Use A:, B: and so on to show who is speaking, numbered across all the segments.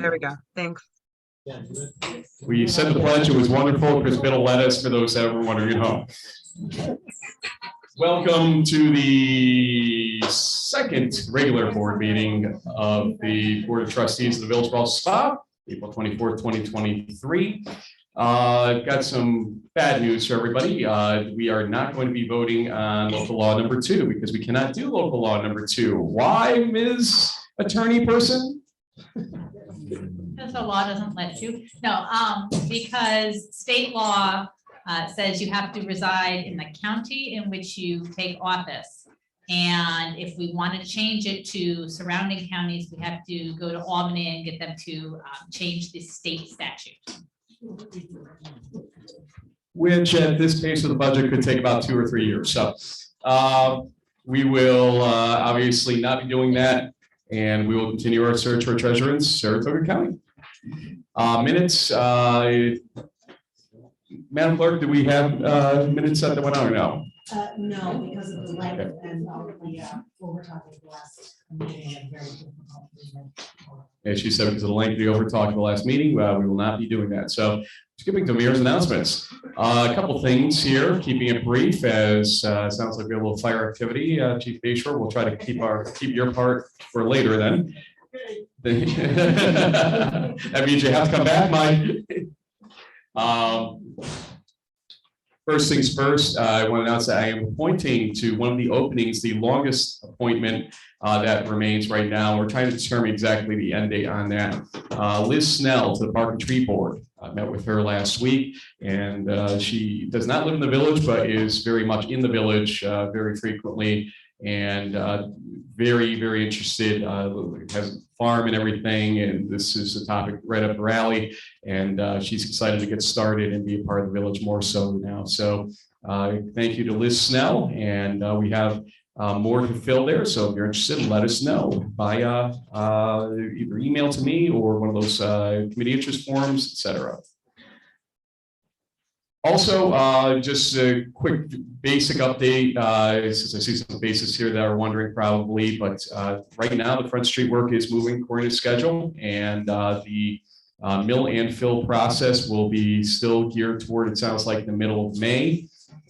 A: There we go. Thanks.
B: We said the pledge. It was wonderful. Chris Biddle led us for those that were wondering at home. Welcome to the second regular board meeting of the Board of Trustees of the Village of Ballston Spa, April 24th, 2023. Got some bad news for everybody. We are not going to be voting on local law number 2 because we cannot do local law number 2. Why, Ms. Attorney Person?
C: Because the law doesn't let you. No, because state law says you have to reside in the county in which you take office. And if we want to change it to surrounding counties, we have to go to Albany and get them to change the state statute.
B: Which at this pace of the budget could take about 2 or 3 years. So we will obviously not be doing that. And we will continue our search for treasurer in Saratoga County. Minutes, Madam Clerk, do we have minutes that went on or no?
D: No, because of the length and all of the overtalk of the last meeting.
B: As she said, because of the length of the overtalk of the last meeting, we will not be doing that. So skipping to mayor's announcements. A couple things here, keeping it brief as sounds like we have a little fire activity. Chief Bayshore, we'll try to keep your part for later then. That means you have to come back, Mike. First things first, I want to announce that I am appointing to one of the openings, the longest appointment that remains right now. We're trying to determine exactly the end date on that. Liz Snell to the Park and Tree Board. I met with her last week, and she does not live in the village, but is very much in the village very frequently, and very, very interested. Has a farm and everything, and this is a topic right up her alley. And she's excited to get started and be a part of the village more so now. So thank you to Liz Snell, and we have more to fill there. So if you're interested, let us know by either email to me or one of those committee interest forms, etc. Also, just a quick basic update, since I see some faces here that are wondering probably, but right now the Front Street work is moving according to schedule, and the mill and fill process will be still geared toward, it sounds like, the middle of May.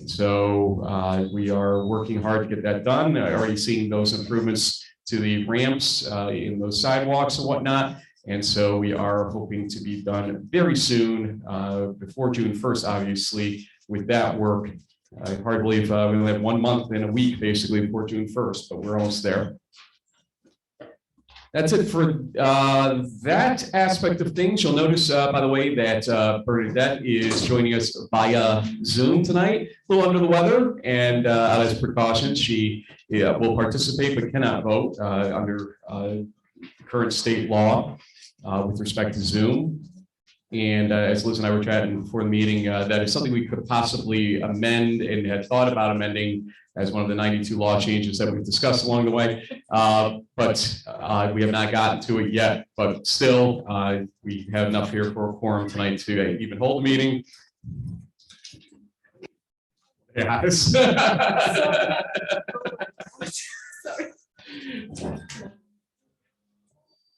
B: So we are working hard to get that done. Already seeing those improvements to the ramps in those sidewalks and whatnot. And so we are hoping to be done very soon, before June 1st, obviously, with that work. I hardly believe we only have 1 month and a week basically before June 1st, but we're almost there. That's it for that aspect of things. You'll notice, by the way, that Bernadette is joining us via Zoom tonight, a little under the weather, and as a precaution, she will participate but cannot vote under current state law with respect to Zoom. And as Liz and I were chatting before the meeting, that is something we could possibly amend and had thought about amending as one of the 92 law changes that we've discussed along the way. But we have not gotten to it yet, but still we have enough here for a quorum tonight to even hold a meeting. Yes.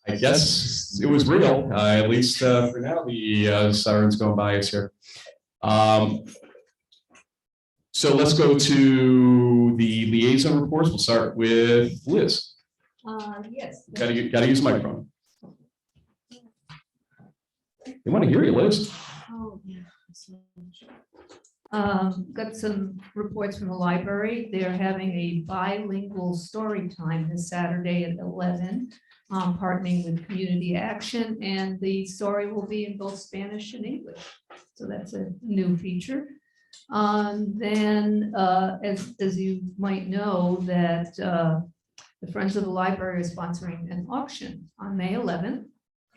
B: I guess it was real, at least for now. The sirens going by us here. So let's go to the liaison reports. We'll start with Liz.
D: Yes.
B: Gotta use the microphone. They want to hear you, Liz.
D: Oh, yeah. Got some reports from the library. They're having a bilingual story time this Saturday at 11, partnering with Community Action, and the story will be in both Spanish and English. So that's a new feature. Then, as you might know, that the Friends of the Library is sponsoring an auction on May 11th.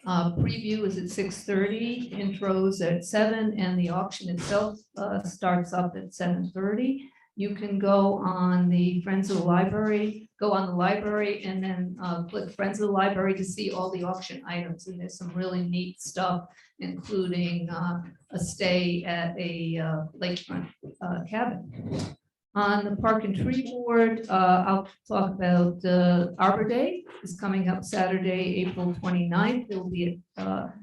D: Preview is at 6:30, intros at 7, and the auction itself starts up at 7:30. You can go on the Friends of the Library, go on the library, and then click Friends of the Library to see all the auction items. And there's some really neat stuff, including a stay at a lakefront cabin. On the Park and Tree Board, I'll talk about Arbor Day is coming up Saturday, April 29th. It will be at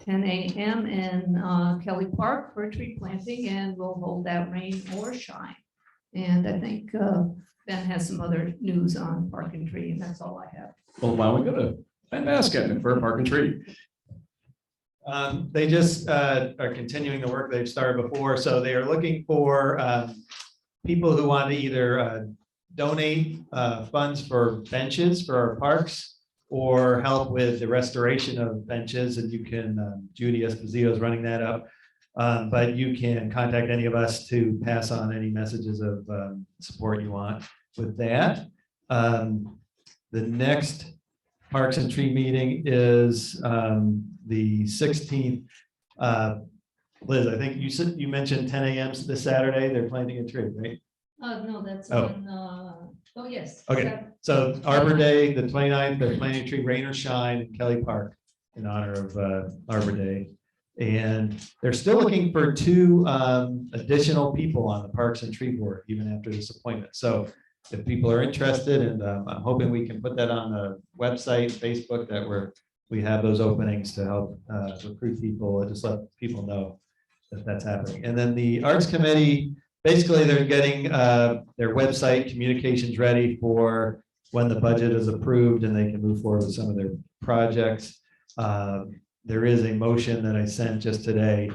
D: 10 a.m. in Kelly Park for tree planting, and we'll hold that rain or shine. And I think Ben has some other news on Park and Tree, and that's all I have.
B: Well, why don't we go to Ben Baskin for Park and Tree?
A: They just are continuing the work they've started before. So they are looking for people who want to either donate funds for benches for our parks or help with the restoration of benches. And you can, Judy Esposito is running that up. But you can contact any of us to pass on any messages of support you want with that. The next Parks and Tree meeting is the 16th. Liz, I think you mentioned 10 a.m. this Saturday. They're planting a tree, right?
D: No, that's
A: Oh.
D: on, oh, yes.
A: Okay. So Arbor Day, the 29th, they're planting a tree, rain or shine, in Kelly Park in honor of Arbor Day. And they're still looking for 2 additional people on the Parks and Tree Board, even after this appointment. So if people are interested, and I'm hoping we can put that on the website, Facebook, that we have those openings to help recruit people and just let people know that that's happening. And then the Arts Committee, basically they're getting their website communications ready for when the budget is approved and they can move forward with some of their projects. There is a motion that I sent just today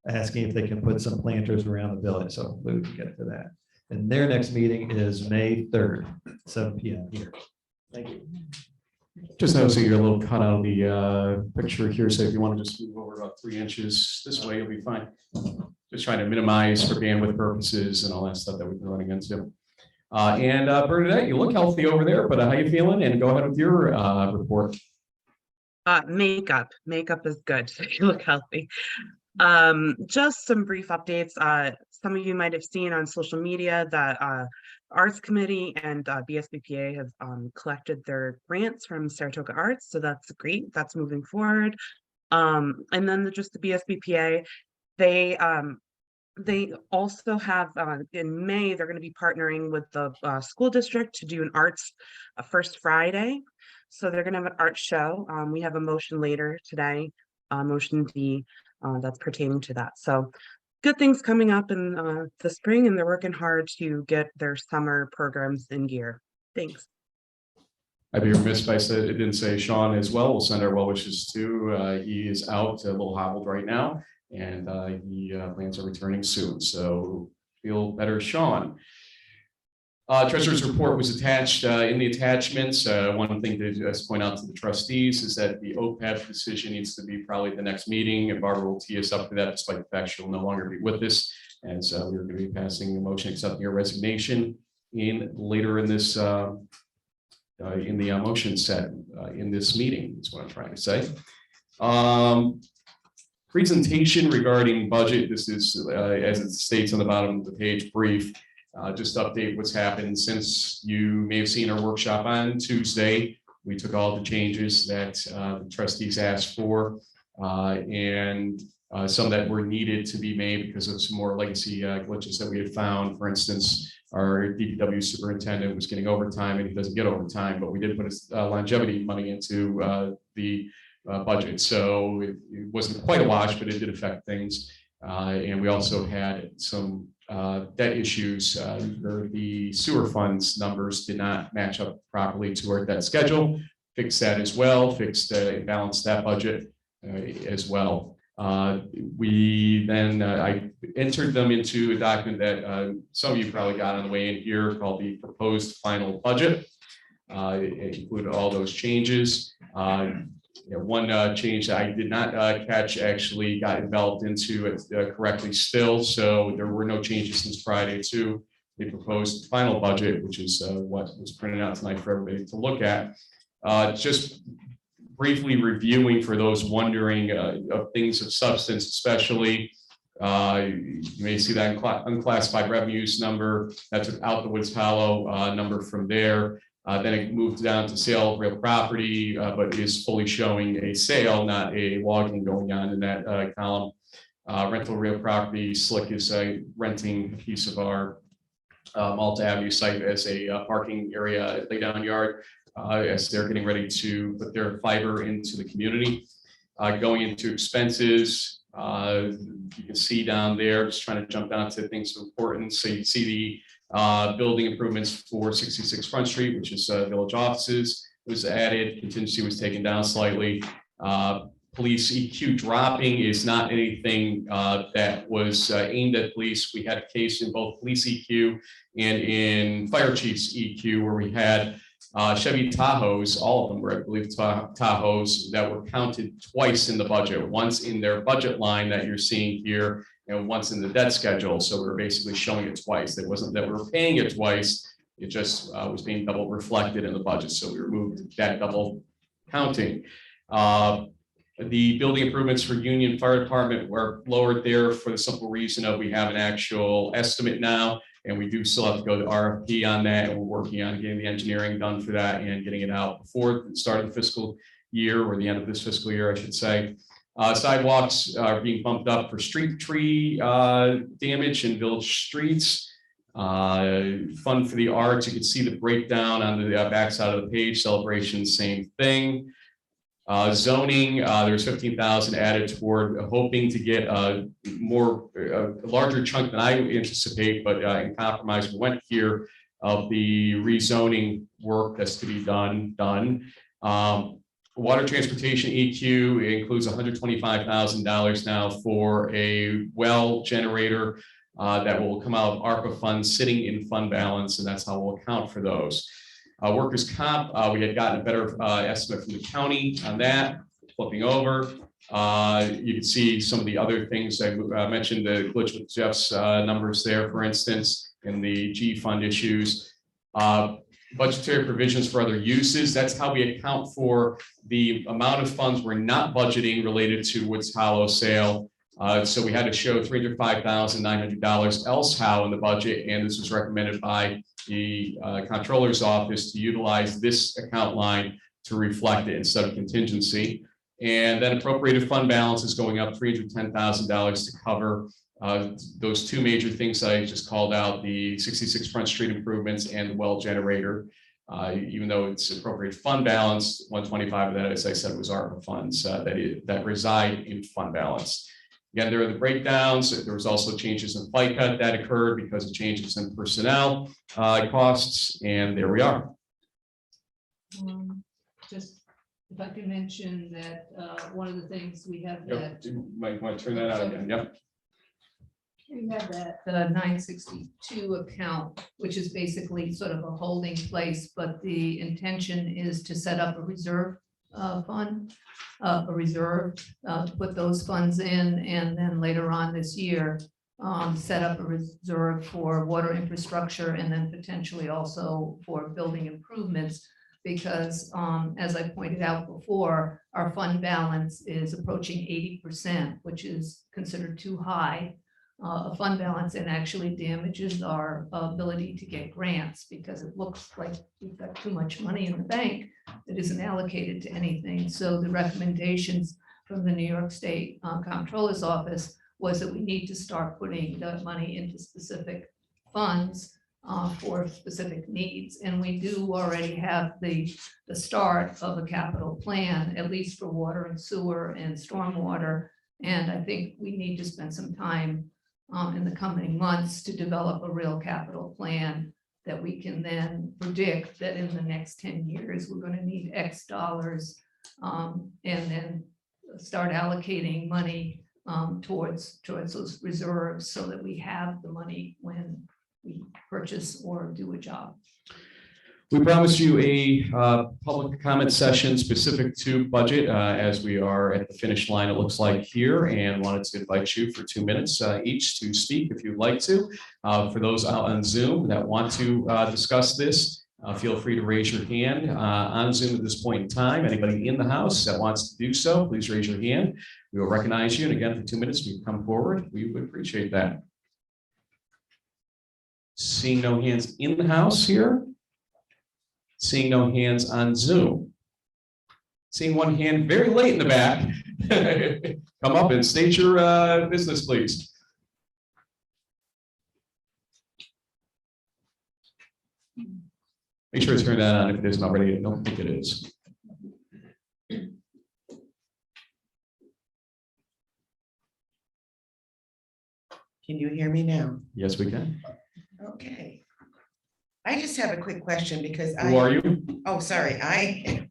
A: asking if they can put some planters around the village. So we can get to that. And their next meeting is May 3rd, 7 p.m. here. Thank you.
B: Just noticing you're a little cut out of the picture here, so if you want to just move over about 3 inches this way, you'll be fine. Just trying to minimize for bandwidth purposes and all that stuff that we've been running into. And Bernadette, you look healthy over there, but how you feeling? And go ahead with your report.
E: Makeup is good. You look healthy. Just some brief updates. Some of you might have seen on social media that Arts Committee and BSBPA have collected their grants from Saratoga Arts, so that's great. That's moving forward. And then just the BSBPA, they also have in May they're going to be partnering with the school district to do an arts First Friday. So they're going to have an art show. We have a motion later today, motion D, that's pertaining to that. So good things coming up in the spring, and they're working hard to get their summer programs in gear. Thanks.
B: I'd be remiss if I said it didn't say Sean as well. We'll send our well wishes too. He is out a little hobbled right now, and he plans on returning soon. So feel better, Sean. Treasurer's report was attached in the attachments. One thing to just point out to the trustees is that the OPEB decision needs to be probably the next meeting, and Barbara will tee us up for that, despite the fact she'll no longer be with us. And so we're going to be passing a motion accepting your resignation later in this in the motion set in this meeting. Is what I'm trying to say. Presentation regarding budget. This is as it states on the bottom of the page, brief. Just update what's happened since you may have seen our workshop on Tuesday. We took all the changes that the trustees asked for and some that were needed to be made because of some more legacy glitches that we had found. For instance, our DPW superintendent was getting overtime and he doesn't get overtime, but we did put his longevity money into the budget. So it wasn't quite a wash, but it did affect things. And we also had some debt issues where the sewer funds numbers did not match up properly to our debt schedule. Fixed that as well, and balanced that budget as well. We then, I entered them into a document that some of you probably got on the way in here called the proposed final budget. It included all those changes. One change that I did not catch actually got enveloped into it correctly still. So there were no changes since Friday to the proposed final budget, which is what was printed out tonight for everybody to look at. Just briefly reviewing for those wondering of things of substance, especially you may see that unclassified revenues number that took out the Woods Hollow number from there. Then it moved down to sale of real property, but is fully showing a sale, not a logging going on in that column. Rental real property, Slick is renting a piece of our Malta Avenue site as a parking area, lay down yard, as they're getting ready to put their fiber into the community. Going into expenses, you can see down there, just trying to jump down to things of importance. So you see the building improvements for 66 Front Street, which is village offices, was added. Contingency was taken down slightly. Police EQ dropping is not anything that was aimed at police. We had a case in both police EQ and in fire chief's EQ where we had Chevy Tahoes, all of them were, I believe, Tahoes that were counted twice in the budget, once in their budget line that you're seeing here, and once in the debt schedule. So we were basically showing it twice. It wasn't that we were paying it twice. It just was being double reflected in the budget. So we removed that double counting. The building improvements for Union Fire Department were lowered there for the simple reason of we have an actual estimate now, and we do still have to go to RFP on that, and we're working on getting the engineering done for that and getting it out before the start of the fiscal year, or the end of this fiscal year, I should say. Sidewalks are being bumped up for street tree damage in village streets. Fund for the arts, you can see the breakdown on the backside of the page. Celebration, same thing. Zoning, there's 15,000 added toward hoping to get a larger chunk than I anticipate, but in compromise we went here of the rezoning work that's to be done. Water transportation EQ includes $125,000 now for a well generator that will come out of ARPA funds sitting in fund balance, and that's how we'll account for those. Workers' comp, we had gotten a better estimate from the county on that. Flipping over, you can see some of the other things I mentioned, the glitch with Jeff's numbers there, for instance, in the G fund issues. Budgetary provisions for other uses, that's how we account for the amount of funds we're not budgeting related to Woods Hollow sale. So we had to show $305,900 else how in the budget, and this was recommended by the comptroller's office to utilize this account line to reflect it instead of contingency. And then appropriated fund balance is going up $310,000 to cover those two major things that I just called out, the 66 Front Street improvements and the well generator. Even though it's appropriate fund balance, 125 of that, as I said, was ARPA funds that reside in fund balance. Again, there are the breakdowns. There was also changes in FICA that occurred because of changes in personnel costs, and there we are.
D: Just if I can mention that one of the things we have that
B: You might want to turn that out again. Yep.
D: we have that 962 account, which is basically sort of a holding place, but the intention is to set up a reserve fund, a reserve to put those funds in, and then later on this year set up a reserve for water infrastructure, and then potentially also for building improvements, because as I pointed out before, our fund balance is approaching 80%, which is considered too high. A fund balance, and actually damages our ability to get grants, because it looks like we've got too much money in the bank that isn't allocated to anything. So the recommendations from the New York State Comptroller's Office was that we need to start putting the money into specific funds for specific needs. And we do already have the start of a capital plan, at least for water and sewer and stormwater. And I think we need to spend some time in the coming months to develop a real capital plan that we can then predict that in the next 10 years, we're going to need X dollars, and then start allocating money towards those reserves so that we have the money when we purchase or do a job.
B: We promised you a public comment session specific to budget as we are at the finish line, it looks like here, and wanted to invite you for 2 minutes each to speak if you'd like to. For those out on Zoom that want to discuss this, feel free to raise your hand on Zoom at this point in time. Anybody in the house that wants to do so, please raise your hand. We will recognize you, and again, for 2 minutes, we come forward. We would appreciate that. Seeing no hands in the house here. Seeing no hands on Zoom. Seeing one hand very late in the back. Come up and state your business, please. Make sure to turn that on if it isn't already. I don't think it is.
F: Can you hear me now?
B: Yes, we can.
F: Okay. I just have a quick question because
B: Who are you?
F: oh, sorry, I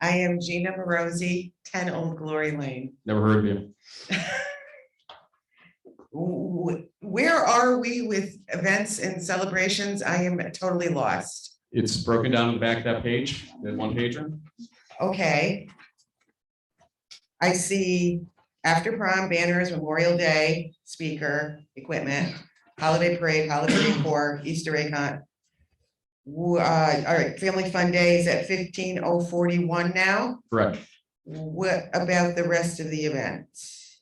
F: am Gina Morosi, 10 Old Glory Lane.
B: Never heard of you.
F: Where are we with events and celebrations? I am totally lost.
B: It's broken down in the back of that page, that one pager.
F: Okay. I see after prom banners, Memorial Day, speaker, equipment, holiday parade, holiday decor, Easter egg hunt. All right, family fun day is at 15:41 now.
B: Correct.
F: What about the rest of the events?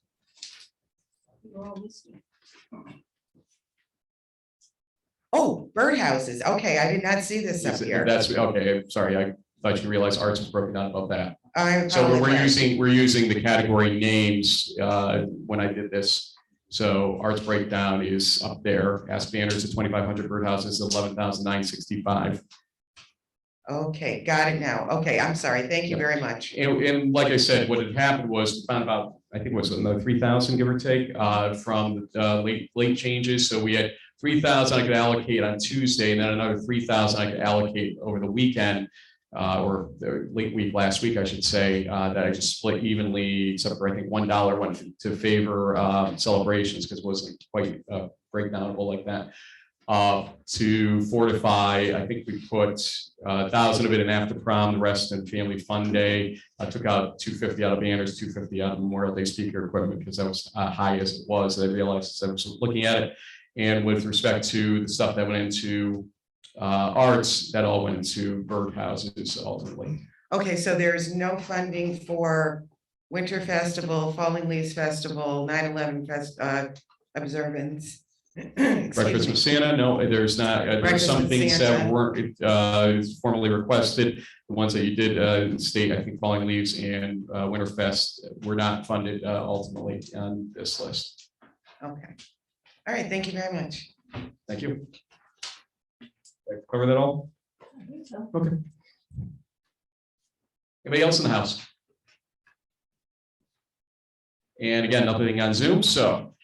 F: Oh, birdhouses. Okay, I did not see this up here.
B: That's, okay, sorry, I thought you realized arts was broken down above that.
F: I
B: So we're
F: apologize.
B: using the category names when I did this. So arts breakdown is up there. Ask banners at 2,500, birdhouses 11,965.
F: Okay, got it now. Okay, I'm sorry. Thank you very much.
B: And like I said, what had happened was found about, I think it was another 3,000, give or take, from late changes. So we had 3,000 I could allocate on Tuesday, and then another 3,000 I could allocate over the weekend, or the late week last week, I should say, that I just split evenly, except for I think $1 went to favor celebrations because it wasn't quite breakdownable like that. To fortify, I think we put 1,000 of it in after prom, the rest in family fun day. I took out 250 out of banners, 250 out of Memorial Day speaker equipment because that was high as it was. I realized as I was looking at it. And with respect to the stuff that went into arts, that all went into birdhouses ultimately.
F: Okay, so there's no funding for Winter Festival, Falling Leaves Festival, 9/11 observance. Excuse
B: Breakfast
F: me.
B: with Santa, no, there's not. There's
F: Breakfast
B: some
F: with
B: things
F: Santa.
B: that weren't formally requested. The ones that you did state, I think Falling Leaves and Winterfest were not funded ultimately on this list.
F: Okay. All right, thank you very much.
B: Thank you. Did I cover that all? Okay. Anybody else in the house? And again, nothing on Zoom, so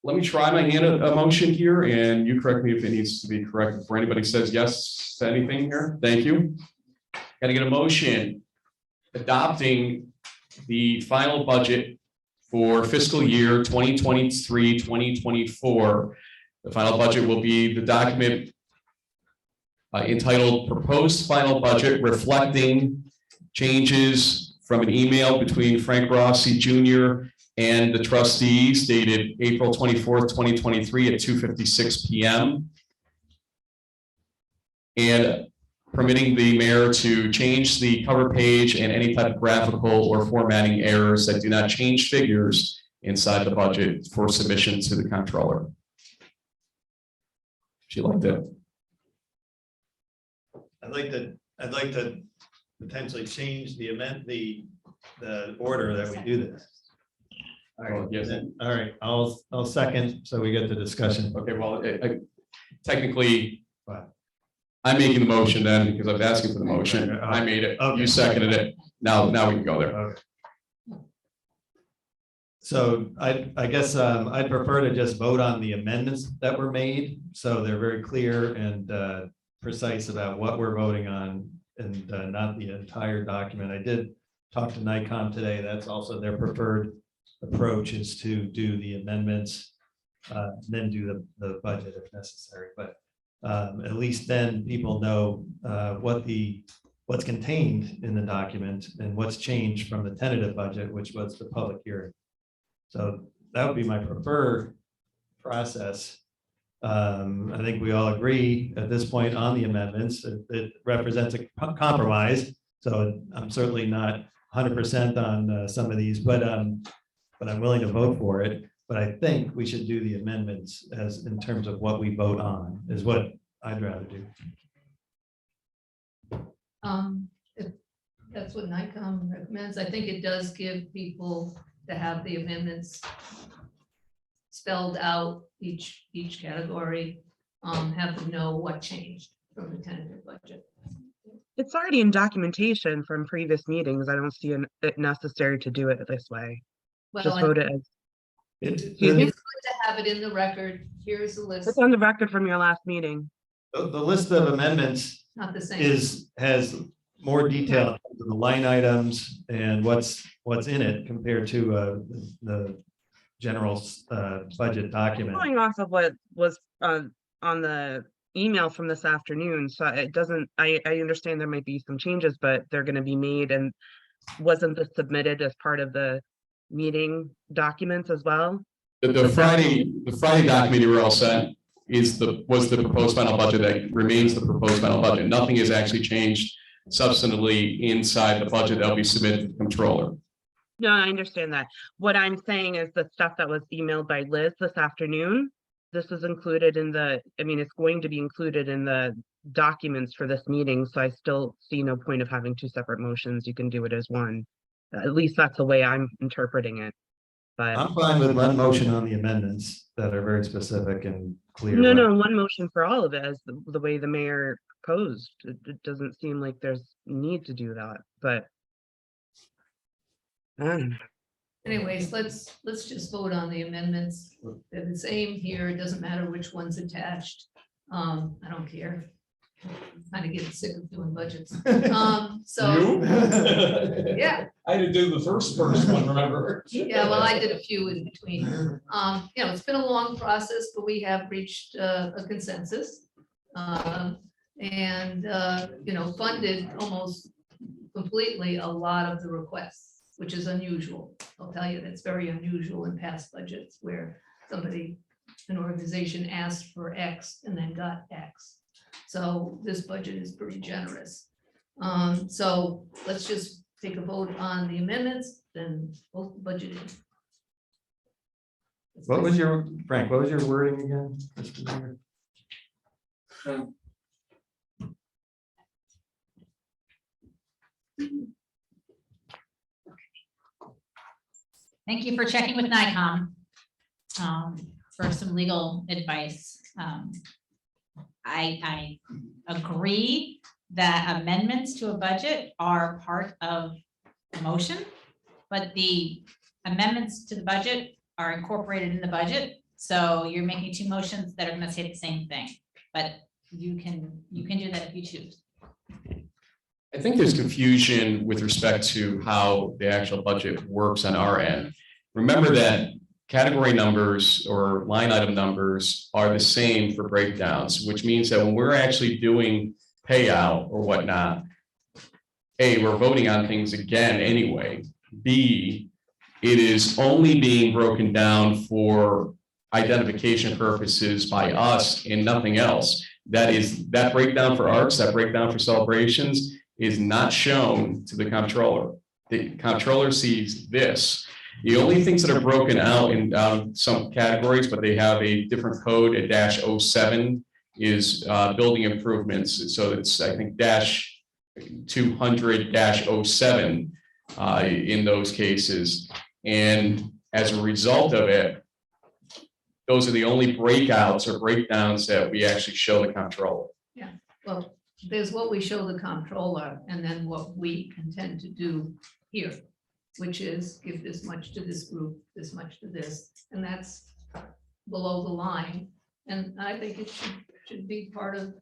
B: let me try my hand at a motion here, and you correct me if it needs to be correct before anybody says yes to anything here. Thank you. Got to get a motion adopting the final budget for fiscal year 2023, 2024. The final budget will be the document entitled Proposed Final Budget Reflecting Changes from an email between Frank Rossi Jr. and the trustees dated April 24th, 2023 at 2:56 p.m. And permitting the mayor to change the cover page and any type of graphical or formatting errors that do not change figures inside the budget for submission to the comptroller. She liked it.
A: I'd like to potentially change the order that we do this. All right,
B: Yes.
A: all right, I'll second, so we get the discussion.
B: Okay, well, technically,
A: What?
B: I'm making the motion then because I was asking for the motion. I made it.
A: Okay.
B: You seconded it. Now we can go there.
A: Okay. So I guess I'd prefer to just vote on the amendments that were made, so they're very clear and precise about what we're voting on and not the entire document. I did talk to Nikon today. That's also their preferred approach, is to do the amendments, then do the budget if necessary. But at least then people know what's contained in the document and what's changed from the tentative budget, which was the public hearing. So that would be my preferred process. I think we all agree at this point on the amendments. It represents a compromise. So I'm certainly not 100% on some of these, but I'm willing to vote for it. But I think we should do the amendments as in terms of what we vote on is what I'd rather do.
D: If that's what Nikon recommends, I think it does give people to have the amendments spelled out each category. have them know what changed from the tentative budget.
E: It's already in documentation from previous meetings. I don't see it necessary to do it this way.
D: Well,
E: Just
D: I
E: vote it as,
D: it's
E: excuse me,
D: good to have it in the record. Here's the list,
E: it's on the record from your last meeting.
A: The list of amendments
D: not the same.
A: has more detail, in the line items and what's in it compared to the general budget
E: I'm
A: document.
E: going off of what was on the email from this afternoon, so it doesn't, I understand there might be some changes, but they're gonna be made, and wasn't this submitted as part of the meeting documents as well?
B: The Friday document you were all sent was the proposed final budget that remains the proposed final budget. Nothing has actually changed substantively inside the budget that will be submitted to the controller.
E: No, I understand that. What I'm saying is the stuff that was emailed by Liz this afternoon, this is included in it's going to be included in the documents for this meeting, so I still see no point of having two separate motions. You can do it as one. At least that's the way I'm interpreting it. But
A: I'm fine with one motion on the amendments that are very specific and clear.
E: no, one motion for all of it as the way the mayor proposed. It doesn't seem like there's need to do that, but I don't know.
D: Anyways, let's just vote on the amendments. They're the same here. It doesn't matter which one's attached. I don't care. Kind of getting sick of doing budgets. So, yeah,
G: I had to do the first one, remember?
D: yeah, well, I did a few in between. It's been a long process, but we have reached a consensus. And funded almost completely a lot of the requests, which is unusual. I'll tell you, that's very unusual in past budgets where an organization asked for X and then got X. So this budget is pretty generous. So let's just take a vote on the amendments, then vote the budget in.
A: What was your, Frank, what was your wording again? Mr. Mayor?
C: Thank you for checking with NICOM for some legal advice. I agree that amendments to a budget are part of the motion, but the amendments to the budget are incorporated in the budget. So you're making two motions that are going to say the same thing, but you can do that if you choose.
B: I think there's confusion with respect to how the actual budget works on our end. Remember that category numbers or line item numbers are the same for breakdowns, which means that when we're actually doing payout or whatnot, A, we're voting on things again anyway. B, it is only being broken down for identification purposes by us and nothing else. That breakdown for arts, that breakdown for celebrations is not shown to the comptroller. The comptroller sees this. The only things that are broken out in some categories, but they have a different code, a -07, is building improvements. So it's, I think, -200-07 in those cases. And as a result of it, those are the only breakouts or breakdowns that we actually show the comptroller.
D: Well, there's what we show the comptroller and then what we intend to do here, which is give this much to this group, this much to this, and that's below the line. And I think it should be part of.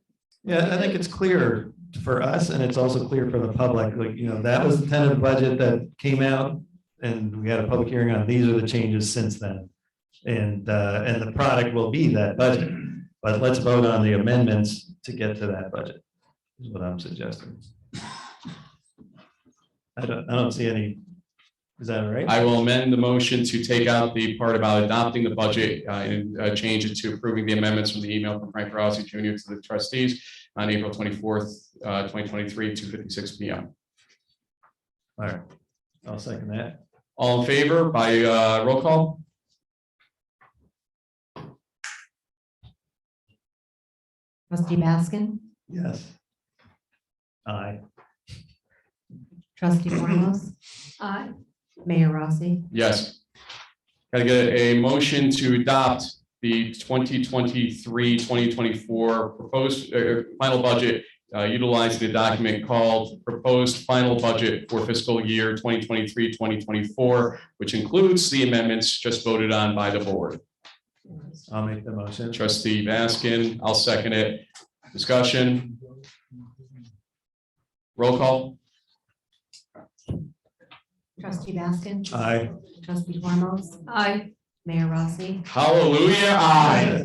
A: Yeah, I think it's clear for us and it's also clear for the public, like, that was the tentative budget that came out and we had a public hearing on, these are the changes since then. And the product will be that budget, but let's vote on the amendments to get to that budget, is what I'm suggesting. I don't see any, is that all right?
B: I will amend the motion to take out the part about adopting the budget and change it to approving the amendments from the email from Frank Rossi Jr. to the trustees on April 24th, 2023, 2:56 p.m.
A: All right, I'll second that.
B: All in favor by roll call?
H: Trustee Baskin,
A: Yes. Aye.
H: trustee Morales,
D: Aye.
H: Mayor Rossi,
B: Yes. Got to get a motion to adopt the 2023-2024 proposed final budget utilizing a document called Proposed Final Budget for Fiscal Year 2023-2024, which includes the amendments just voted on by the board.
A: I'll make the motion.
B: Trustee Baskin, I'll second it. Discussion. Roll call.
H: Trustee Baskin?
A: Aye.
H: Trustee Cormos?
D: Aye.
H: Mayor Rossi?
B: Hallelujah, aye.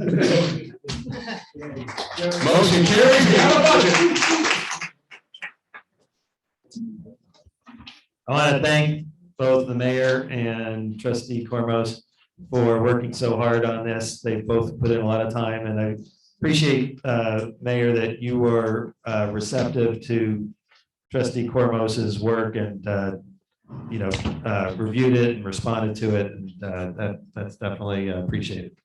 B: Motion carries. We have a budget.
A: I want to thank both the mayor and trustee Cormos for working so hard on this. They both put in a lot of time, and I appreciate, Mayor, that you were receptive to trustee Cormos's work and, reviewed it and responded to it, and that's definitely appreciated.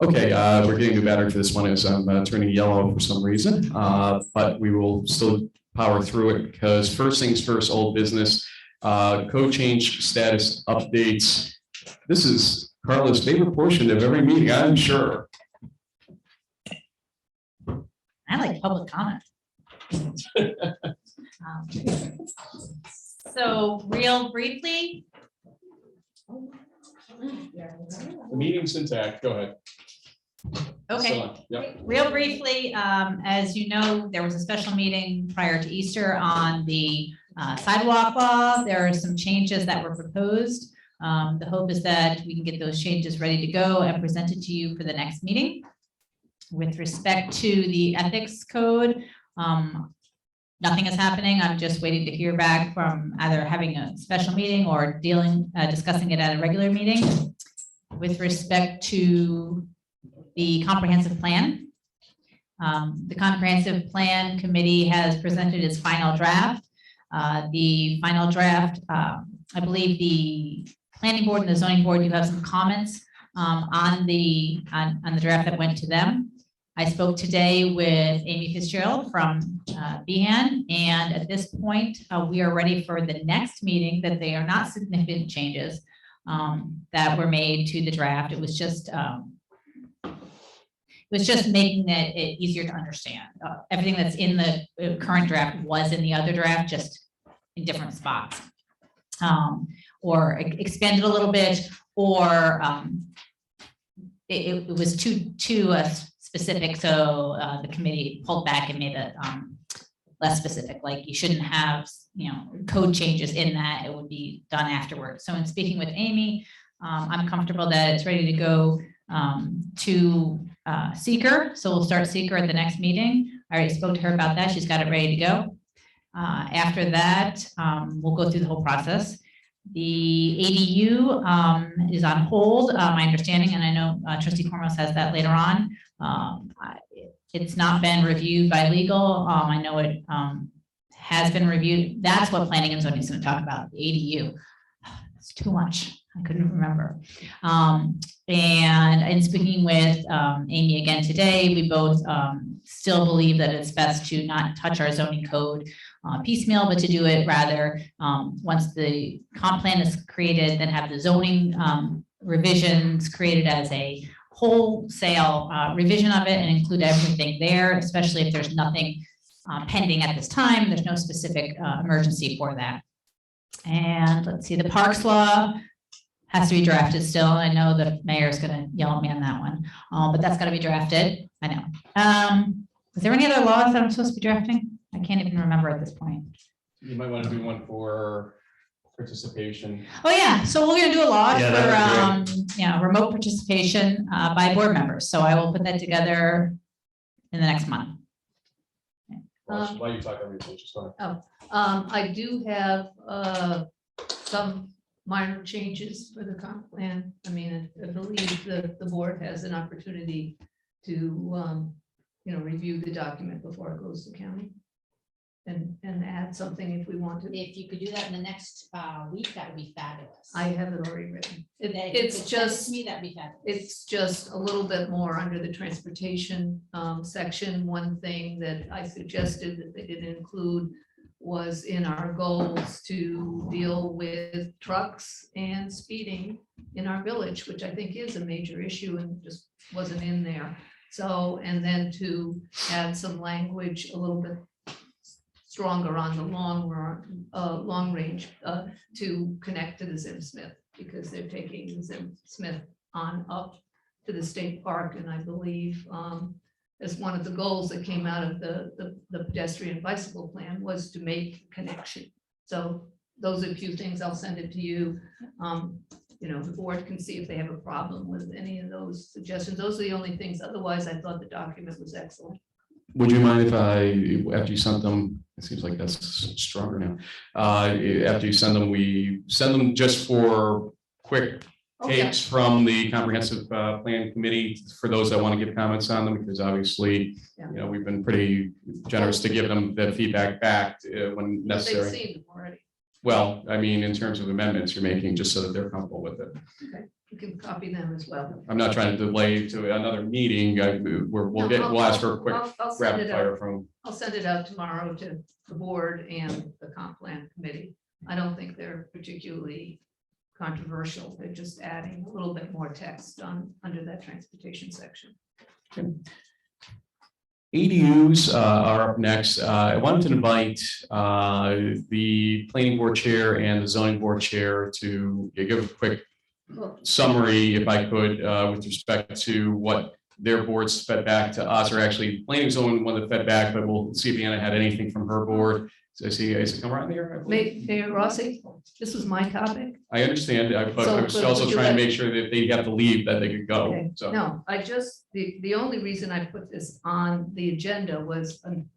B: Okay, we're getting the battery for this one as I'm turning yellow for some reason, but we will still power through it because first things first, old business, code change status updates. This is Carla's favorite portion of every meeting, I'm sure.
C: I like public comment. So real briefly,
B: The meeting's intact, go ahead.
C: okay.
B: Yep.
C: Real briefly, as you know, there was a special meeting prior to Easter on the sidewalk law. There are some changes that were proposed. The hope is that we can get those changes ready to go and presented to you for the next meeting. With respect to the ethics code, nothing is happening. I'm just waiting to hear back from either having a special meeting or discussing it at a regular meeting. With respect to the comprehensive plan, the comprehensive plan committee has presented its final draft. The final draft, I believe the planning board and the zoning board, you have some comments on the draft that went to them. I spoke today with Amy Fitzgerald from Behan, and at this point, we are ready for the next meeting. That they are not significant changes that were made to the draft. It was just making it easier to understand. Everything that's in the current draft was in the other draft, just in different spots, or expanded a little bit, or it was too specific, so the committee pulled back and made it less specific. Like you shouldn't have, code changes in that. It would be done afterwards. So in speaking with Amy, I'm comfortable that it's ready to go to seeker. So we'll start seeker at the next meeting. I already spoke to her about that. She's got it ready to go. After that, we'll go through the whole process. The ADU is on hold, my understanding, and I know trustee Cormos has that later on. It's not been reviewed by legal. I know it has been reviewed. That's what planning and zoning is going to talk about, the ADU. It's too much. I couldn't remember. And in speaking with Amy again today, we both still believe that it's best to not touch our zoning code piecemeal, but to do it rather once the comp plan is created, then have the zoning revisions created as a wholesale revision of it and include everything there, especially if there's nothing pending at this time. There's no specific emergency for that. And let's see, the parks law has to be drafted still. I know the mayor is going to yell at me on that one, but that's got to be drafted. I know. Is there any other laws that I'm supposed to be drafting? I can't even remember at this point.
B: You might want to do one for participation.
C: Oh yeah, so we're gonna do a law
A: Yeah, that
C: for remote participation by board members. So I will put that together in the next month.
B: Why you talk everything, just go ahead.
D: I do have some minor changes for the comp plan. I mean, I believe the board has an opportunity to, review the document before it goes to county. And add something if we want to.
I: If you could do that in the next week, that would be fabulous.
D: I have it already written.
I: If you
D: It's
I: could send it to
D: just,
I: me, that'd be fabulous.
D: it's just a little bit more under the transportation section. One thing that I suggested that they didn't include was in our goals to deal with trucks and speeding in our village, which I think is a major issue and just wasn't in there. So, and then to add some language a little bit stronger on the long range to connect to the Zim Smith, because they're taking the Zim Smith on up to the state park. And I believe as one of the goals that came out of the pedestrian bicycle plan was to make connection. So those are a few things. I'll send it to you. You know, the board can see if they have a problem with any of those suggestions. Those are the only things. Otherwise, I thought the document was excellent.
B: Would you mind if after you sent them, it seems like that's stronger now. After you send them, we send them just for quick
D: Okay.
B: takes from the comprehensive plan committee for those that want to give comments on them, because obviously,
D: Yeah.
B: you know, we've been pretty generous to give them the feedback back when
D: But they've
B: necessary.
D: seen them already.
B: Well, I mean, in terms of amendments you're making, just so that they're comfortable with it.
D: Okay, you can copy them as well.
B: I'm not trying to delay to another meeting. We'll
D: No,
B: we'll ask for a quick
D: I'll send
B: rapid
D: it
B: fire
D: out.
B: from.
D: I'll send it out tomorrow to the board and the comp plan committee. I don't think they're particularly controversial. They're just adding a little bit more text under that transportation section.
B: ADUs are up next. I wanted to invite the planning board chair and the zoning board chair to give a quick
D: Well,
B: summary, if I could, with respect to what their boards fed back to us, or actually planning zone one that fed back, but we'll see if Anna had anything from her board. So I see, is it come around here? I believe?
D: Mayor Rossi, this was my topic.
B: I understand, but I was
D: So,
B: also
D: would you
B: trying to
D: like-
B: make sure that they have to leave, that they could go,
D: Okay,
B: so.
D: no, I just, the only reason I put this on the agenda was when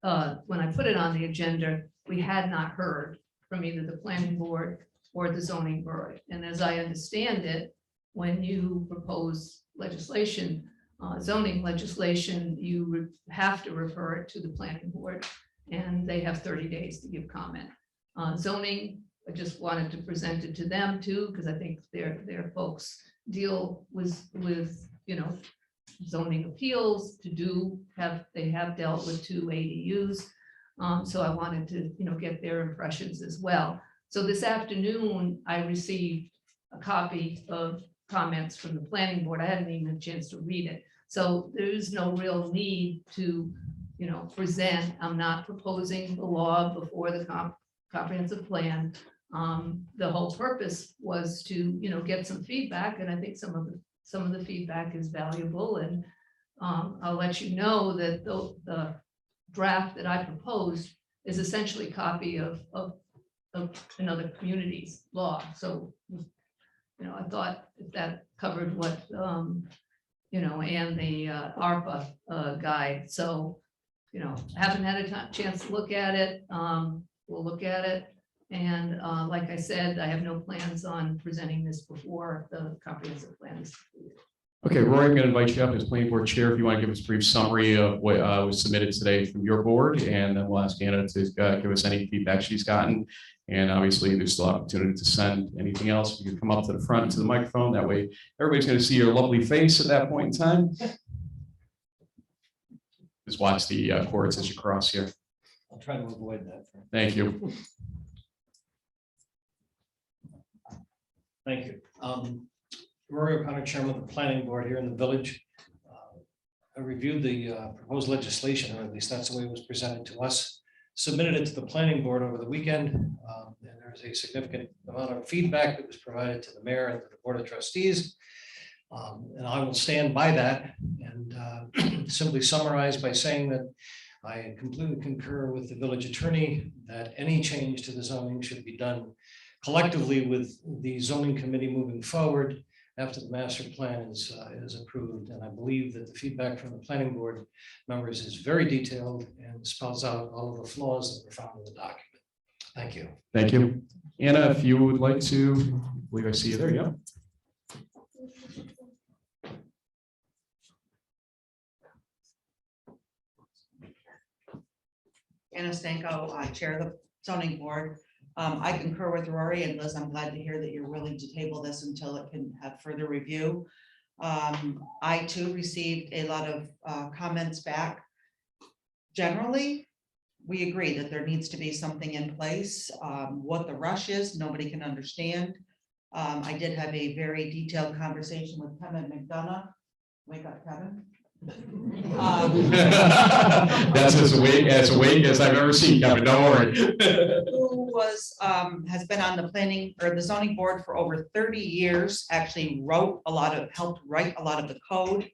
D: I put it on the agenda, we had not heard from either the planning board or the zoning board. And as I understand it, when you propose legislation, zoning legislation, you have to refer it to the planning board, and they have 30 days to give comment. Zoning, I just wanted to present it to them too, because I think their folks deal with, you know, zoning appeals they have dealt with 2 ADUs. So I wanted to, you know, get their impressions as well. So this afternoon, I received a copy of comments from the planning board. I hadn't even had a chance to read it. So there is no real need to, you know, present. I'm not proposing the law before the comprehensive plan. The whole purpose was to, you know, get some feedback, and I think some of the feedback is valuable. And I'll let you know that the draft that I proposed is essentially a copy of another community's law. So, you know, I thought if that covered what, you know, and the ARPA guide. So, you know, haven't had a chance to look at it. We'll look at it. And like I said, I have no plans on presenting this before the comprehensive plan is completed.
B: Okay, Rory, I'm going to invite you up as planning board chair if you want to give us a brief summary of what was submitted today from your board, and then we'll ask Anna to give us any feedback she's gotten. And obviously, there's still opportunity to send anything else. You can come up to the front to the microphone. That way, everybody's going to see your lovely face at that point in time. Just watch the cords as you cross here.
G: I'll try to avoid that.
B: Thank you.
G: Thank you. Rory O'Connor, Chairman of the Planning Board here in the village. I reviewed the proposed legislation, or at least that's the way it was presented to us. Submitted it to the Planning Board over the weekend. And there was a significant amount of feedback that was provided to the mayor and to the Board of Trustees. And I will stand by that and simply summarize by saying that I completely concur with the village attorney that any change to the zoning should be done collectively with the zoning committee moving forward after the master plan is approved. And I believe that the feedback from the planning board members is very detailed and spells out all of the flaws that were found in the document. Thank you.
B: Thank you. Anna, if you would like to, I believe I see you there. Yeah.
F: Anna Stanko, Chair of the Zoning Board. I concur with Rory, and Liz, I'm glad to hear that you're willing to table this until it can have further review. I too received a lot of comments back. Generally, we agree that there needs to be something in place. What the rush is, nobody can understand. I did have a very detailed conversation with Kevin McDonough. Wake up, Kevin.
B: That's as awake as I've ever seen, Kevin, don't worry.
F: Who was, has been on the planning or the zoning board for over 30 years, actually helped write a lot of the code.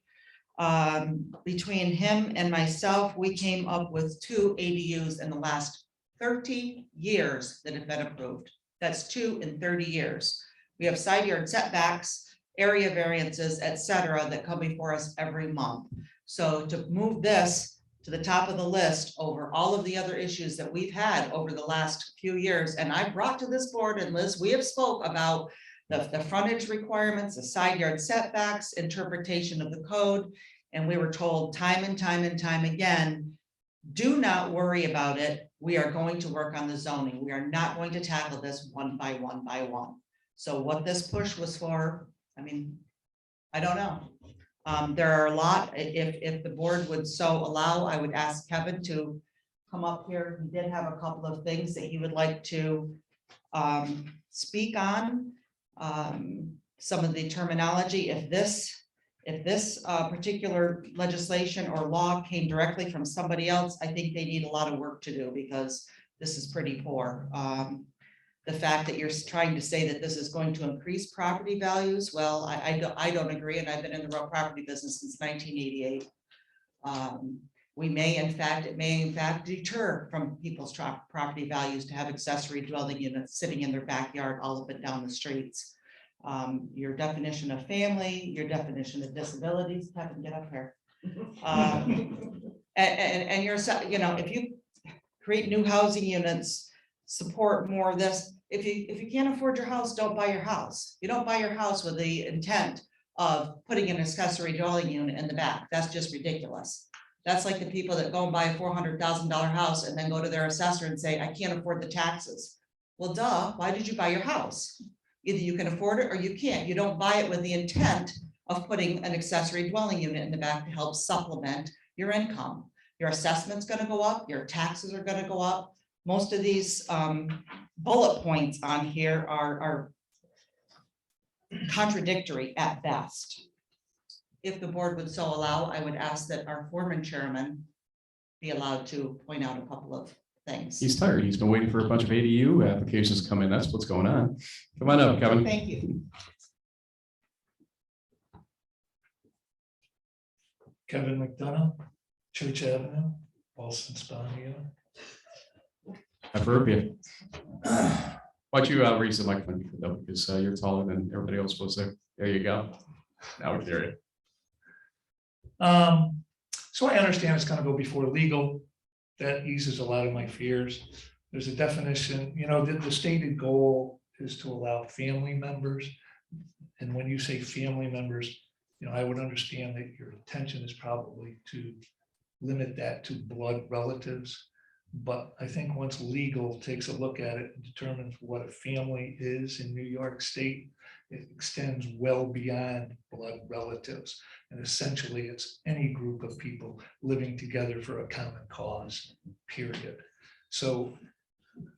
F: Between him and myself, we came up with 2 ADUs in the last 30 years that have been approved. That's 2 in 30 years. We have side yard setbacks, area variances, et cetera, that come before us every month. So to move this to the top of the list over all of the other issues that we've had over the last few years, and I brought to this board, and Liz, we have spoke about the frontage requirements, the side yard setbacks, interpretation of the code, and we were told time and time and time again, do not worry about it. We are going to work on the zoning. We are not going to tackle this one by one by one. So what this push was for, I mean, I don't know. There are a lot, if the board would so allow, I would ask Kevin to come up here. He did have a couple of things that he would like to speak on. Some of the terminology, if this particular legislation or law came directly from somebody else, I think they need a lot of work to do because this is pretty poor. The fact that you're trying to say that this is going to increase property values, well, I don't agree, and I've been in the real property business since 1988. It may in fact deter from people's property values to have accessory dwelling units sitting in their backyard all up and down the streets. Your definition of family, your definition of disabilities, Kevin, get up here. And you're, if you create new housing units, support more of this. If you can't afford your house, don't buy your house. You don't buy your house with the intent of putting an accessory dwelling unit in the back. That's just ridiculous. That's like the people that go and buy a $400,000 house and then go to their assessor and say, I can't afford the taxes. Well, duh, why did you buy your house? Either you can afford it or you can't. You don't buy it with the intent of putting an accessory dwelling unit in the back to help supplement your income. Your assessment's gonna go up, your taxes are gonna go up. Most of these bullet points on here are contradictory at best. If the board would so allow, I would ask that our foreman chairman be allowed to point out a couple of things.
B: He's tired. He's been waiting for a bunch of ADU applications to come in. That's what's going on. Come on up, Kevin.
F: Thank you.
J: Kevin McDonough, Church Avenue, Ballston, Spania.
B: I've heard you. Why don't you raise the microphone though, because you're taller than everybody else was there. There you go. Now we can hear you.
J: So I understand it's gonna go before legal. That eases a lot of my fears. There's a definition, the stated goal is to allow family members. And when you say family members, I would understand that your intention is probably to limit that to blood relatives. But I think once legal takes a look at it and determines what a family is in New York State, it extends well beyond blood relatives. And essentially it's any group of people living together for a common cause, period. So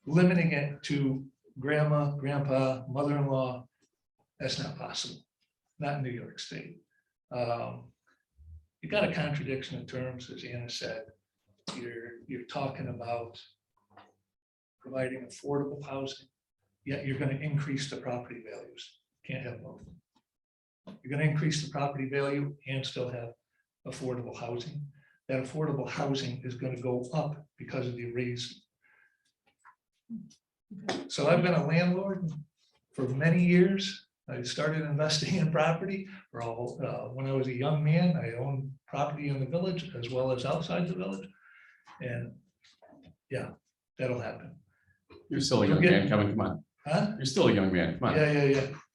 J: limiting it to grandma, grandpa, mother-in-law, that's not possible, not in New York State. You got a contradiction in terms, as Anna said. You're talking about providing affordable housing, yet you're going to increase the property values. Can't have both. You're going to increase the property value and still have affordable housing. That affordable housing is going to go up because of the raise. So I've been a landlord for many years. I started investing in property when I was a young man. I owned property in the village as well as outside the village. And yeah, that'll happen.
B: You're still a young man, Kevin. Come on.
J: Huh?
B: You're still a young man. Come on.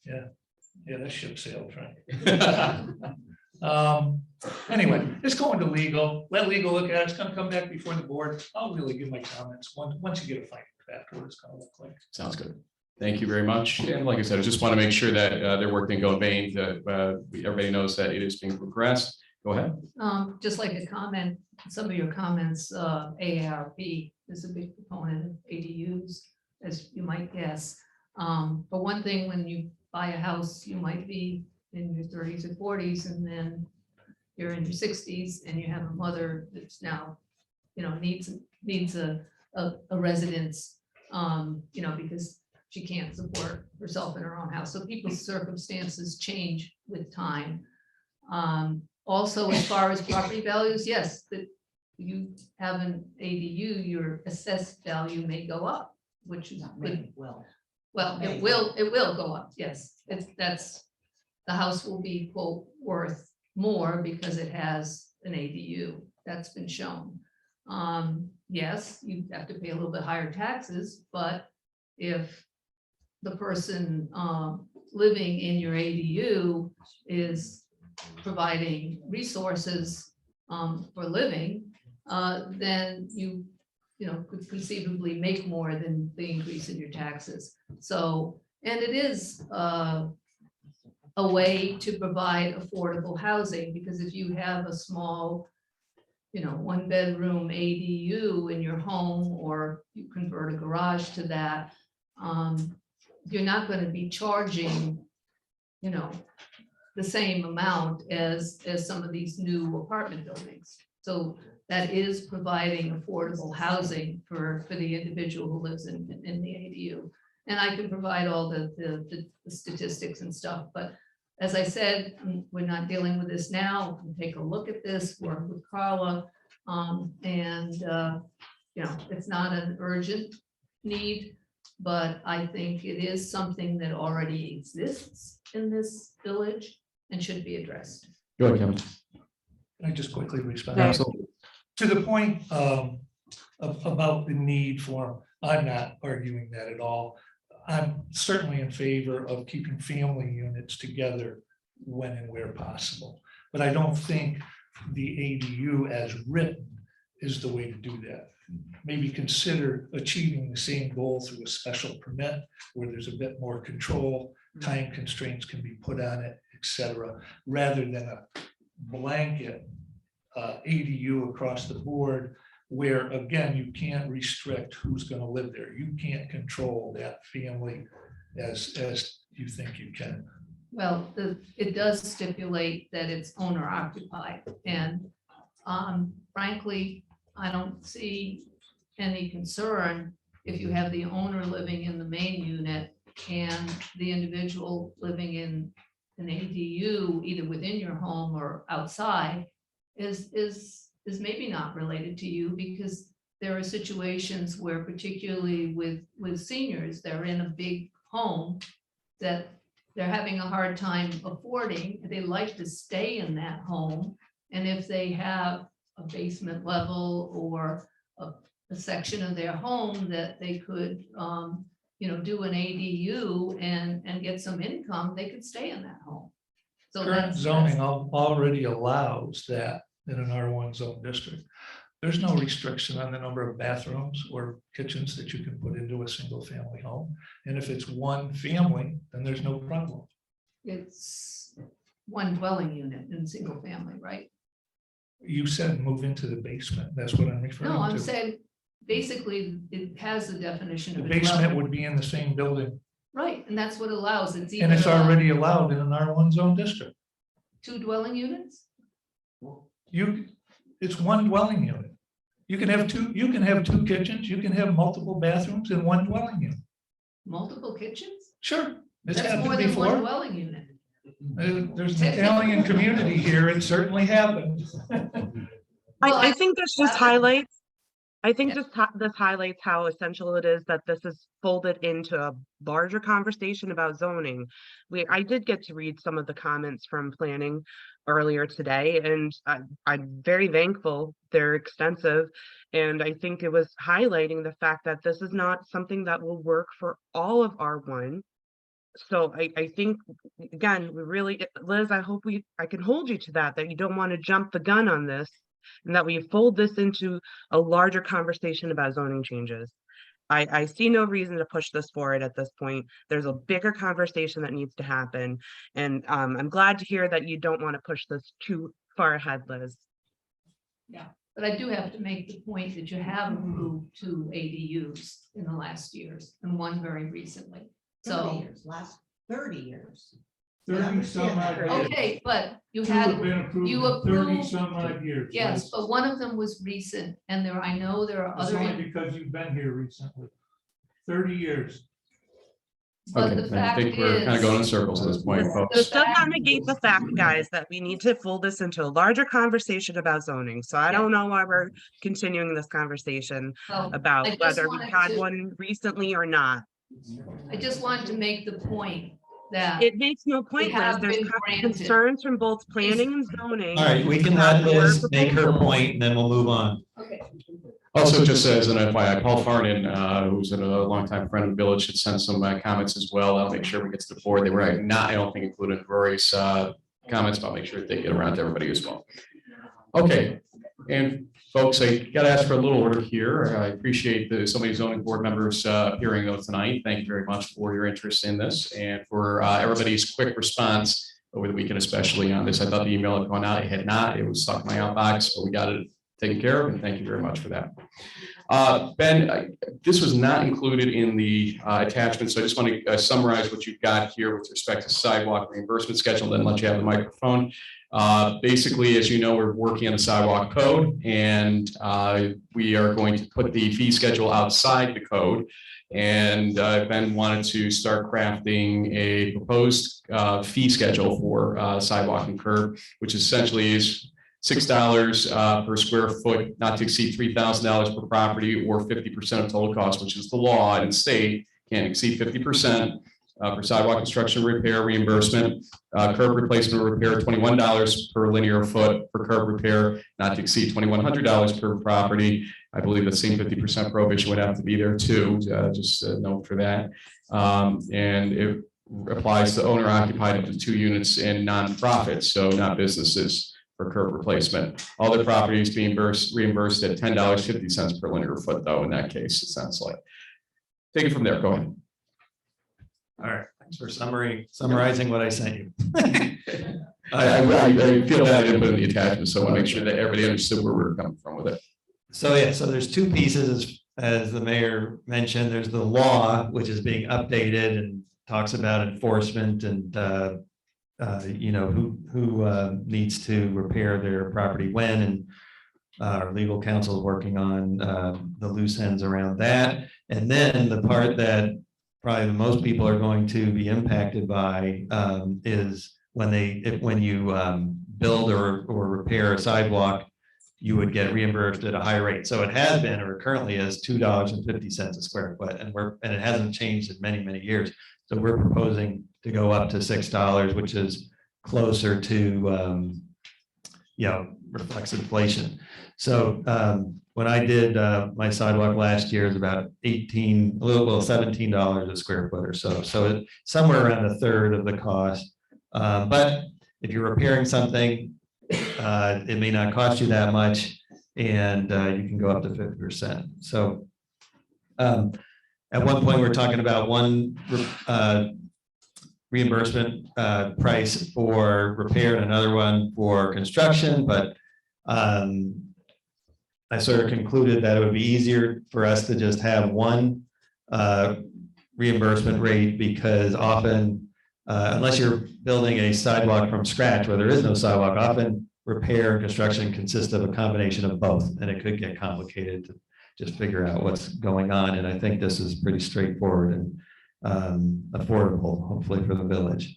J: Yeah, that ship sailed, right? Anyway, it's going to legal. Let legal look at it. It's gonna come back before the board. I'll really give my comments once you get a finding back to what it's gonna look like.
B: Sounds good. Thank you very much. And like I said, I just want to make sure that their work didn't go in vain, that everybody knows that it is being progressed. Go ahead.
D: Just like a comment, some of your comments, AARP is a big proponent of ADUs, as you might guess. But one thing, when you buy a house, you might be in your 30s or 40s, and then you're in your 60s, and you have a mother that's now, needs a residence, because she can't support herself in her own house. So people's circumstances change with time. Also, as far as property values, yes, that you have an ADU, your assessed value may go up, which is good. Well, it will go up, yes. The house will be quote worth more because it has an ADU. That's been shown. Yes, you have to pay a little bit higher taxes, but if the person living in your ADU is providing resources for living, then you could conceivably make more than the increase in your taxes. So, and it is a way to provide affordable housing, because if you have a small, 1-bedroom ADU in your home, or you convert a garage to that, you're not going to be charging, the same amount as some of these new apartment buildings. So that is providing affordable housing for the individual who lives in the ADU. And I can provide all the statistics and stuff, but as I said, we're not dealing with this now. We'll take a look at this, work with Carla, it's not an urgent need, but I think it is something that already exists in this village and should be addressed.
B: Go ahead, Kevin.
J: Can I just quickly respond?
B: Absolutely.
J: To the point about the need for, I'm not arguing that at all. I'm certainly in favor of keeping family units together when and where possible. But I don't think the ADU as written is the way to do that. Maybe consider achieving the same goal through a special permit where there's a bit more control, time constraints can be put on it, etc., rather than a blanket ADU across the board, where again, you can't restrict who's going to live there. You can't control that family as you think you can.
D: Well, it does stipulate that it's owner occupied, and frankly, I don't see any concern if you have the owner living in the main unit and the individual living in an ADU, either within your home or outside, is maybe not related to you, because there are situations where, particularly with seniors, they're in a big home that they're having a hard time affording. They like to stay in that home. And if they have a basement level or a section of their home that they could, do an ADU and get some income, they could stay in that home. So
J: Current zoning already allows that in an R1 zone district. There's no restriction on the number of bathrooms or kitchens that you can put into a single family home. And if it's one family, then there's no problem.
D: It's one dwelling unit in single family, right?
J: You said move into the basement. That's what I'm referring to.
D: No, I'm saying, basically, it has the definition
J: The
D: of a
J: basement
D: dwelling.
J: would be in the same building,
D: Right, and that's what allows, it's
J: and it's
D: either
J: already allowed in an R1 zone district.
D: 2 dwelling units.
J: It's one dwelling unit. You can have two kitchens, you can have multiple bathrooms in one dwelling unit.
D: Multiple kitchens?
J: Sure, it's
D: That's more
J: happened
D: than one
J: before.
D: dwelling unit.
J: There's an Italian community here, it certainly happened.
E: I think this just highlights, I think
D: Yeah.
E: this highlights how essential it is that this is folded into a larger conversation about zoning. I did get to read some of the comments from planning earlier today, and I'm very thankful. They're extensive. And I think it was highlighting the fact that this is not something that will work for all of R1. So I think, again, we really, Liz, I hope I can hold you to that you don't want to jump the gun on this, and that we fold this into a larger conversation about zoning changes. I see no reason to push this forward at this point. There's a bigger conversation that needs to happen. And I'm glad to hear that you don't want to push this too far ahead, Liz.
D: But I do have to make the point that you have approved 2 ADUs in the last years and one very recently.
I: 30
D: So,
I: years, last 30 years.
J: 30 some odd years.
D: okay, but you
J: Two have
D: had,
J: been approved
D: you
J: in 30
D: approved-
J: some odd years.
D: yes, but one of them was recent and I know there are
J: It's
D: other.
J: only because you've been here recently. 30 years.
D: But
B: Okay,
D: the
B: I
D: fact
B: think we're kind of
D: is-
B: going in circles at this point,
E: This
B: folks.
E: does not negate the fact, guys, that we need to fold this into a larger conversation about zoning. So I don't know why we're continuing this conversation
D: Well, I
E: about
D: just
E: whether we
D: wanted
E: had
D: to-
E: one recently or not.
D: I just wanted to make the point that.
E: It makes no point, Liz.
D: have
E: There's
D: been granted.
E: concerns from both planning and zoning.
A: All right, we can
E: about
A: let
E: the word
A: Liz make her
E: proposal.
A: point and then we'll move on.
D: Okay.
B: Also, just as an FYI, Paul Farnan, who's a longtime friend of the village, should send some comments as well. I'll make sure we get to the board. They were not, I don't think, included in Rory's comments, but I'll make sure that they get around to everybody as well. Okay, and folks, I got to ask for a little order here. I appreciate so many zoning board members appearing though tonight. Thank you very much for your interest in this and for everybody's quick response over the weekend, especially on this. I thought the email had gone out. It had not. It was stuck in my outbox, but we got it taken care of, and thank you very much for that. Ben, this was not included in the attachment, so I just want to summarize what you've got here with respect to sidewalk reimbursement schedule, then let you have the microphone. Basically, as you know, we're working on the sidewalk code, and we are going to put the fee schedule outside the code. And Ben wanted to start crafting a proposed fee schedule for sidewalk and curb, which essentially is $6 per square foot, not to exceed $3,000 per property, or 50% of total cost, which is the law in state, can't exceed 50%. For sidewalk construction repair reimbursement, curb replacement repair, $21 per linear foot for curb repair, not to exceed $2,100 per property. I believe the same 50% prohibition would have to be there too, just a note for that. And it applies to owner occupied up to 2 units in nonprofits, so not businesses, for curb replacement. All the properties being reimbursed at $10.50 per linear foot, though, in that case, it sounds like. Take it from there, go ahead.
A: All right, thanks for summarizing what I sent you.
B: I feel that I didn't put in the attachment, so I want to make sure that everybody understood where we're coming from with it.
A: So yeah, so there's 2 pieces, as the mayor mentioned. There's the law, which is being updated and talks about enforcement and you know, who needs to repair their property when, and our legal counsel is working on the loose ends around that. And then the part that probably the most people are going to be impacted by is when you build or repair a sidewalk, you would get reimbursed at a high rate. So it has been, or currently is, $2.50 a square foot, and it hasn't changed in many, many years. So we're proposing to go up to $6, which is closer to you know, reflects inflation. So when I did my sidewalk last year, it was about $17 a square foot or so. So it's somewhere around a third of the cost. But if you're repairing something, it may not cost you that much, and you can go up to 50%. So at one point, we're talking about one reimbursement price for repair and another one for construction, but I sort of concluded that it would be easier for us to just have one reimbursement rate, because often, unless you're building a sidewalk from scratch where there is no sidewalk, often repair and construction consists of a combination of both, and it could get complicated to just figure out what's going on. And I think this is pretty straightforward and affordable, hopefully, for the village.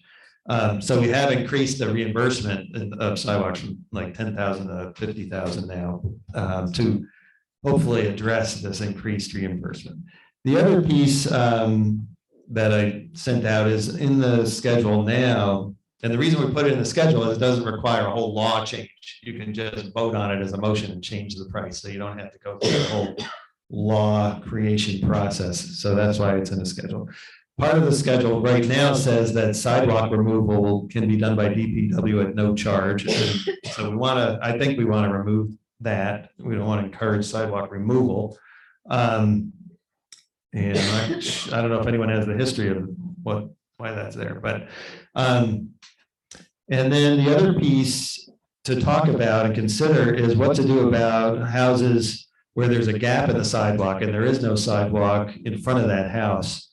A: So we have increased the reimbursement of sidewalks from like 10,000 to 50,000 now to hopefully address this increased reimbursement. The other piece that I sent out is in the schedule now. And the reason we put it in the schedule is it doesn't require a whole law change. You can just vote on it as a motion and change the price. So you don't have to go through the whole law creation process. So that's why it's in the schedule. Part of the schedule right now says that sidewalk removal can be done by DPW at no charge. And so I think we want to remove that. We don't want to encourage sidewalk removal. And I don't know if anyone has the history of why that's there, but and then the other piece to talk about and consider is what to do about houses where there's a gap in the sidewalk and there is no sidewalk in front of that house.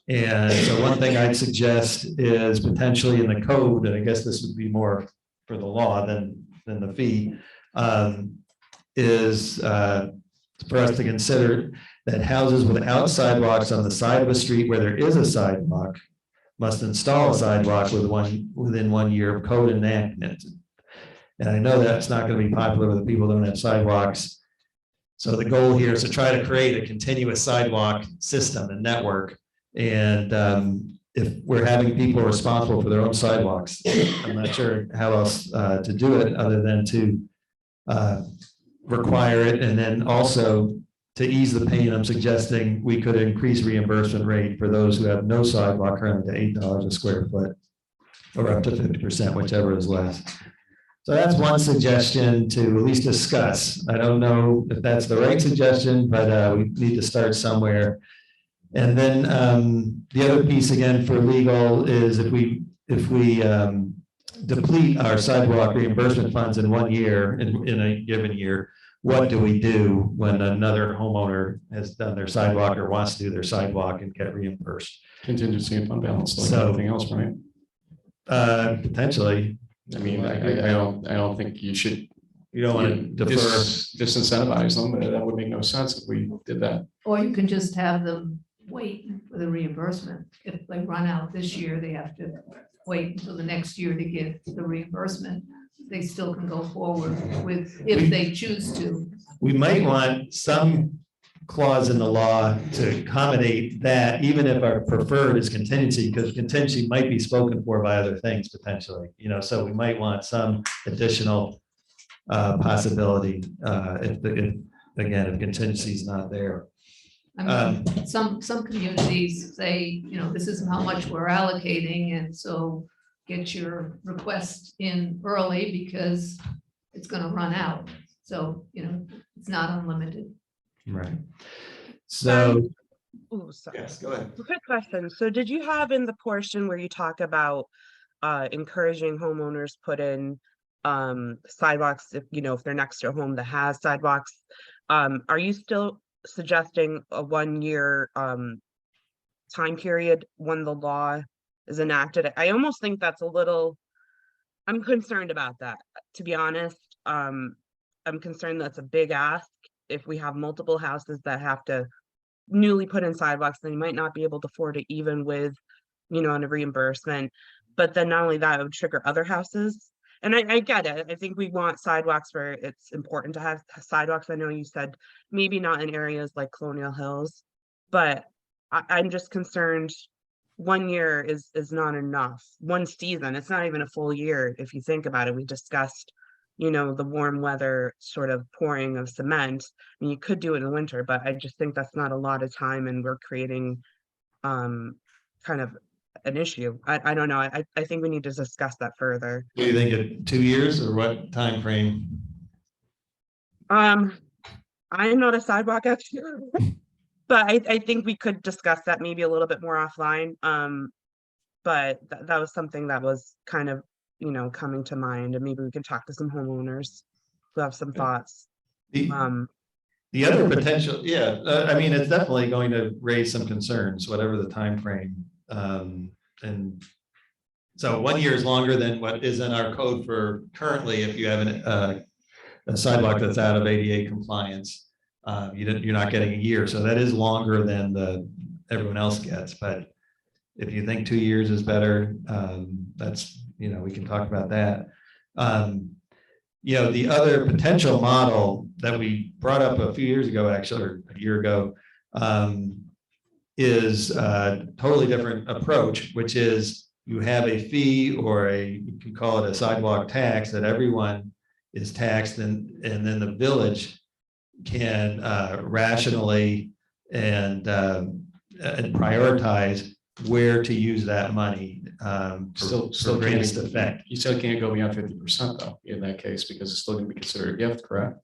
A: And so one thing I'd suggest is potentially in the code, and I guess this would be more for the law than the fee, is for us to consider that houses without sidewalks on the side of a street where there is a sidewalk must install a sidewalk within 1 year of code enactment. And I know that's not going to be popular with the people who don't have sidewalks. So the goal here is to try to create a continuous sidewalk system and network. And if we're having people responsible for their own sidewalks, I'm not sure how else to do it other than to require it. And then also to ease the pain, I'm suggesting we could increase reimbursement rate for those who have no sidewalk currently to $8 a square foot or up to 50%, whichever is less. So that's one suggestion to at least discuss. I don't know if that's the right suggestion, but we need to start somewhere. And then the other piece again for legal is if we deplete our sidewalk reimbursement funds in 1 year, in a given year, what do we do when another homeowner has done their sidewalk or wants to do their sidewalk and get reimbursed?
B: Contingency and fund balance, like
A: So-
B: everything else, right?
A: Potentially,
B: I mean, I don't think you should
A: you don't want to defer.
B: disincentivize them. That would make no sense if we did that.
D: Or you can just have them wait for the reimbursement. If they run out this year, they have to wait until the next year to get the reimbursement. They still can go forward with, if they choose to.
A: We might want some clause in the law to accommodate that, even if our preferred is contingency, because contingency might be spoken for by other things potentially, so we might want some additional possibility if contingency is not there.
D: I mean, some communities say, this is how much we're allocating, and so get your request in early because it's gonna run out. So, it's not unlimited.
A: Right. So,
E: Ooh, sorry.
A: yes, go ahead.
E: Quick question. So did you have in the portion where you talk about encouraging homeowners put in sidewalks if they're next to a home that has sidewalks, are you still suggesting a 1 year time period when the law is enacted? I almost think that's I'm concerned about that, to be honest. I'm concerned that's a big ask. If we have multiple houses that have to newly put in sidewalks, then you might not be able to afford it even with, on a reimbursement. But then not only that, it would trigger other houses. And I get it. I think we want sidewalks where it's important to have sidewalks. I know you said maybe not in areas like Colonial Hills, but I'm just concerned 1 year is not enough. One season, it's not even a full year. If you think about it, we discussed, the warm weather sort of pouring of cement. I mean, you could do it in winter, but I just think that's not a lot of time, and we're creating kind of an issue. I don't know. I think we need to discuss that further.
A: Do you think of 2 years or what time frame?
E: I'm not a sidewalk expert, but I think we could discuss that maybe a little bit more offline. But that was something that was kind of, coming to mind, and maybe we can talk to some homeowners who have some thoughts.
A: The other potential, I mean, it's definitely going to raise some concerns, whatever the time frame. And so 1 year is longer than what is in our code for currently. If you have a sidewalk that's out of ADA compliance, you're not getting a year. So that is longer than everyone else gets. But if you think 2 years is better, that's, we can talk about that. The other potential model that we brought up a few years ago, actually, or a year ago, is a totally different approach, which is you have a fee or you can call it a sidewalk tax that everyone is taxed, and then the village can rationally and prioritize where to use that money for greatest effect.
B: You still can't go beyond 50% though, in that case, because it's still going to be considered a gift, correct?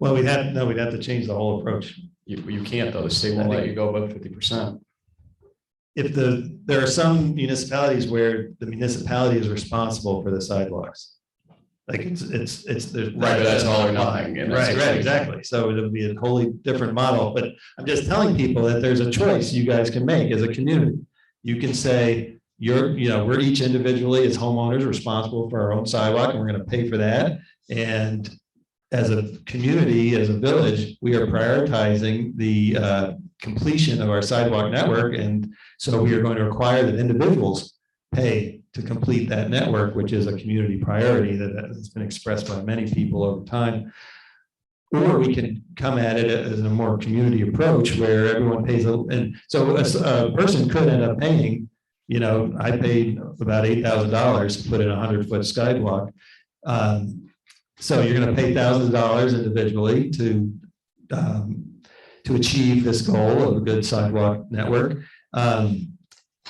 A: Well, we'd have to change the whole approach.
B: You can't though. The state won't let you go above 50%.
A: There are some municipalities where the municipality is responsible for the sidewalks. Like there's.
B: Right, but that's all or nothing, and that's-
A: Right, exactly. So it'll be a wholly different model, but I'm just telling people that there's a choice you guys can make as a community. You can say, we're each individually as homeowners responsible for our own sidewalk and we're gonna pay for that. And as a community, as a village, we are prioritizing the completion of our sidewalk network. And so we are going to require that individuals pay to complete that network, which is a community priority that has been expressed by many people over time. Or we can come at it as a more community approach where everyone pays, and so a person could end up paying, I paid about $8,000 to put in a 100-foot skywalk. So you're going to pay thousands of dollars individually to achieve this goal of a good sidewalk network. And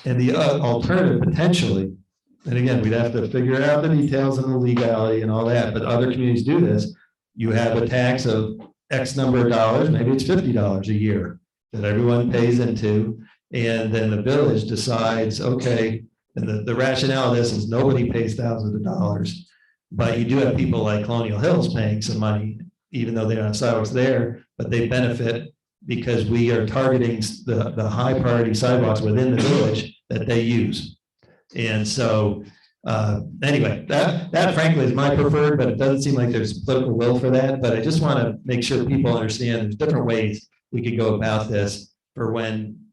A: the alternative potentially, and again, we'd have to figure out the details and the legality and all that, but other communities do this. You have a tax of X number of dollars, maybe it's $50 a year that everyone pays into. And then the village decides, okay, and the rationale of this is nobody pays thousands of dollars, but you do have people like Colonial Hills paying some money, even though they don't have sidewalks there, but they benefit because we are targeting the high priority sidewalks within the village that they use. And so anyway, that frankly is my preferred, but it doesn't seem like there's political will for that. But I just want to make sure people understand there's different ways we could go about this for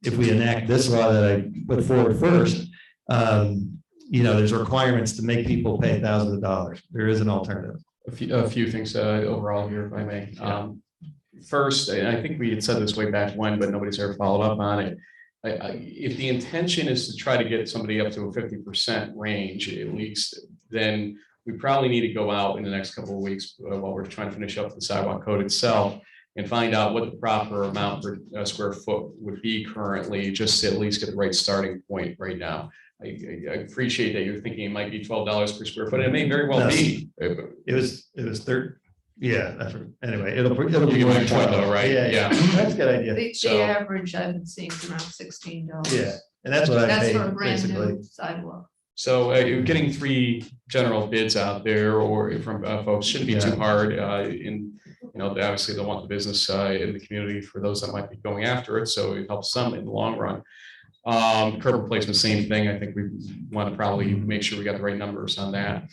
A: if we enact this law that I put forward first, there's requirements to make people pay thousands of dollars. There is an alternative.
B: A few things overall here, if I may. First, and I think we had said this way back when, but nobody's ever followed up on it. If the intention is to try to get somebody up to a 50% range at least, then we probably need to go out in the next couple of weeks while we're trying to finish up the sidewalk code itself and find out what the proper amount per square foot would be currently, just to at least get the right starting point right now. I appreciate that you're thinking it might be $12 per square foot. And it may very well be.
A: It was 30. Yeah. Anyway, it'll be
B: You
A: more
B: can
A: than
B: point
A: 12
B: though, right?
A: Yeah. That's a good idea.
D: The
B: So-
D: average I've been seeing is around $16.
A: Yeah. And that's what I
D: That's
A: paid
D: for a brand
A: basically.
D: new sidewalk.
B: So you're getting 3 general bids out there, or from folks, shouldn't be too hard. Obviously they want the business in the community for those that might be going after it, so it helps some in the long run. Curb replacement, same thing. I think we want to probably make sure we got the right numbers on that.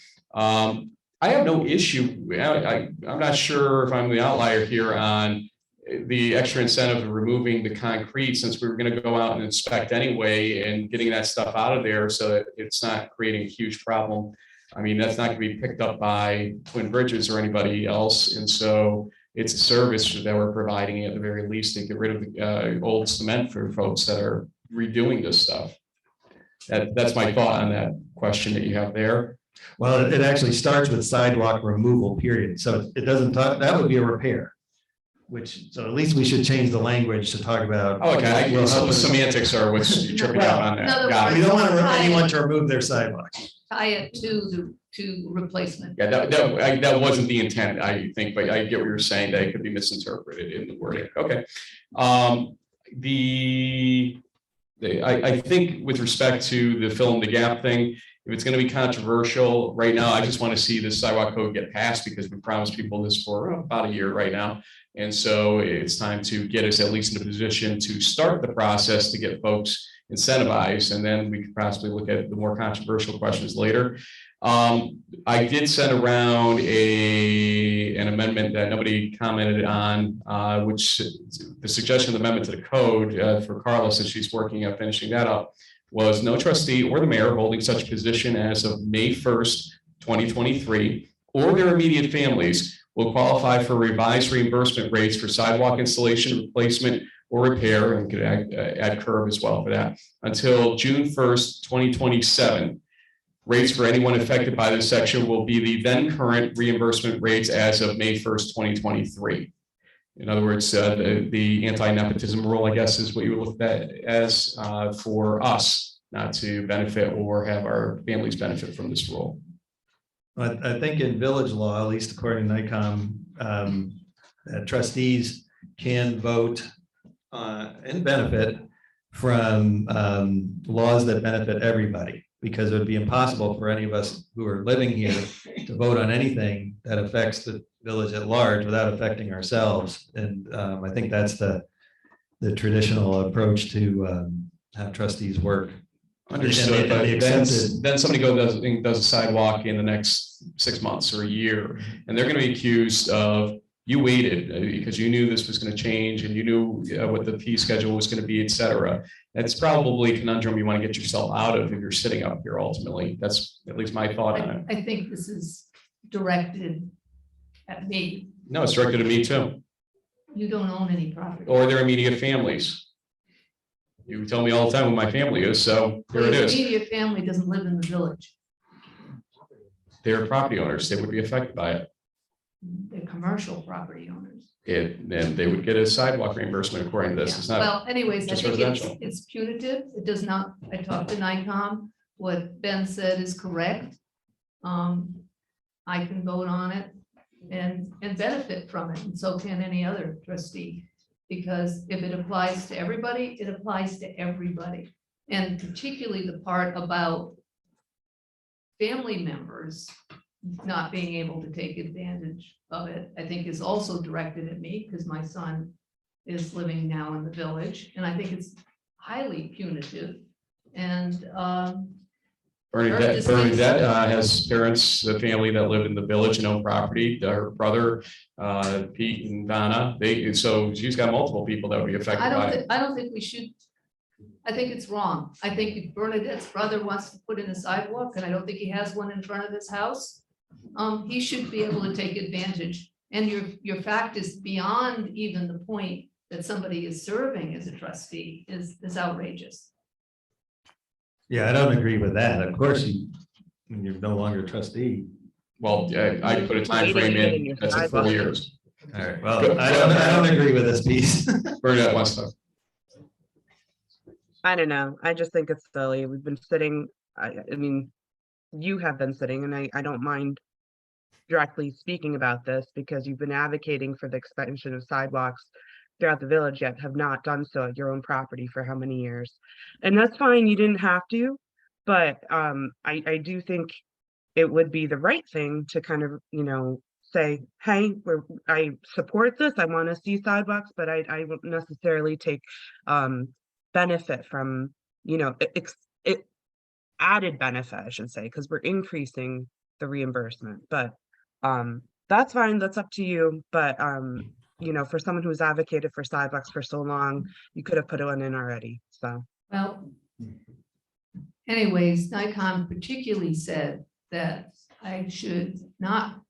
B: I have no issue. I'm not sure if I'm the outlier here on the extra incentive of removing the concrete, since we were going to go out and inspect anyway and getting that stuff out of there so that it's not creating a huge problem. I mean, that's not going to be picked up by Twin Bridges or anybody else. And so it's a service that we're providing at the very least to get rid of the old cement for folks that are redoing this stuff. That's my thought on that question that you have there.
A: Well, it actually starts with sidewalk removal, period. So it doesn't talk, that would be a repair. So at least we should change the language to talk about.
B: Oh, okay,
A: Well,
B: so the semantics are what's tripping out on
D: In
B: that.
D: other
B: Got
A: We
B: it.
A: don't want anyone to remove their sidewalk.
D: Tie it to replacement.
B: Yeah, that wasn't the intent, I think, but I get what you're saying, that it could be misinterpreted in the wording. Okay. I think with respect to the fill in the gap thing, if it's going to be controversial right now, I just want to see this sidewalk code get passed, because we promised people this for about a year right now. And so it's time to get us at least in a position to start the process to get folks incentivized, and then we could possibly look at the more controversial questions later. I did send around an amendment that nobody commented on, which the suggestion of amendment to the code for Carla, since she's working on finishing that up, was no trustee or the mayor holding such position as of May 1st, 2023, or their immediate families will qualify for revised reimbursement rates for sidewalk installation, replacement, or repair, and could add curb as well for that, until June 1st, 2027. Rates for anyone affected by this section will be the then current reimbursement rates as of May 1st, 2023. In other words, the anti-nepotism rule, I guess, is what you would look at as for us not to benefit or have our families benefit from this rule.
A: I think in village law, at least according to NICOM, trustees can vote and benefit from laws that benefit everybody. because it would be impossible for any of us who are living here to vote on anything that affects the village at large without affecting ourselves. And I think that's the traditional approach to how trustees work.
B: Understood,
A: And
B: but
A: the accepted-
B: then somebody does a sidewalk in the next 6 months or a year, and they're gonna be accused of, you waited because you knew this was gonna change and you knew what the fee schedule was gonna be, et cetera. That's probably a conundrum you wanna get yourself out of if you're sitting up here ultimately. That's at least my thought on it.
D: I think this is directed at me.
B: No, it's directed at me too,
D: You don't own any property.
B: or their immediate families. You tell me all the time who my family is, so there it
D: Your
B: is.
D: immediate family doesn't live in the village.
B: They're property owners. They would be affected by it.
D: They're commercial property owners.
B: And they would get a sidewalk reimbursement according to this. It's not,
D: Well, anyways, I
B: just
D: think
B: residential.
D: it's punitive. It does not, I talked to NICOM. What Ben said is correct. I can vote on it and benefit from it, and so can any other trustee. Because if it applies to everybody, it applies to everybody. And particularly the part about family members not being able to take advantage of it, I think is also directed at me, because my son is living now in the village, and I think it's highly punitive. And
B: Bernadette has parents, a family that live in the village and own property. Her brother, Pete and Donna, so she's got multiple people that would be affected by it.
D: I don't think we should. I think it's wrong. I think if Bernadette's brother wants to put in a sidewalk, and I don't think he has one in front of his house, he should be able to take advantage. And your fact is beyond even the point that somebody is serving as a trustee is outrageous.
A: Yeah, I don't agree with that. Of course, you're no longer a trustee.
B: Well, I put a time frame in, that's like 4 years.
A: All right, well, I don't agree with this piece.
B: Bernadette wants to.
E: I don't know. I just think it's silly. We've been sitting, I mean, you have been sitting, and I don't mind directly speaking about this because you've been advocating for the expansion of sidewalks throughout the village, yet have not done so at your own property for how many years. And that's fine, you didn't have to, but I do think it would be the right thing to kind of, say, hey, I support this, I want to see sidewalks, but I won't necessarily take benefit from, it added benefit, I should say, because we're increasing the reimbursement. But that's fine, that's up to you. But for someone who's advocated for sidewalks for so long, you could have put one in already. So
D: Well, anyways, NICOM particularly said that I should not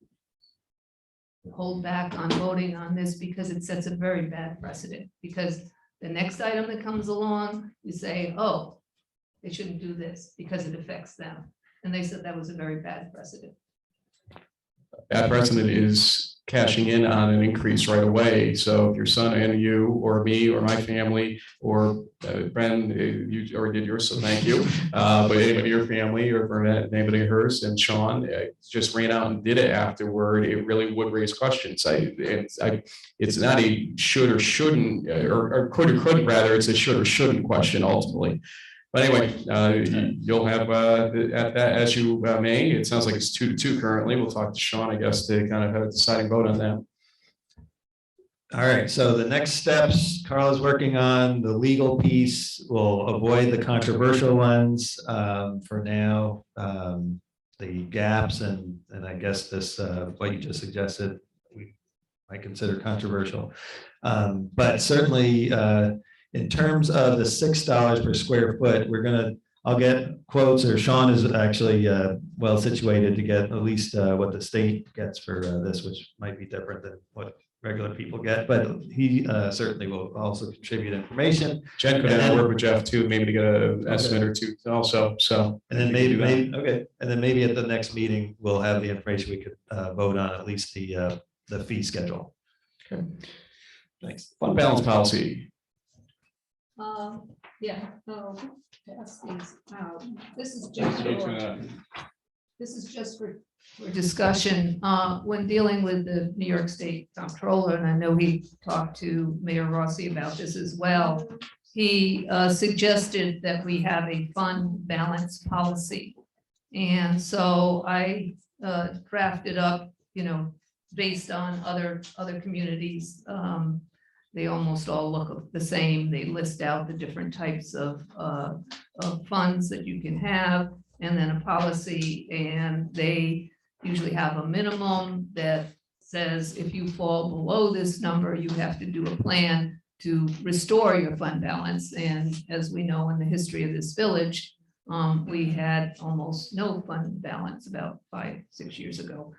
D: hold back on voting on this because it sets a very bad precedent. Because the next item that comes along, you say, oh, they shouldn't do this because it affects them. And they said that was a very bad precedent.
B: That precedent is cashing in on an increase right away. So if your son and you, or me, or my family, or Bren, you already did yours, so thank you. But anybody in your family, or Bernadette, anybody hers, and Sean just ran out and did it afterward, it really would raise questions. It's not a should or shouldn't, or could or couldn't, rather, it's a should or shouldn't question ultimately. But anyway, you'll have at that as you may. It sounds like it's 2-2 currently. We'll talk to Sean, I guess, to kind of have a deciding vote on that.
A: All right, so the next steps Carl is working on, the legal piece. We'll avoid the controversial ones for now. The gaps and I guess this what you just suggested we might consider controversial, but certainly. In terms of the $6 per square foot, I'll get quotes, or Sean is actually well situated to get at least what the state gets for this, which might be different than what regular people get, but he certainly will also contribute information.
B: Jen could work with Jeff too, maybe to get an estimate or two also, so.
A: And then maybe at the next meeting, we'll have the information we could vote on, at least the fee schedule.
B: Okay.
A: Thanks.
B: Fund balance policy.
D: Pass these out. This is just for discussion. When dealing with the New York State Comptroller, and I know he talked to Mayor Rossi about this as well. he suggested that we have a fund balance policy. And so I drafted up, based on other communities. They almost all look the same. They list out the different types of funds that you can have, and then a policy, and they usually have a minimum that says if you fall below this number, you have to do a plan to restore your fund balance. And as we know in the history of this village, we had almost no fund balance about 5-6 years ago.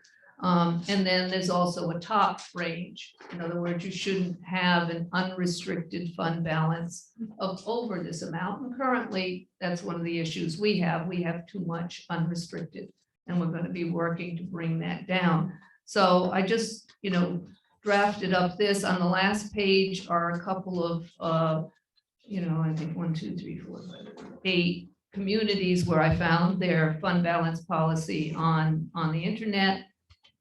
D: And then there's also a top range. In other words, you shouldn't have an unrestricted fund balance of over this amount. And currently, that's one of the issues we have. We have too much unrestricted, and we're going to be working to bring that down. So I just, drafted up this. On the last page are a couple of, I think 1, 2, 3, 4, 5, 8 communities where I found their fund balance policy on the internet.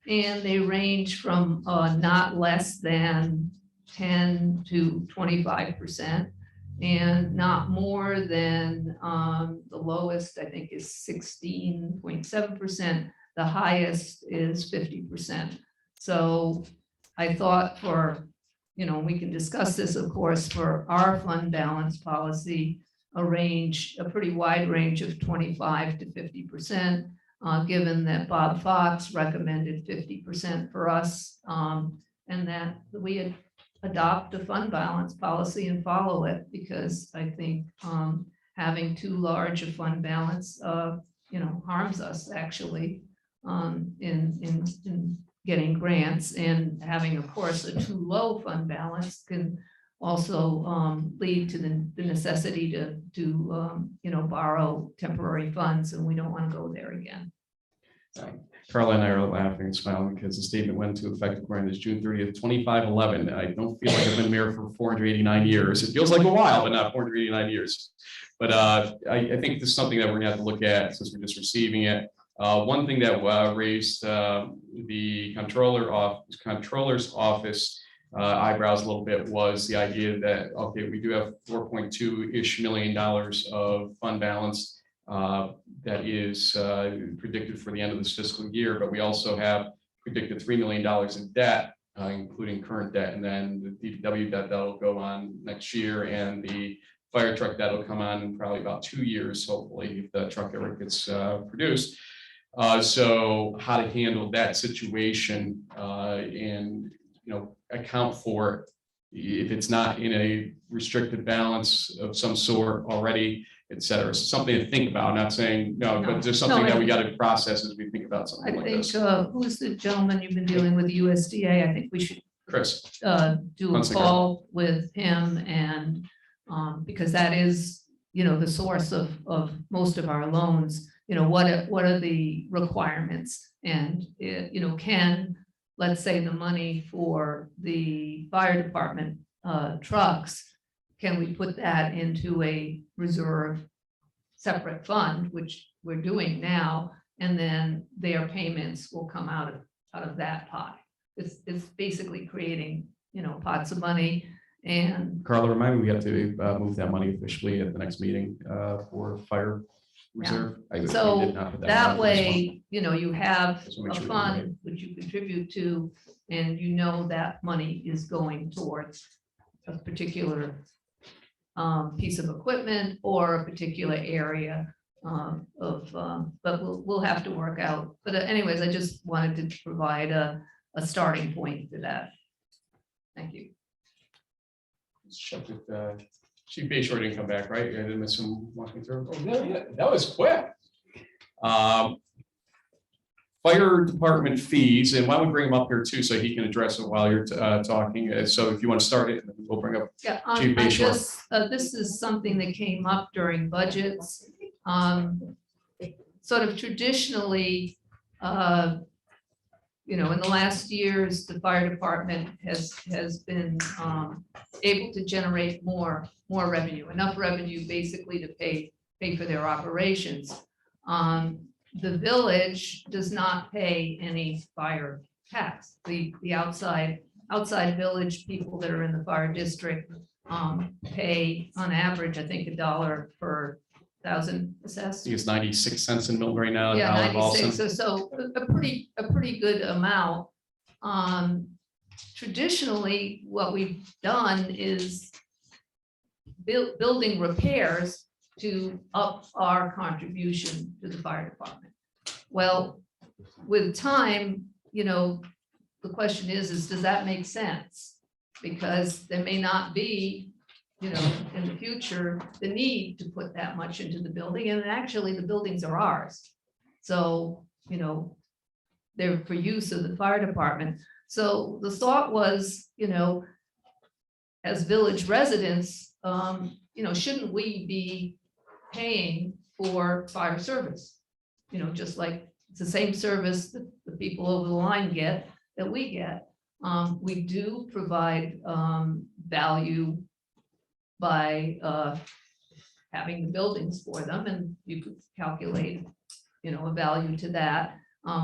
D: And they range from not less than 10 to 25%, and not more than the lowest, I think, is 16.7%. The highest is 50%. So I thought we can discuss this, of course, for our fund balance policy, a pretty wide range of 25 to 50%. Given that Bob Fox recommended 50% for us, and that we adopt a fund balance policy and follow it, because I think having too large a fund balance, harms us actually in getting grants, and having, of course, a too low fund balance can also lead to the necessity to borrow temporary funds, and we don't want to go there again.
B: Carla and I are laughing and smiling because the statement went into effect according to June 30th, 2511. I don't feel like I've been mayor for 489 years. It feels like a while, but not 489 years. But I think this is something that we're gonna have to look at since we're just receiving it. One thing that raised the controller's office eyebrows a little bit was the idea that, okay, we do have $4.2-ish million of fund balance that is predicted for the end of this fiscal year, but we also have predicted $3 million in debt, including current debt, and then the DPW debt that'll go on next year, and the fire truck that'll come on in probably about 2 years, hopefully, if the truck ever gets produced. So how to handle that situation and account for it if it's not in a restricted balance of some sort already, et cetera. So something to think about. I'm not saying no, but just something that we got to process as we think about something like this.
D: Who's the gentleman you've been dealing with, USDA? I think we should
B: Chris,
D: do a call with him, and because that is, the source of most of our loans. What are the requirements, and can, let's say, the money for the fire department trucks, can we put that into a reserve separate fund, which we're doing now, and then their payments will come out of that pot. It's basically creating, pots of money. And
B: Carla, remind me, we have to move that money officially at the next meeting for fire reserve.
D: so that way, you have
B: Just wanna
D: a
B: make sure we do it
D: fund which you contribute to, and that money is going towards a particular piece of equipment or a particular area but we'll have to work out. But anyways, I just wanted to provide a starting point to that. Thank you.
B: Let's check with Chief Bayshore didn't come back, right? I didn't miss him walking through. Oh, yeah, that was quick. Fire department fees, and why don't we bring him up here too, so he can address it while you're talking. So if you want to start it, we'll bring up.
D: Yeah,
B: Chief
D: I
B: Bayshore.
D: just, this is something that came up during budgets. Sort of traditionally, in the last years, the fire department has been able to generate more revenue, enough revenue basically to pay for their operations. The village does not pay any fire tax. The outside village people that are in the fire district pay on average, I think, $1 per 1,000
B: I
D: assessed.
B: think it's 96 cents in Milton right now. in
D: Yeah,
B: Howard,
D: 96,
B: Ballston.
D: so a pretty good amount. Traditionally, what we've done is building repairs to up our contribution to the fire department. Well, with time, the question is does that make sense? Because there may not be, in the future, the need to put that much into the building, and actually the buildings are ours. So, they're for use of the fire department. So the thought was, as village residents, shouldn't we be paying for fire service? Just like it's the same service that the people over the line get that we get. We do provide value by having the buildings for them, and you could calculate, a value to that.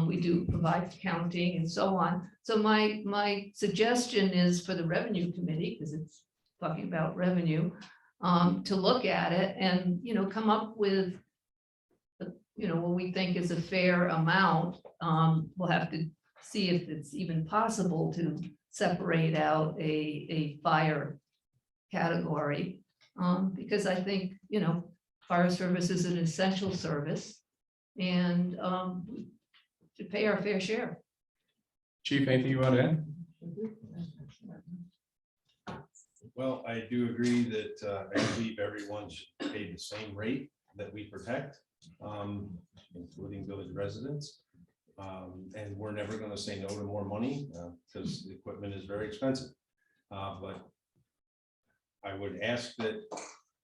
D: We do provide accounting and so on. So my suggestion is for the revenue committee, because it's talking about revenue, to look at it and, come up with, what we think is a fair amount. We'll have to see if it's even possible to separate out a fire category. Because I think, fire service is an essential service, and to pay our fair share.
B: Chief, anything you want to add?
K: Well, I do agree that I believe everyone should pay the same rate that we protect, including village residents. And we're never going to say no to more money because the equipment is very expensive. But I would ask that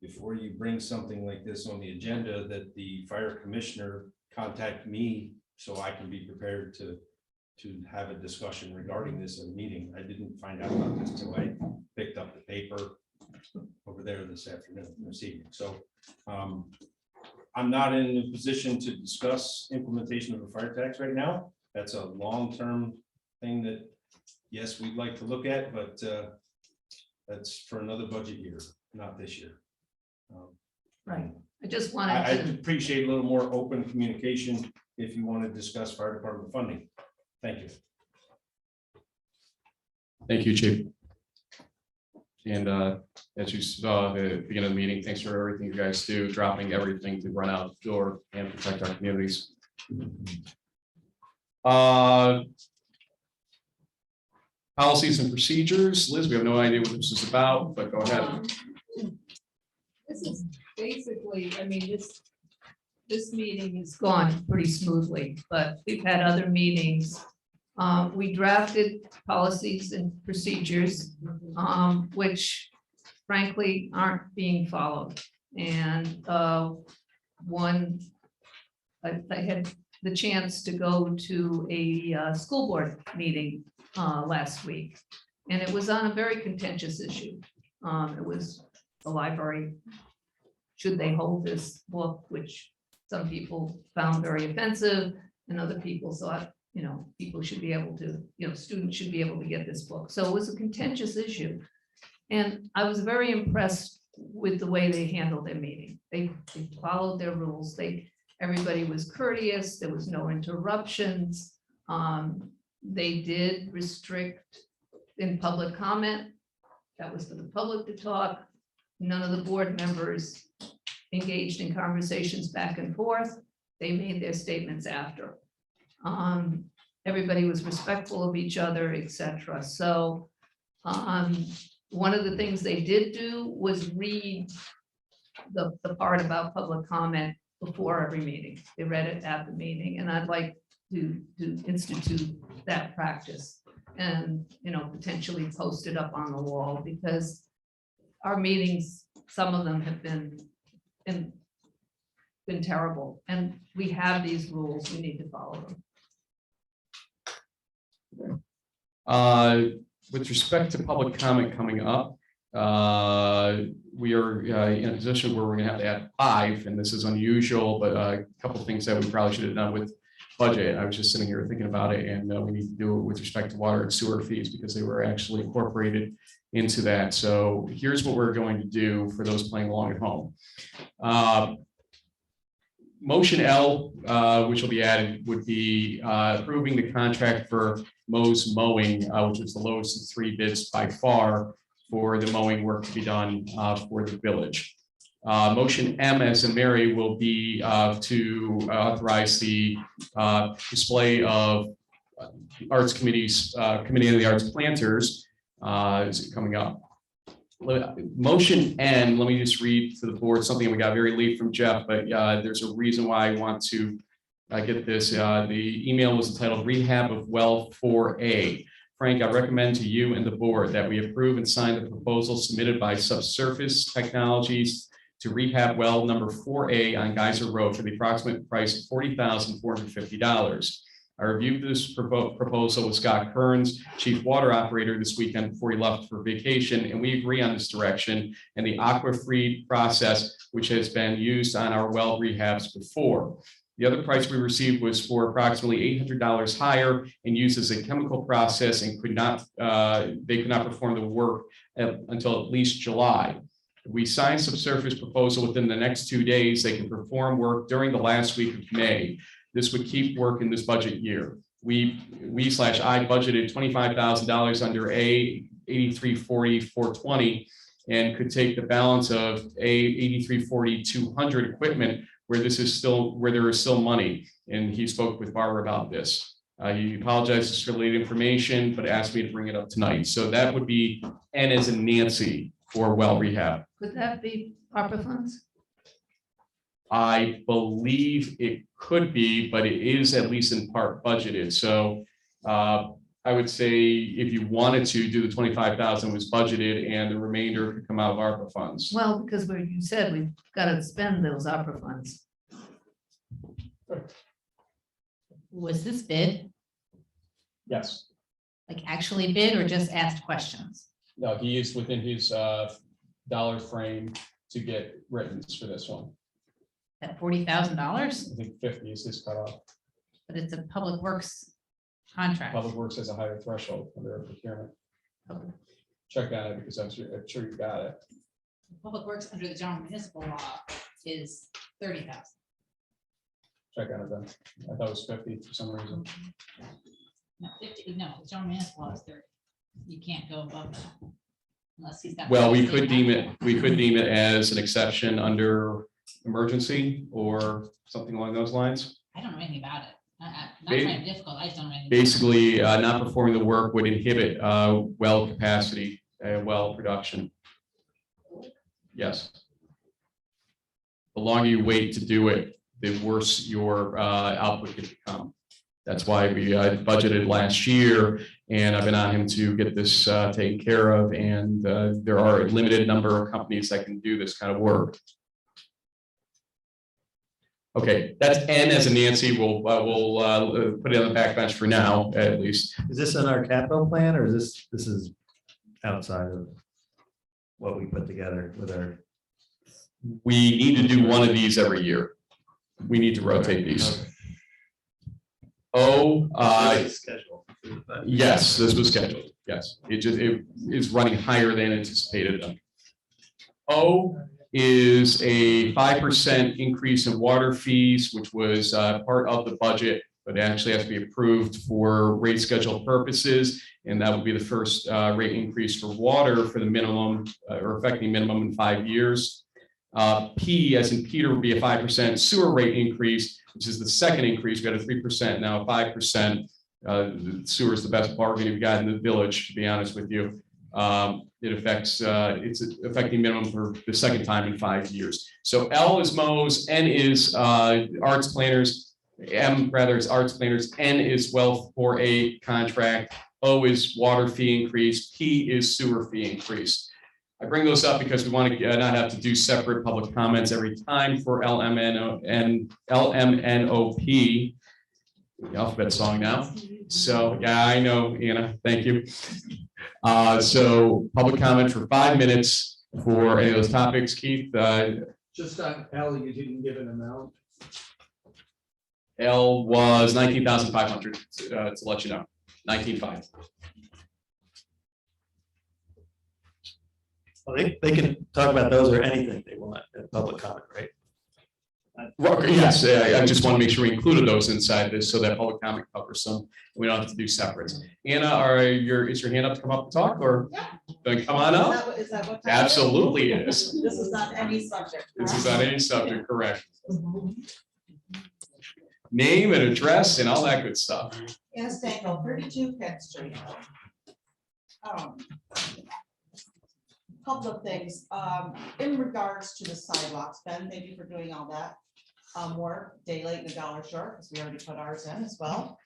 K: before you bring something like this on the agenda, that the fire commissioner contact me so I can be prepared to have a discussion regarding this in a meeting. I didn't find out about this till I picked up the paper over there this evening. So I'm not in a position to discuss implementation of a fire tax right now. That's a long-term thing that, yes, we'd like to look at, but that's for another budget year, not this year.
D: Right. I just
K: I
D: wanted to,
K: appreciate a little more open communication if you want to discuss fire department funding. Thank you.
B: Thank you, Chief. And as you saw at the beginning of the meeting, thanks for everything you guys do, dropping everything to run out the door and protect our communities. Policies and procedures. Liz, we have no idea what this is about, but go ahead.
D: this is basically, this meeting has gone pretty smoothly, but we've had other meetings. We drafted policies and procedures, which frankly aren't being followed. And I had the chance to go to a school board meeting last week, and it was on a very contentious issue. It was the library. Should they hold this book, which some people found very offensive, and other people thought, people should be able to, students should be able to get this book. So it was a contentious issue. And I was very impressed with the way they handled their meeting. They followed their rules. Everybody was courteous. There was no interruptions. They did restrict in public comment. That was for the public to talk. None of the board members engaged in conversations back and forth. They made their statements after. Everybody was respectful of each other, etc. So one of the things they did do was read the part about public comment before every meeting. They read it at the meeting, and I'd like to institute that practice and, potentially post it up on the wall, because our meetings, some of them have been terrible, and we have these rules. We need to follow them.
B: With respect to public comment coming up, we are in a position where we're going to have to add 5, and this is unusual, but a couple of things that we probably should have done with budget. I was just sitting here thinking about it, and we need to do it with respect to water and sewer fees because they were actually incorporated into that. So here's what we're going to do for those playing along at home. Motion L, which will be added, would be approving the contract for Mo's Mowing, which was the lowest of 3 bids by far for the mowing work to be done for the village. Motion M, as in Mary, will be to authorize the display of Arts Committee's Committee of the Arts Planters is coming up. Motion N, let me just read to the board something we got very late from Jeff, but there's a reason why I want to get this. The email was entitled Rehab of Well 4A. Frank, I recommend to you and the board that we approve and sign the proposal submitted by Subsurface Technologies to rehab well number 4A on Geyser Road for the approximate price of $40,450. I reviewed this proposal with Scott Kearns, Chief Water Operator, this weekend before he left for vacation, and we agree on this direction and the aqua-free process, which has been used on our well rehabs before. The other price we received was for approximately $800 higher and uses a chemical process and they could not perform the work until at least July. If we sign Subsurface proposal within the next 2 days, they can perform work during the last week of May. This would keep work in this budget year. I budgeted $25,000 under A 8340-420 and could take the balance of A 8340-200 equipment where there is still money. And he spoke with Barbara about this. He apologizes for late information, but asked me to bring it up tonight. So that would be N as in Nancy for well rehab.
D: Could that be ARPA funds?
B: I believe it could be, but it is at least in part budgeted. So I would say if you wanted to do the 25,000 was budgeted and the remainder could come out of ARPA funds.
D: Well, because what you said, we've got to spend those ARPA funds.
C: Was this bid,
B: Yes.
C: like actually bid or just asked questions?
B: No, he is within his dollar frame to get written for this one.
C: At $40,000,
B: I think 50 is his cutoff.
C: but it's a public works contract.
B: Public Works has a higher threshold under procurement. Check on it because I'm sure you got it.
I: Public Works under the general municipal law is 30,000.
B: Check on it then. I thought it was 50 for some reason.
I: No, 50, no, the general municipal law is 30. You can't go above that. Unless he's got.
B: Well, we could deem it as an exception under emergency or something along those lines.
I: I don't know anything about it. Not trying to be difficult, I just don't know anything.
B: Basically, not performing the work would inhibit well capacity, well production. Yes. The longer you wait to do it, the worse your output could become. That's why we budgeted last year, and I've been on him to get this taken care of. And there are a limited number of companies that can do this kind of work. Okay, that's N as in Nancy. We'll put it on the back bench for now, at least.
A: Is this in our capital plan or is this is outside of what we put together with our?
B: We need to do one of these every year. We need to rotate these. O,
A: Schedule.
B: yes, this was scheduled. Yes, it is running higher than anticipated. O is a 5% increase in water fees, which was part of the budget, but actually has to be approved for rate schedule purposes. And that would be the first rate increase for water for the minimum or affecting minimum in 5 years. P as in Peter would be a 5% sewer rate increase, which is the second increase. We got a 3%, now a 5%. Sewer is the best bargain you've got in the village, to be honest with you. It affects, it's affecting minimum for the second time in 5 years. So L is Mo's, N is arts planners, M rather is arts planners, N is well 4A contract, O is water fee increase, P is sewer fee increase. I bring those up because we want to not have to do separate public comments every time for LMNOP, the alphabet song now. So yeah, I know, Anna, thank you. So public comment for 5 minutes for any of those topics. Keith?
L: Just on L, you didn't give an amount.
B: L was 19,500, to let you know, 19,500.
A: Well, they can talk about those or anything they want in public comment, right?
B: Yes, I just want to make sure we included those inside this so that public comment covers some. We don't have to do separates. Anna, is your hand up to come up and talk, or then come on up?
L: Is that what?
B: Absolutely it is.
L: This is not any subject.
B: This is on any subject, correct. Name and address and all that good stuff.
L: Anna Stanko, 32 Kent Street. Couple of things, in regards to the sidewalks, Ben, thank you for doing all that. More day late and a dollar short, because we already put ours in as well.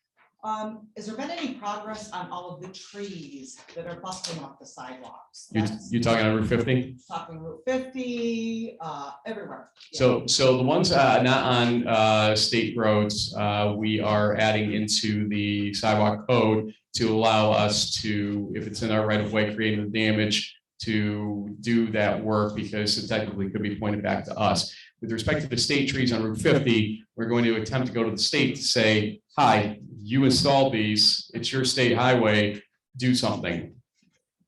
L: Has there been any progress on all of the trees that are busting off the sidewalks?
B: You talking on Route 50?
L: Talking Route 50, everywhere.
B: So the ones not on state roads, we are adding into the sidewalk code to allow us to, if it's in our right of way, creating the damage, to do that work, because it technically could be pointed back to us. With respect to the state trees on Route 50, we're going to attempt to go to the state to say, hi, you installed these, it's your state highway, do something.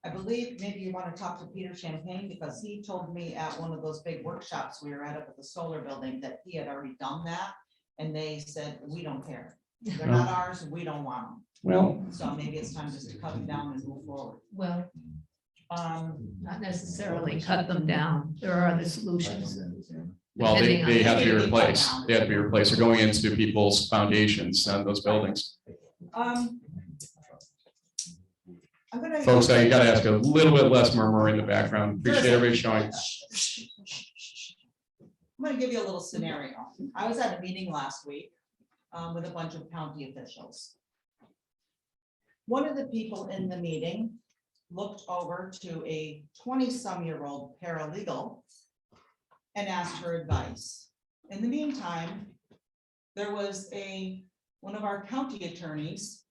L: I believe maybe you want to talk to Peter Champagne, because he told me at one of those big workshops we were at up at the solar building that he had already done that. And they said, we don't care. They're not ours, we don't want them.
B: Well,
L: So maybe it's time just to cut them down and move forward.
D: Well,
L: Not
D: not necessarily cut them down. There are other solutions.
B: well,
D: Depending on
B: they have to be
L: the-
B: replaced. They have to be replaced. They're going into people's foundations on those buildings.
L: I'm gonna.
B: Folks, I gotta ask a little bit less murmur in the background. Appreciate everybody showing.
L: I'm gonna give you a little scenario. I was at a meeting last week with a bunch of county officials. One of the people in the meeting looked over to a 20-some-year-old paralegal and asked her advice. In the meantime, there was one of our county attorneys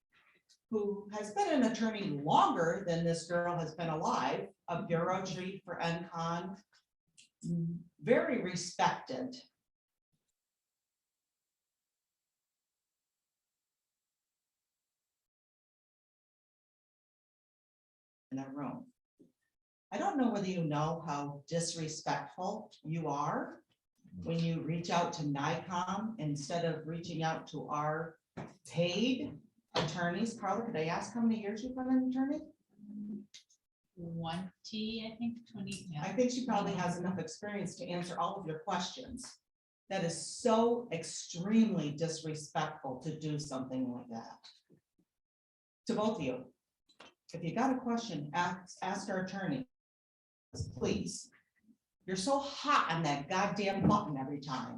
L: who has been an attorney longer than this girl has been alive, a bureau chief for NCON, very respected. In that room. I don't know whether you know how disrespectful you are when you reach out to NICOM instead of reaching out to our paid attorneys. Carla, could I ask how many years you've been an attorney?
C: 20, I think, 20,
L: I
C: yeah.
L: think she probably has enough experience to answer all of your questions. That is so extremely disrespectful to do something like that. To both of you. If you got a question, ask our attorney. Please. You're so hot on that goddamn button every time.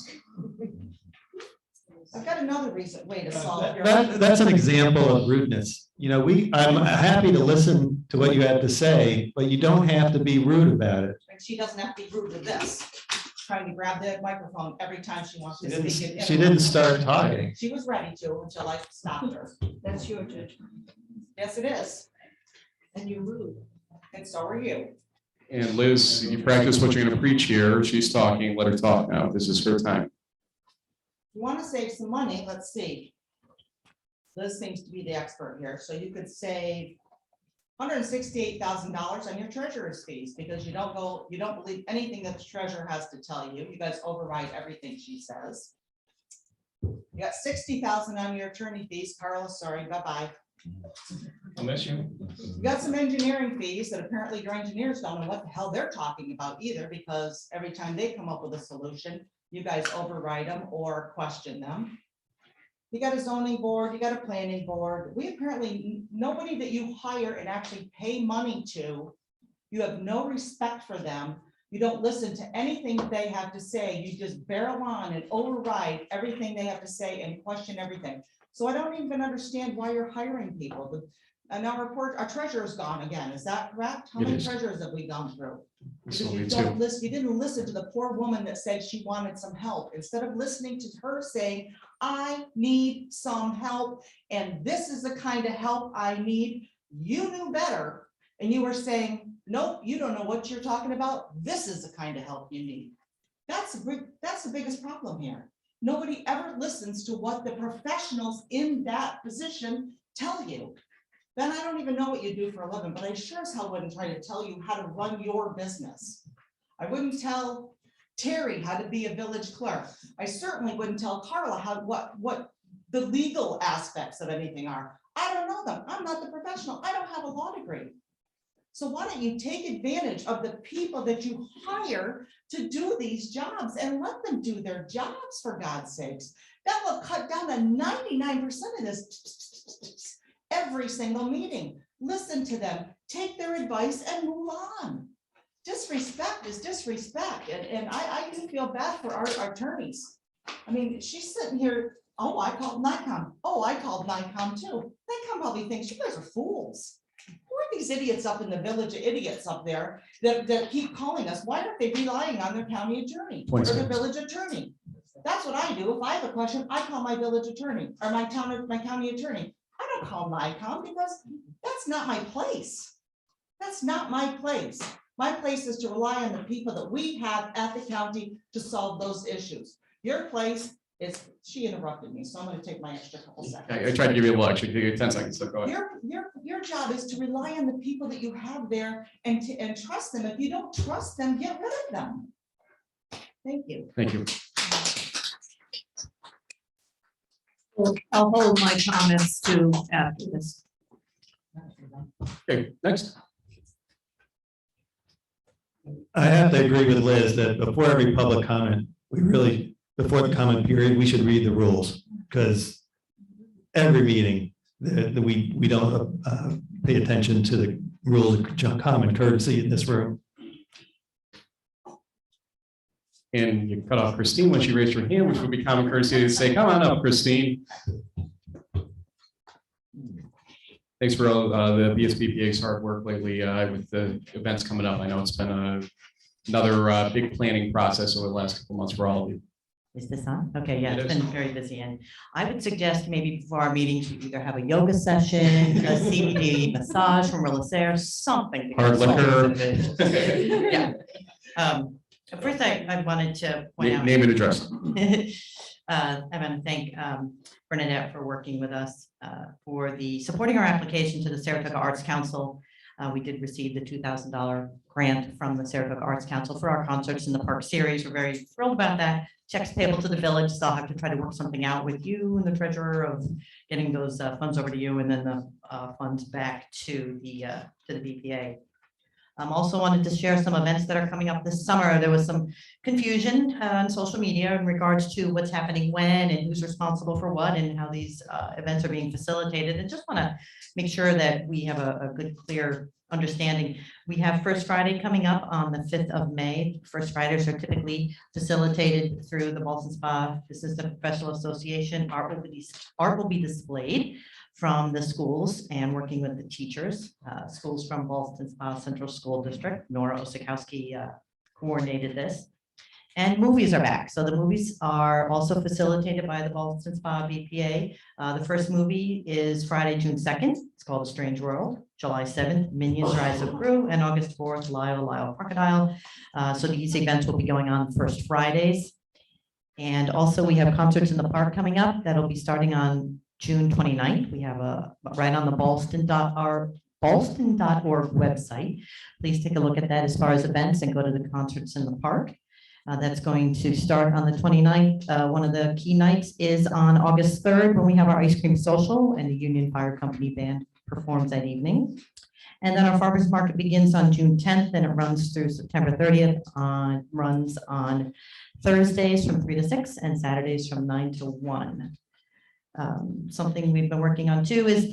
L: I've got another way to solve your.
A: That's an example of rudeness. You know, I'm happy to listen to what you have to say, but you don't have to be rude about it.
L: And she doesn't have to be rude with this, trying to grab the microphone every time she wants to speak.
A: She didn't start talking.
L: She was ready to until I stopped her.
D: That's your judgment.
L: Yes, it is.
D: And you're rude.
L: And so are you.
B: And Liz, you practice what you're gonna preach here. She's talking, let her talk now. This is her time.
L: You want to save some money, let's see. Liz seems to be the expert here, so you could save $168,000 on your treasurer's fees, because you don't believe anything that the treasurer has to tell you. You guys override everything she says. You got $60,000 on your attorney fees. Carla, sorry, bye-bye.
B: I'll miss you.
L: You got some engineering fees that apparently your engineers don't know what the hell they're talking about either, because every time they come up with a solution, you guys override them or question them. You got a zoning board, you got a planning board. We apparently, nobody that you hire and actually pay money to, you have no respect for them. You don't listen to anything they have to say. You just barrel on and override everything they have to say and question everything. So I don't even understand why you're hiring people. And our treasurer's gone again. Is that correct? How
B: It
L: many
B: is.
L: treasurers have we gone through?
B: This
L: Because
B: will
L: you
B: be
L: don't
B: two.
L: listen, you didn't listen to the poor woman that said she wanted some help. Instead of listening to her saying, I need some help, and this is the kind of help I need, you knew better. And you were saying, nope, you don't know what you're talking about. This is the kind of help you need. That's the biggest problem here. Nobody ever listens to what the professionals in that position tell you. Ben, I don't even know what you do for a living, but I sure as hell wouldn't try to tell you how to run your business. I wouldn't tell Terry how to be a village clerk. I certainly wouldn't tell Carla what the legal aspects of anything are. I don't know them. I'm not the professional. I don't have a law degree. So why don't you take advantage of the people that you hire to do these jobs and let them do their jobs, for God's sakes? That will cut down to 99% of this every single meeting. Listen to them, take their advice and move on. Disrespect is disrespect. And I do feel bad for our attorneys. I mean, she's sitting here, oh, I called NICOM. Oh, I called NICOM too. NICOM probably thinks you guys are fools. Who are these idiots up in the village, idiots up there that keep calling us? Why aren't they relying on their county attorney or the village attorney? That's what I do. If I have a question, I call my village attorney or my county attorney. I don't call NICOM because that's not my place. That's not my place. My place is to rely on the people that we have at the county to solve those issues. Your place is, she interrupted me, so I'm gonna take my extra couple seconds.
B: I tried to give you a little extra, give you 10 seconds, so go ahead.
L: Your job is to rely on the people that you have there and trust them. If you don't trust them, get rid of them. Thank you.
B: Thank you.
D: I'll hold my comments to after this.
B: Okay, next.
A: I have to agree with Liz that before every public comment, before the comment period, we should read the rules. Because every meeting, we don't pay attention to the rules of common courtesy in this room.
B: And you cut off Christine when she raised her hand, which would be common courtesy to say, come on up, Christine. Thanks for all the BSBPA's hard work lately with the events coming up. I know it's been another big planning process over the last couple months for all of you.
M: Is this on? Okay, yeah,
B: It
M: it's
B: is.
M: been very busy, and I would suggest maybe before our meetings, we either have a yoga session, a CBD massage from Relisaire, something.
B: Hard liquor.
M: Yeah. First, I wanted to point out.
B: Name and address.
M: I want to thank Bernadette for working with us for supporting our application to the Saratoga Arts Council. We did receive the $2,000 grant from the Saratoga Arts Council for our Concerts in the Park series. We're very thrilled about that. Checks payable to the village, so I'll have to try to work something out with you and the treasurer of getting those funds over to you and then the funds back to the BPA. Also wanted to share some events that are coming up this summer. There was some confusion on social media in regards to what's happening when and who's responsible for what and how these events are being facilitated. And just want to make sure that we have a good, clear understanding. We have First Friday coming up on the 5th of May. First Fridays are typically facilitated through the Ballston Spa Assistant Professional Association. Art will be displayed from the schools and working with the teachers. Schools from Ballston Spa Central School District. Nora Osikowski coordinated this. And movies are back. So the movies are also facilitated by the Ballston Spa BPA. The first movie is Friday, June 2nd. It's called A Strange World. July 7th, Minions Rise of Gru, and August 4th, Lyle Crocodile. So these events will be going on first Fridays. And also we have Concerts in the Park coming up. That'll be starting on June 29th. We have right on the Ballston.org website. Please take a look at that as far as events and go to the Concerts in the Park. That's going to start on the 29th. One of the key nights is on August 3rd when we have our ice cream social and the Union Fire Company band performs that evening. And then our farmers market begins on June 10th and it runs through September 30th. Runs on Thursdays from 3 to 6 and Saturdays from 9 to 1. Something we've been working on too is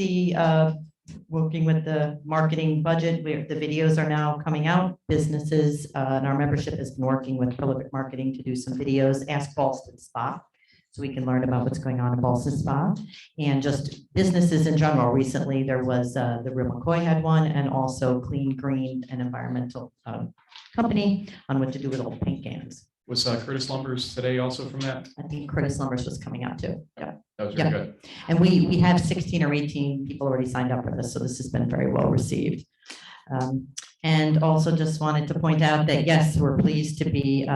M: working with the marketing budget, where the videos are now coming out. Businesses and our membership has been working with Prolific Marketing to do some videos. Ask Ballston Spa, so we can learn about what's going on in Ballston Spa and just businesses in general. Recently, there was the Real McCoy had one, and also Clean Green, an environmental company on what to do with old paint cans.
B: Was Curtis Lumbers today also from that?
M: I think Curtis Lumbers was coming out too. Yeah.
B: That was very good.
M: And we have 16 or 18 people already signed up for this, so this has been very well received. And also just wanted to point out that, yes, we're pleased to be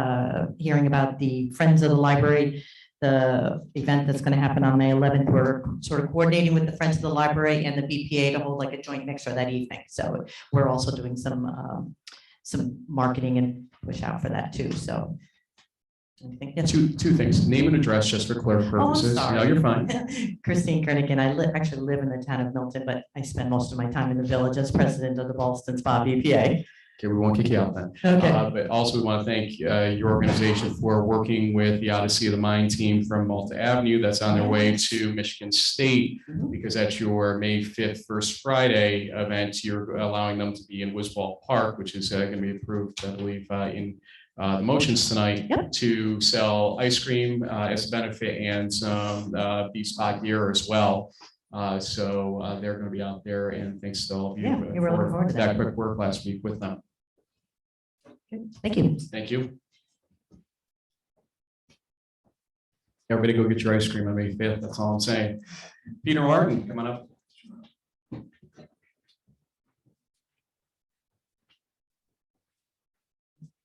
M: hearing about the Friends of the Library the event that's going to happen on May 11th. We're sort of coordinating with the Friends of the Library and the BPA to hold like a joint mixer that evening. So we're also doing some marketing and push out for that too. So I think that's
B: Two things, name and address just for clerk purposes. No,
M: sorry.
B: you're fine.
M: Christine Kernigan. I actually live in the town of Milton, but I spend most of my time in the village as president of the Ballston Spa BPA.
B: Okay, we won't kick you out then.
M: Okay.
B: But also we want to thank your organization for working with the Odyssey of the Mind team from Malta Avenue that's on their way to Michigan State, because at your May 5th, First Friday event, you're allowing them to be in Wisball Park, which is going to be approved, I believe, in the motions tonight.
M: Yep.
B: To sell ice cream as a benefit and some bespoke gear as well. So they're going to be out there, and thanks to all of you
M: Yeah, we were looking forward to
B: that
M: that.
B: quick work last week with them.
M: Thank you.
B: Thank you. Everybody go get your ice cream on May 5th. That's all I'm saying. Peter Martin, come on up.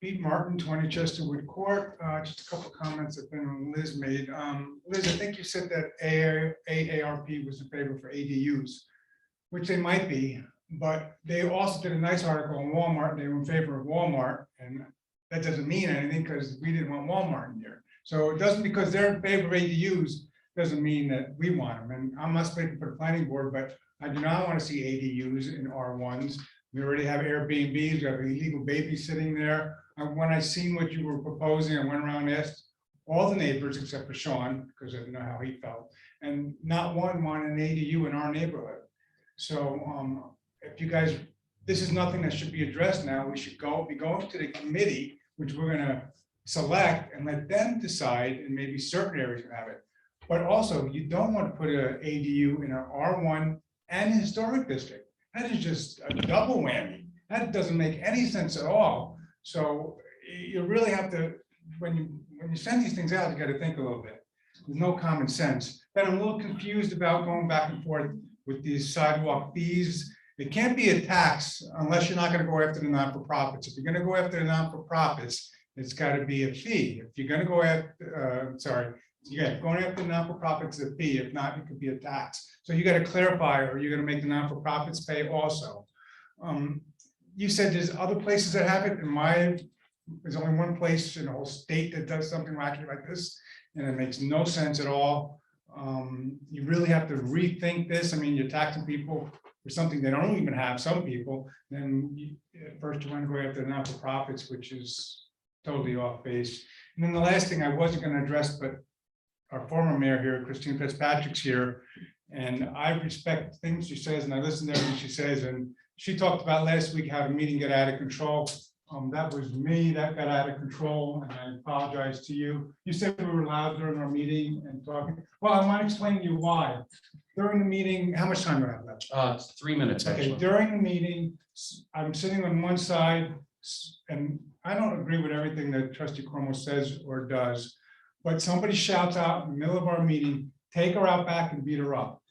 N: Pete Martin, 20 Chesterwood Court. Just a couple of comments that Ben and Liz made. Liz, I think you said that AARP was in favor for ADUs, which they might be, but they also did a nice article on Walmart, and they were in favor of Walmart, and that doesn't mean anything because we didn't want Walmart in here. So it doesn't, because they're in favor of ADUs, doesn't mean that we want them. And I'm not speaking for the planning board, but I do not want to see ADUs in R1s. We already have Airbnbs, we have illegal babysitting there. When I seen what you were proposing, I went around and asked all the neighbors except for Sean, because I didn't know how he felt. And not one wanted an ADU in our neighborhood. So if you guys, this is nothing that should be addressed now. We should be going to the committee, which we're gonna select and let them decide, and maybe certain areas can have it. But also, you don't want to put an ADU in an R1 and historic district. That is just a double whammy. That doesn't make any sense at all. So you really have to, when you send these things out, you got to think a little bit. There's no common sense. But I'm a little confused about going back and forth with these sidewalk fees. It can't be a tax unless you're not going to go after the non-for-profits. If you're going to go after the non-for-profits, it's got to be a fee. If you're going to go after, going after the non-for-profits, a fee. If not, it could be a tax. So you got to clarify, or you're going to make the non-for-profits pay also. You said there's other places that have it. There's only one place in the whole state that does something wacky like this, and it makes no sense at all. You really have to rethink this. I mean, you're taxing people for something they don't even have, some people. Then first you want to go after the non-for-profits, which is totally off base. And then the last thing I wasn't going to address, but our former mayor here, Christine Fitzpatrick's here, and I respect things she says, and I listen to everything she says. And she talked about last week how the meeting got out of control. That was me that got out of control, and I apologize to you. You said we were loud during our meeting and talking. Well, I want to explain to you why. During the meeting, how much time do I have left?
B: 3 minutes,
N: Okay,
B: actually.
N: during the meeting, I'm sitting on one side, and I don't agree with everything that Trustee Cornwall says or does, but somebody shouts out in the middle of our meeting, take her out back and beat her up.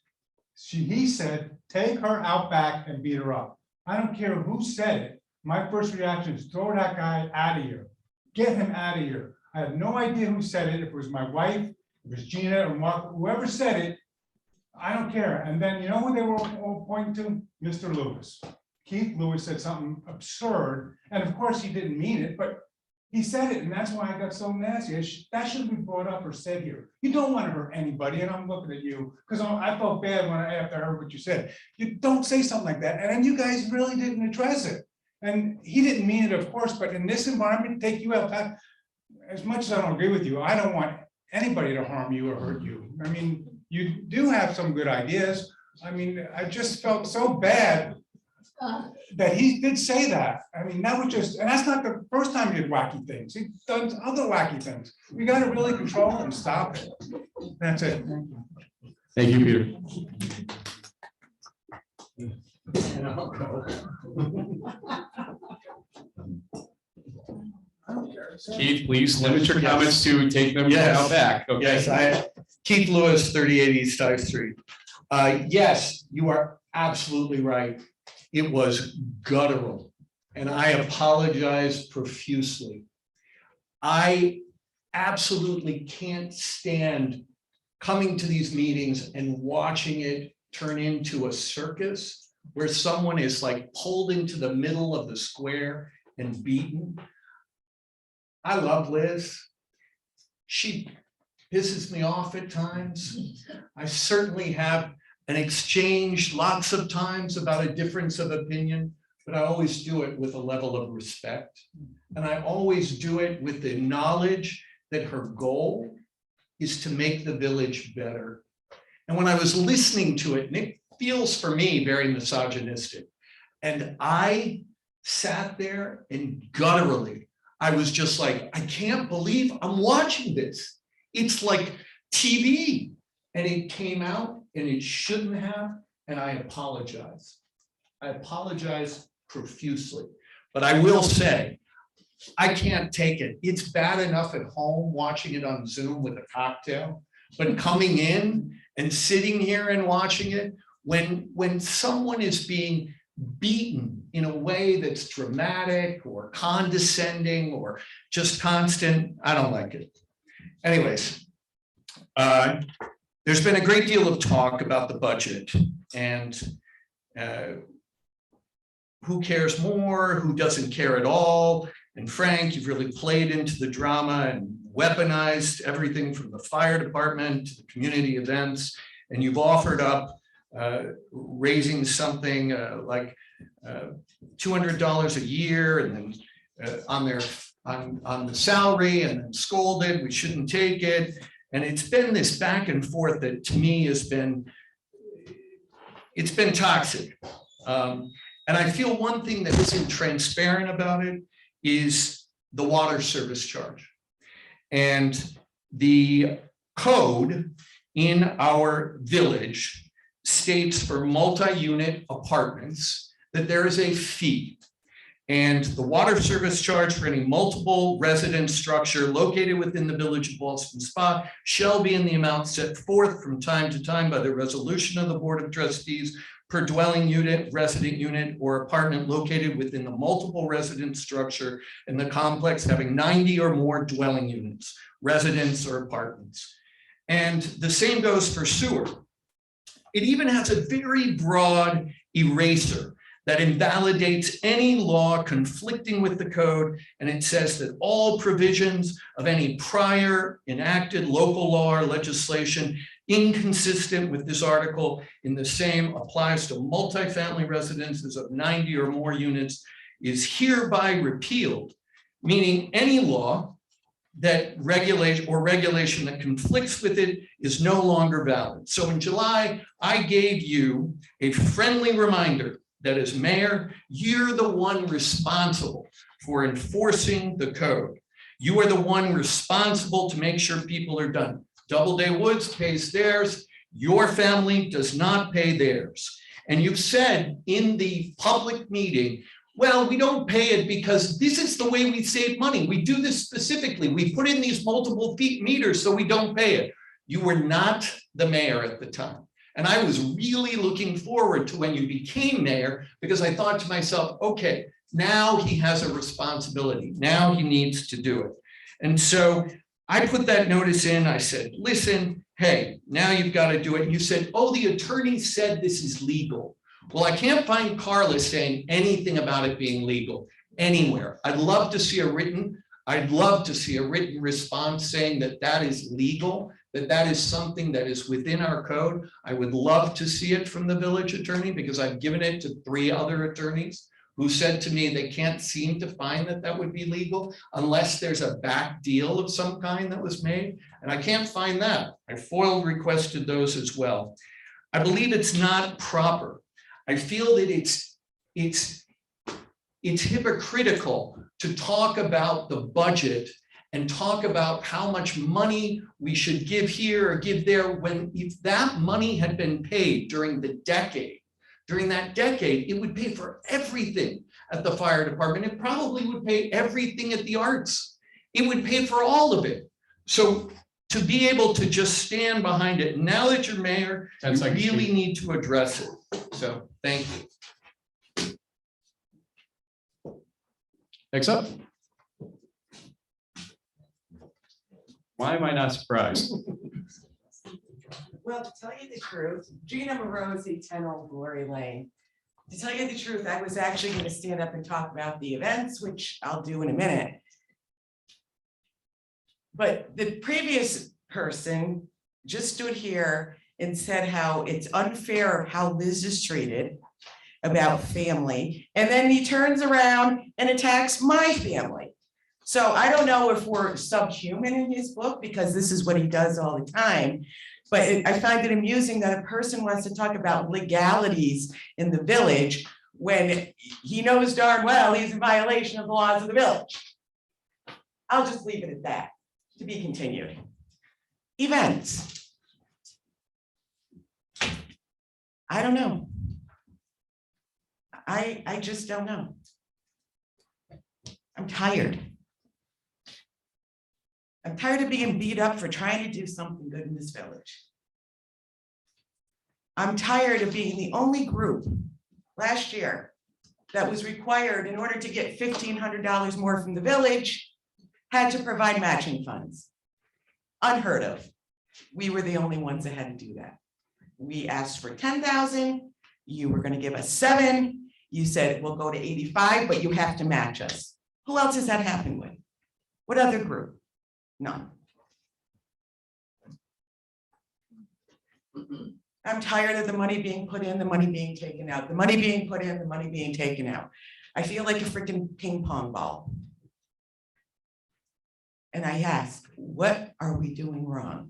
N: He said, take her out back and beat her up. I don't care who said it. My first reaction is throw that guy out of here. Get him out of here. I have no idea who said it. If it was my wife, if it was Gina or Mark, whoever said it, I don't care. And then you know who they were all pointing to? Mr. Lewis. Keith Lewis said something absurd. And of course he didn't mean it, but he said it, and that's why I got so nasty. That shouldn't be brought up or said here. You don't want to hurt anybody, and I'm looking at you because I felt bad after I heard what you said. You don't say something like that, and then you guys really didn't address it. And he didn't mean it, of course, but in this environment, take you out back. As much as I don't agree with you, I don't want anybody to harm you or hurt you. I mean, you do have some good ideas. I mean, I just felt so bad that he did say that. I mean, that was just, and that's not the first time he did wacky things. He's done other wacky things. We got to really control it and stop it. That's it.
B: Thank you, Peter. Keith, please limit your comments to take them
O: Yes.
B: out back. Okay.
O: Yes, Keith Lewis, 38 East High Street. Yes, you are absolutely right. It was guttural, and I apologize profusely. I absolutely can't stand coming to these meetings and watching it turn into a circus where someone is like pulled into the middle of the square and beaten. I love Liz. She pisses me off at times. I certainly have an exchange lots of times about a difference of opinion, but I always do it with a level of respect. And I always do it with the knowledge that her goal is to make the village better. And when I was listening to it, and it feels for me very misogynistic, and I sat there and gutturally, I was just like, I can't believe I'm watching this. It's like TV. And it came out and it shouldn't have, and I apologize. I apologize profusely. But I will say, I can't take it. It's bad enough at home watching it on Zoom with a cocktail, but coming in and sitting here and watching it, when someone is being beaten in a way that's dramatic or condescending or just constant, I don't like it. Anyways, there's been a great deal of talk about the budget and who cares more, who doesn't care at all. And Frank, you've really played into the drama and weaponized everything from the fire department to the community events. And you've offered up raising something like $200 a year and then on the salary, and then scolded, we shouldn't take it. And it's been this back and forth that to me has been, it's been toxic. And I feel one thing that isn't transparent about it is the water service charge. And the code in our village states for multi-unit apartments that there is a fee. And the water service charge for any multiple residence structure located within the village of Ballston Spa shall be in the amount set forth from time to time by the resolution of the Board of Trustees per dwelling unit, resident unit, or apartment located within the multiple residence structure in the complex having 90 or more dwelling units, residents or apartments. And the same goes for sewer. It even has a very broad eraser that invalidates any law conflicting with the code. And it says that all provisions of any prior enacted local law or legislation inconsistent with this article in the same applies to multifamily residences of 90 or more units is hereby repealed, meaning any law that regulation that conflicts with it is no longer valid. So in July, I gave you a friendly reminder that as mayor, you're the one responsible for enforcing the code. You are the one responsible to make sure people are done. Doubleday Woods pays theirs. Your family does not pay theirs. And you've said in the public meeting, well, we don't pay it because this is the way we save money. We do this specifically. We put in these multiple feet meters so we don't pay it. You were not the mayor at the time. And I was really looking forward to when you became mayor because I thought to myself, okay, now he has a responsibility. Now he needs to do it. And so I put that notice in. I said, listen, hey, now you've got to do it. And you said, oh, the attorney said this is legal. Well, I can't find Carla saying anything about it being legal anywhere. I'd love to see a written response saying that that is legal, that that is something that is within our code. I would love to see it from the village attorney because I've given it to 3 other attorneys who said to me they can't seem to find that that would be legal unless there's a back deal of some kind that was made. And I can't find that. I FOIL requested those as well. I believe it's not proper. I feel that it's hypocritical to talk about the budget and talk about how much money we should give here or give there when if that money had been paid during that decade, it would pay for everything at the fire department. It probably would pay everything at the arts. It would pay for all of it. So to be able to just stand behind it, now that you're mayor, you really need to address it. So thank you.
B: Next up. Why am I not surprised?
P: Well, to tell you the truth, Gina Morosi, 10 Old Glory Lane. To tell you the truth, I was actually going to stand up and talk about the events, which I'll do in a minute. But the previous person just stood here and said how it's unfair how Liz is treated about family. And then he turns around and attacks my family. So I don't know if we're subhuman in his book, because this is what he does all the time. But I find it amusing that a person wants to talk about legalities in the village when he knows darn well he's in violation of the laws of the village. I'll just leave it at that, to be continued. Events. I don't know. I just don't know. I'm tired. I'm tired of being beat up for trying to do something good in this village. I'm tired of being the only group last year that was required, in order to get $1,500 more from the village, had to provide matching funds. Unheard of. We were the only ones that had to do that. We asked for 10,000. You were going to give us 7. You said we'll go to 85, but you have to match us. Who else has that happened with? What other group? None. I'm tired of the money being put in, the money being taken out, the money being put in, the money being taken out. I feel like a freaking ping pong ball. And I ask, what are we doing wrong?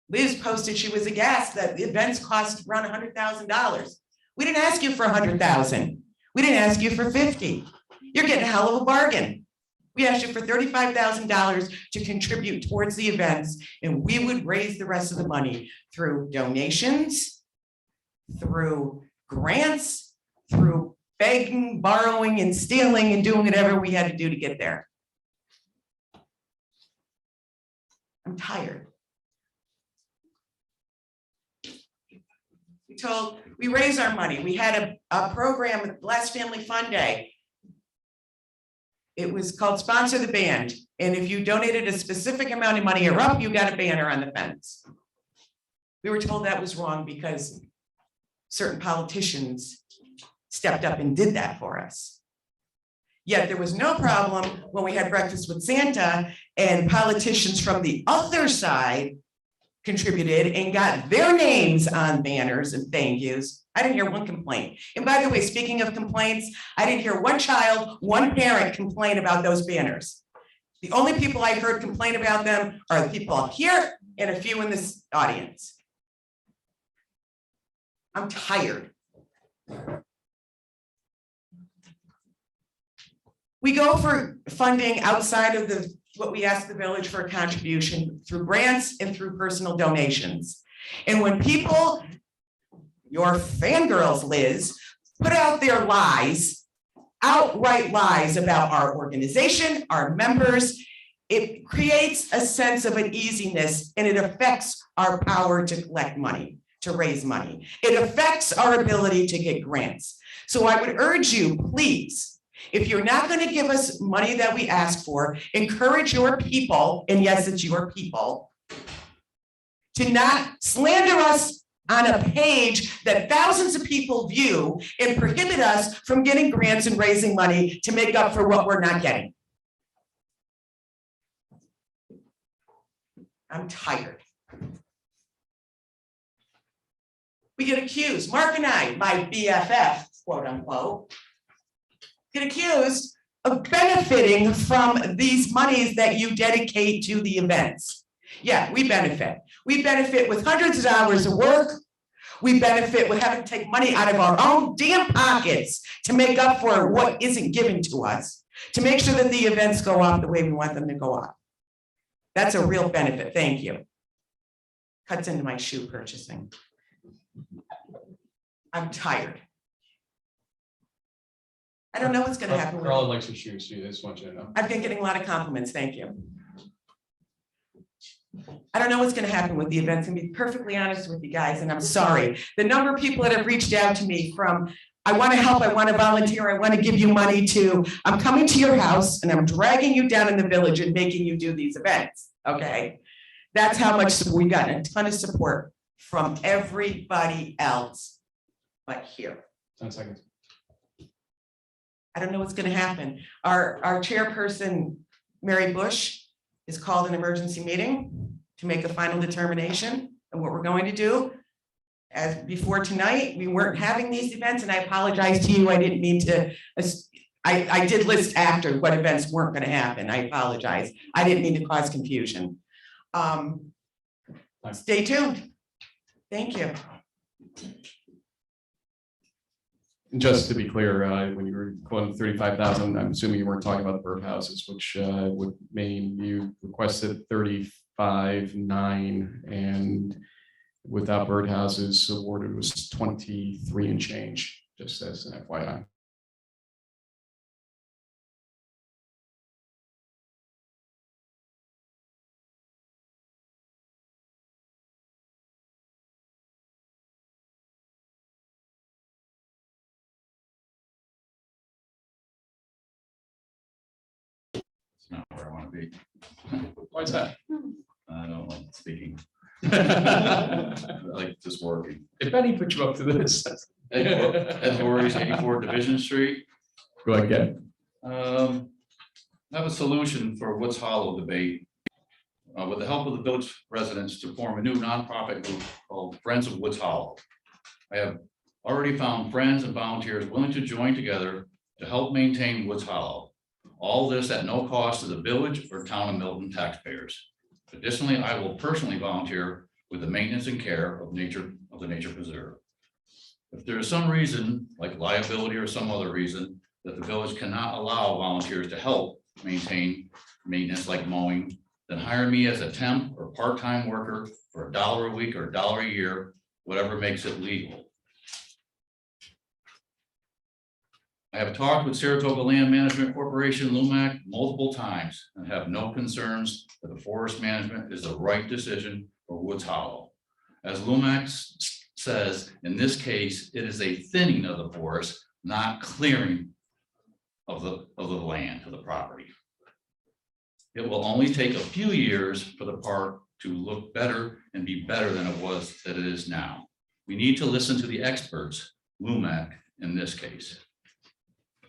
P: Liz posted she was aghast that the events cost around $100,000. We didn't ask you for 100,000. We didn't ask you for 50. You're getting a hell of a bargain. We asked you for $35,000 to contribute towards the events, and we would raise the rest of the money through donations, through grants, through begging, borrowing, and stealing, and doing whatever we had to do to get there. I'm tired. We raised our money. We had a program, Last Family Fun Day. It was called Sponsor the Band. And if you donated a specific amount of money or up, you got a banner on the fence. We were told that was wrong because certain politicians stepped up and did that for us. Yet there was no problem when we had Breakfast with Santa and politicians from the other side contributed and got their names on banners and thank yous. I didn't hear one complaint. And by the way, speaking of complaints, I didn't hear one child, one parent complain about those banners. The only people I heard complain about them are the people up here and a few in this audience. I'm tired. We go for funding outside of what we ask the village for a contribution through grants and through personal donations. And when people, your fangirls, Liz, put out their lies, outright lies about our organization, our members, it creates a sense of uneasiness and it affects our power to collect money, to raise money. It affects our ability to get grants. So I would urge you, please, if you're not going to give us money that we ask for, encourage your people, and yes, it's your people, to not slander us on a page that thousands of people view and prohibit us from getting grants and raising money to make up for what we're not getting. I'm tired. We get accused, Mark and I, my BFF, quote unquote, get accused of benefiting from these monies that you dedicate to the events. Yeah, we benefit. We benefit with hundreds of hours of work. We benefit with having to take money out of our own damn pockets to make up for what isn't given to us, to make sure that the events go off the way we want them to go off. That's a real benefit. Thank you. Cuts into my shoe purchasing. I'm tired. I don't know what's going to happen.
B: Carla likes her shoes. She just wants you to know.
P: I've been getting a lot of compliments. Thank you. I don't know what's going to happen with the events. I'm going to be perfectly honest with you guys, and I'm sorry. The number of people that have reached out to me from, I want to help, I want to volunteer, I want to give you money, to, I'm coming to your house and I'm dragging you down in the village and making you do these events. okay? That's how much we've gotten, a ton of support from everybody else but here.
B: 10 seconds.
P: I don't know what's gonna happen. Our chairperson, Mary Bush, has called an emergency meeting to make a final determination of what we're going to do. As before tonight, we weren't having these events, and I apologize to you. I didn't mean to, I did list after what events weren't gonna happen. I apologize. I didn't mean to cause confusion. Stay tuned. Thank you.
B: Just to be clear, when you were quoting 35,000, I'm assuming you weren't talking about the birdhouses, which would mean you requested 35,900, and without birdhouses awarded was 23 and change, just as an FYI.
Q: Not where I want to be.
B: Why is that?
Q: I don't like speaking. I like just working.
B: If Benny put you up to this.
Q: Ed Voorhees, 84 Division Street.
B: Go ahead.
Q: I have a solution for Woods Hollow debate. With the help of the village residents to form a new nonprofit group called Friends of Woods Hollow. I have already found friends and volunteers willing to join together to help maintain Woods Hollow. All this at no cost to the village or town of Milton taxpayers. Additionally, I will personally volunteer with the maintenance and care of the nature preserve. If there is some reason, like liability or some other reason, that the village cannot allow volunteers to help maintain maintenance like mowing, then hire me as a temp or part-time worker for $1 a week or $1 a year, whatever makes it legal. I have talked with Saratoga Land Management Corporation, LUMAC, multiple times and have no concerns that the forest management is the right decision for Woods Hollow. As LUMAC says, in this case, it is a thinning of the forest, not clearing of the land, of the property. It will only take a few years for the park to look better and be better than it is now. We need to listen to the experts, LUMAC in this case.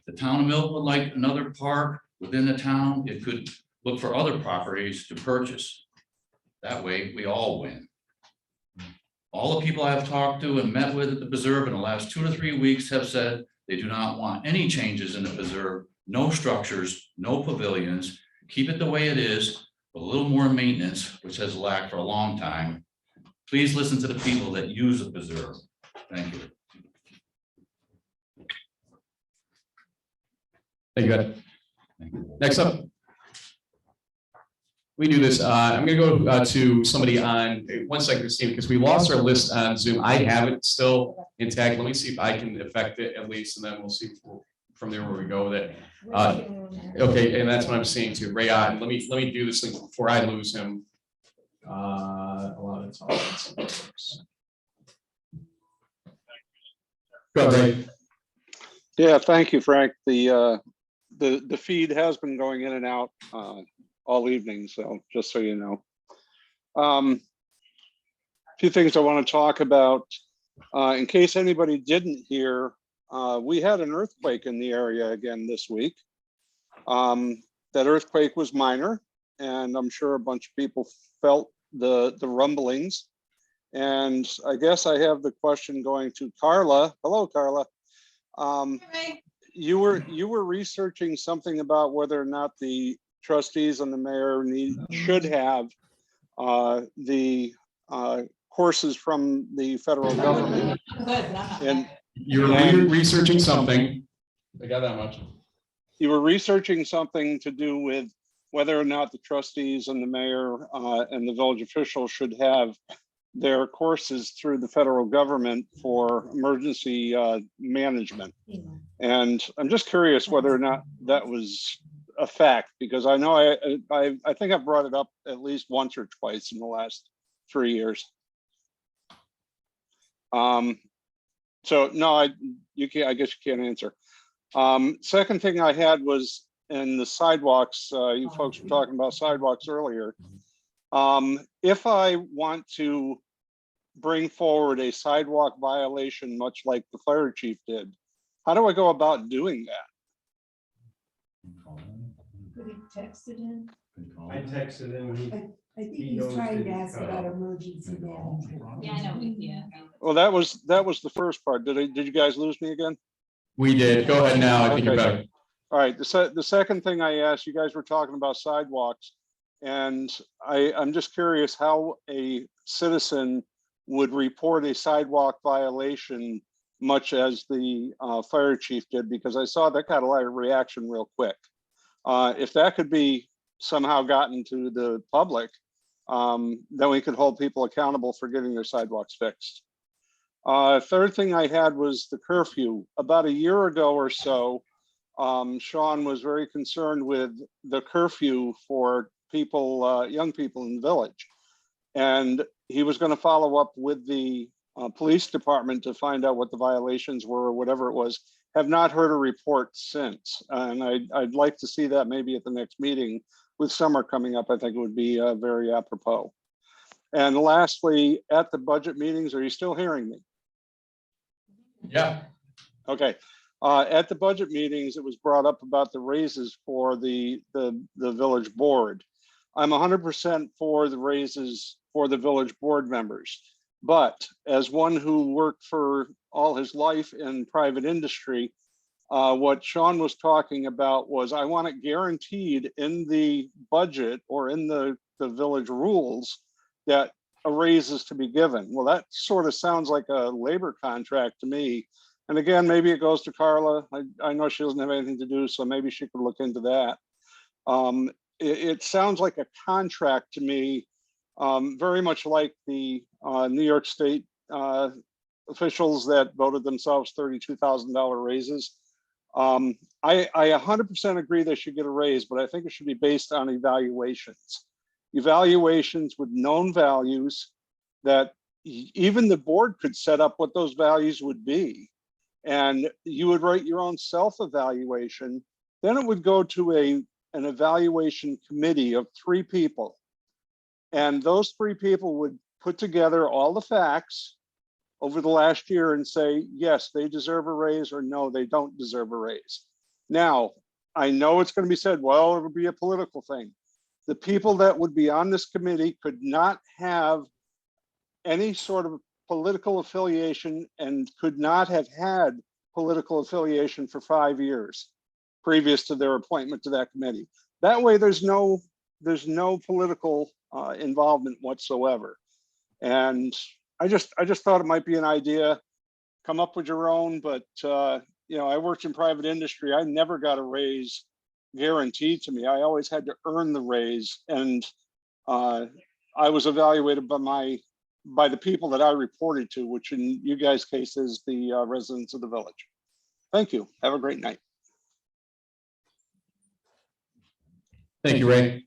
Q: The town of Milton would like another park within the town, it could look for other properties to purchase. That way, we all win. All the people I have talked to and met with at the preserve in the last 2 to 3 weeks have said they do not want any changes in the preserve, no structures, no pavilions, keep it the way it is, with a little more maintenance, which has lacked for a long time. Please listen to the people that use the preserve. Thank you.
B: Thank you, Ed. Next up. We do this. I'm going to go to somebody on 1 second, Christine, because we lost our list on Zoom. I have it still intact. Let me see if I can affect it at least, and then we'll see from there where we go with it. Okay, and that's what I'm seeing too. Ray, let me do this thing before I lose him. A lot of times. Go ahead, Ray.
R: Yeah, thank you, Frank. The feed has been going in and out all evening, so just so you know. A few things I want to talk about. In case anybody didn't hear, we had an earthquake in the area again this week. That earthquake was minor, and I'm sure a bunch of people felt the rumblings. And I guess I have the question going to Carla. Hello, Carla. You were researching something about whether or not the trustees and the mayor should have the courses from the federal government. And
B: you're researching something. I got that much.
R: You were researching something to do with whether or not the trustees and the mayor and the village officials should have their courses through the federal government for emergency management. And I'm just curious whether or not that was a fact, because I know I think I've brought it up at least once or twice in the last 3 years. So no, I guess you can't answer. Second thing I had was in the sidewalks. You folks were talking about sidewalks earlier. If I want to bring forward a sidewalk violation, much like the fire chief did, how do I go about doing that?
H: Could he text it in?
K: I texted him.
H: I think
K: He
H: he's
K: knows
H: trying
K: that
H: to
K: he
H: ask
K: cut
H: about
K: off.
H: emergency management.
I: Yeah, I know, yeah.
R: Well, that was the first part. Did you guys lose me again?
B: We did. Go ahead now. I think you're
R: Okay.
B: better.
R: All right, the second thing I asked, you guys were talking about sidewalks. And I'm just curious how a citizen would report a sidewalk violation, much as the fire chief did, because I saw that got a lot of reaction real quick. If that could be somehow gotten to the public, then we could hold people accountable for getting their sidewalks fixed. Third thing I had was the curfew. About a year ago or so, Sean was very concerned with the curfew for people, young people in the village. And he was going to follow up with the police department to find out what the violations were or whatever it was. Have not heard a report since. And I'd like to see that maybe at the next meeting. With summer coming up, I think it would be very apropos. And lastly, at the budget meetings, are you still hearing me?
B: Yeah.
R: Okay. At the budget meetings, it was brought up about the raises for the village board. I'm 100% for the raises for the village board members. But as one who worked for all his life in private industry, what Sean was talking about was I want it guaranteed in the budget or in the village rules that a raise is to be given. Well, that sort of sounds like a labor contract to me. And again, maybe it goes to Carla. I know she doesn't have anything to do, so maybe she could look into that. It sounds like a contract to me, very much like the New York State officials that voted themselves $32,000 raises. I 100% agree they should get a raise, but I think it should be based on evaluations. Evaluations with known values that even the board could set up what those values would be. And you would write your own self-evaluation. Then it would go to an evaluation committee of 3 people. And those 3 people would put together all the facts over the last year and say, yes, they deserve a raise, or no, they don't deserve a raise. Now, I know it's going to be said, well, it would be a political thing. The people that would be on this committee could not have any sort of political affiliation and could not have had political affiliation for 5 years previous to their appointment to that committee. That way, there's no political involvement whatsoever. And I just thought it might be an idea. Come up with your own, but you know, I worked in private industry. I never got a raise guaranteed to me. I always had to earn the raise, and I was evaluated by the people that I reported to, which in you guys' case is the residents of the village. Thank you. Have a great night.
B: Thank you, Ray.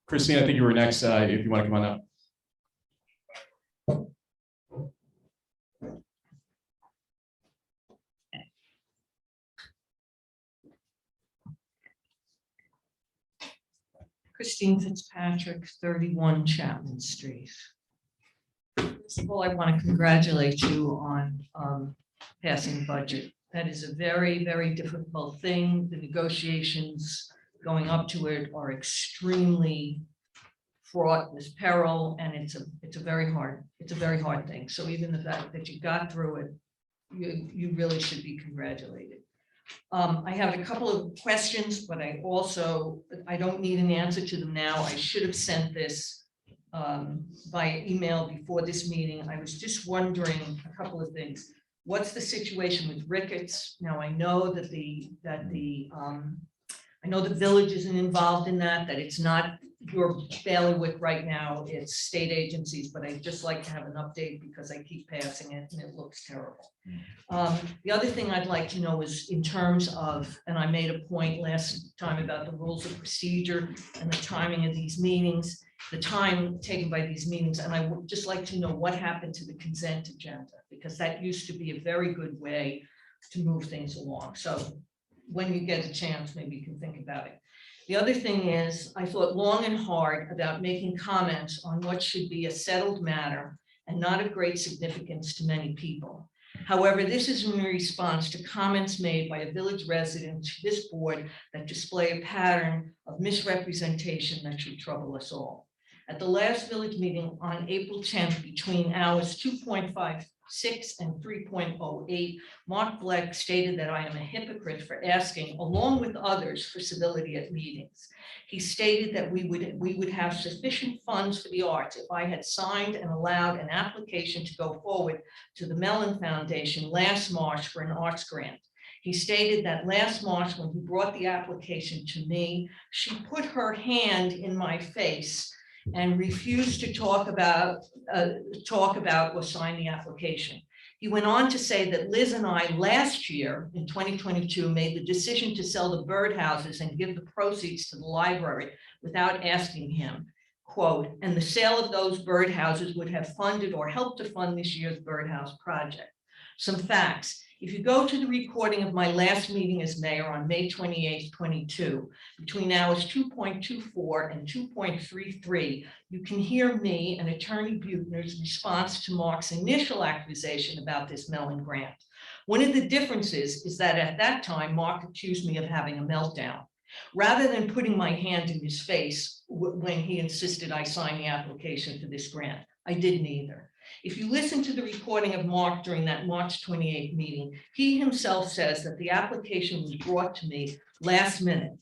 B: Christine, I think you were next, if you want to come on up.
S: Christine Fitzpatrick, 31 Chapman Street. First of all, I want to congratulate you on passing budget. That is a very, very difficult thing. The negotiations going up to it are extremely fraught with peril, and it's a very hard thing. So even the fact that you got through it, you really should be congratulated. I have a couple of questions, but I don't need an answer to them now. I should have sent this via email before this meeting. I was just wondering a couple of things. What's the situation with rickets? Now, I know that I know the village isn't involved in that it's not your bailiwick right now, it's state agencies, but I'd just like to have an update because I keep passing it and it looks terrible. The other thing I'd like to know is in terms of, and I made a point last time about the rules of procedure and the timing of these meetings, the time taken by these meetings, and I would just like to know what happened to the consent agenda, because that used to be a very good way to move things along. So when you get a chance, maybe you can think about it. The other thing is, I thought long and hard about making comments on what should be a settled matter and not of great significance to many people. However, this is in response to comments made by a village resident to this board that display a pattern of misrepresentation that should trouble us all. At the last village meeting on April 10th, between hours 2.56 and 3.08, Mark Bleck stated that I am a hypocrite for asking, along with others, for civility at meetings. He stated that we would have sufficient funds for the arts if I had signed and allowed an application to go forward to the Mellon Foundation last March for an arts grant. He stated that last March, when he brought the application to me, she put her hand in my face and refused to talk about or sign the application. He went on to say that Liz and I last year in 2022 made the decision to sell the birdhouses and give the proceeds to the library without asking him, quote, and the sale of those birdhouses would have funded or helped to fund this year's birdhouse project. Some facts. If you go to the recording of my last meeting as mayor on May 28th, 22, between hours 2.24 and 2.33, you can hear me and Attorney Buechner's response to Mark's initial accusation about this Mellon grant. One of the differences is that at that time, Mark accused me of having a meltdown. Rather than putting my hand in his face when he insisted I sign the application for this grant, I did neither. If you listen to the recording of Mark during that March 28th meeting, he himself says that the application was brought to me last minute.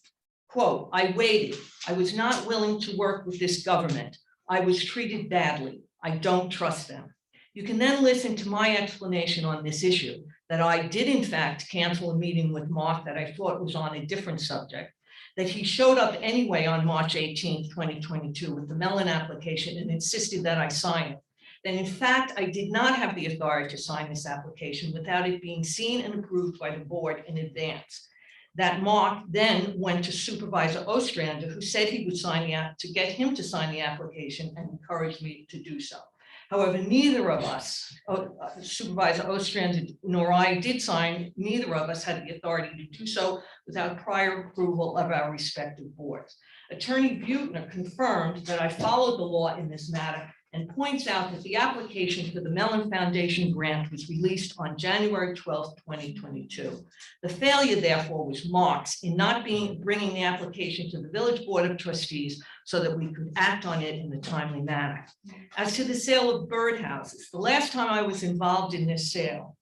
S: Quote, I waited. I was not willing to work with this government. I was treated badly. I don't trust them. You can then listen to my explanation on this issue, that I did in fact cancel a meeting with Mark that I thought was on a different subject, that he showed up anyway on March 18th, 2022 with the Mellon application and insisted that I sign it. Then in fact, I did not have the authority to sign this application without it being seen and approved by the board in advance. That Mark then went to Supervisor Ostrander, who said he would sign the app to get him to sign the application and encouraged me to do so. However, neither of us, Supervisor Ostrander nor I did sign, neither of us had the authority to do so without prior approval of our respective boards. Attorney Buechner confirmed that I followed the law in this matter and points out that the application for the Mellon Foundation grant was released on January 12th, 2022. The failure, therefore, was Mark's in not bringing the application to the Village Board of Trustees so that we could act on it in a timely manner. As to the sale of birdhouses, the last time I was involved in this sale,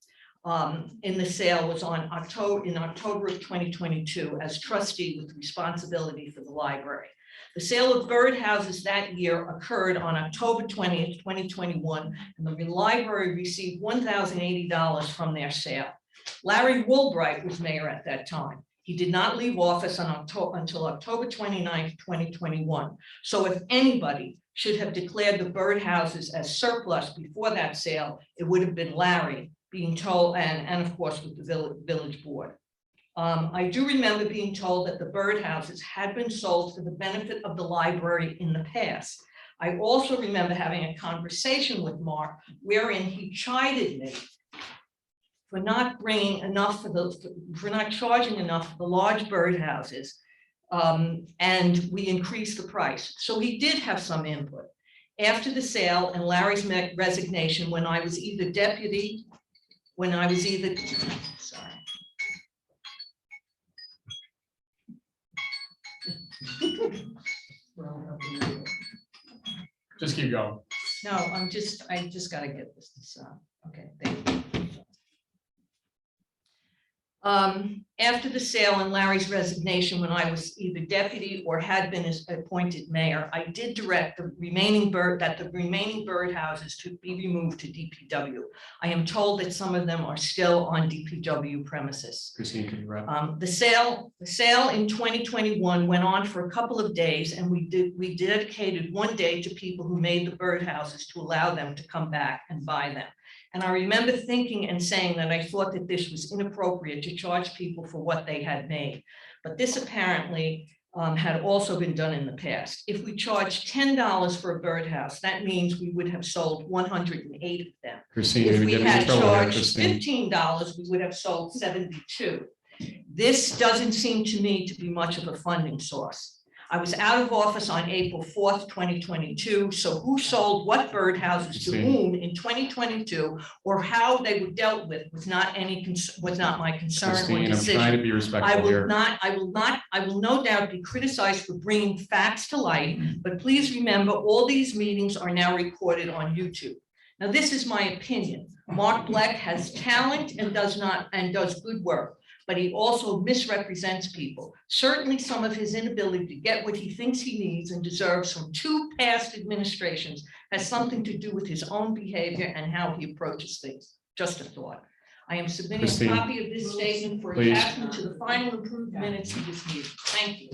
S: was on October of 2022 as trustee with responsibility for the library. The sale of birdhouses that year occurred on October 20th, 2021, and the library received $1,080 from their sale. Larry Woolbright was mayor at that time. He did not leave office until October 29th, 2021. So if anybody should have declared the birdhouses as surplus before that sale, it would have been Larry being told, and of course with the village board. I do remember being told that the birdhouses had been sold for the benefit of the library in the past. I also remember having a conversation with Mark wherein he chided me for not bringing enough for not charging enough for the large birdhouses, and we increased the price. So he did have some input. After the sale and Larry's resignation, when I was either sorry.
B: Just keep going.
S: No, I just gotta get this, okay, thank you. After the sale and Larry's resignation, when I was either deputy or had been appointed mayor, I did direct the remaining birdhouses to be removed to DPW. I am told that some of them are still on DPW premises.
B: Christine, can you wrap?
S: The sale in 2021 went on for a couple of days, and we dedicated one day to people who made the birdhouses to allow them to come back and buy them. And I remember thinking and saying that I thought that this was inappropriate to charge people for what they had made. But this apparently had also been done in the past. If we charged $10 for a birdhouse, that means we would have sold 108 of them.
B: Christine,
S: If
B: you're
S: we
B: getting in
S: had
B: trouble here,
S: charged
B: Christine.
S: $15, we would have sold 72. This doesn't seem to me to be much of a funding source. I was out of office on April 4th, 2022, so who sold what birdhouses to whom in 2022, or how they were dealt with was not my concern or
B: Christine, I'm
S: decision.
B: trying to be
S: I
B: respectful
S: will
B: here.
S: not, I will no doubt be criticized for bringing facts to light, but please remember, all these meetings are now recorded on YouTube. Now, this is my opinion. Mark Black has talent and does good work, but he also misrepresents people. Certainly some of his inability to get what he thinks he needs and deserves from 2 past administrations has something to do with his own behavior and how he approaches things. Just a thought. I am submitting
B: Christine,
S: a copy of this statement for
B: please.
S: attachment to the final approved minutes of this meeting. Thank you.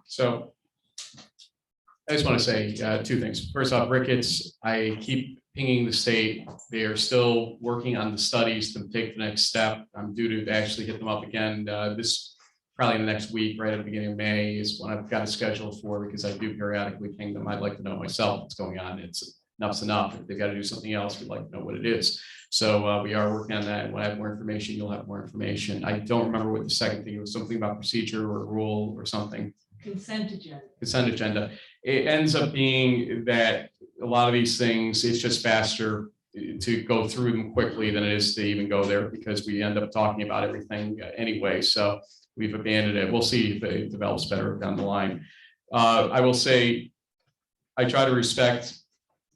B: So I just want to say 2 things. First off, Ricketts, I keep pinging the state. They are still working on the studies to take the next step. I'm due to actually hit them up again this probably in the next week, right at the beginning of May is when I've got a schedule for, because I do periodically ping them. I'd like to know myself what's going on. Enough's enough. If they've got to do something else, we'd like to know what it is. So we are working on that. When I have more information, you'll have more information. I don't remember what the second thing, it was something about procedure or rule or something.
S: Consent agenda.
B: Consent agenda. It ends up being that a lot of these things, it's just faster to go through them quickly than it is to even go there, because we end up talking about everything anyway. So we've abandoned it. We'll see if it develops better down the line. I will say, I try to respect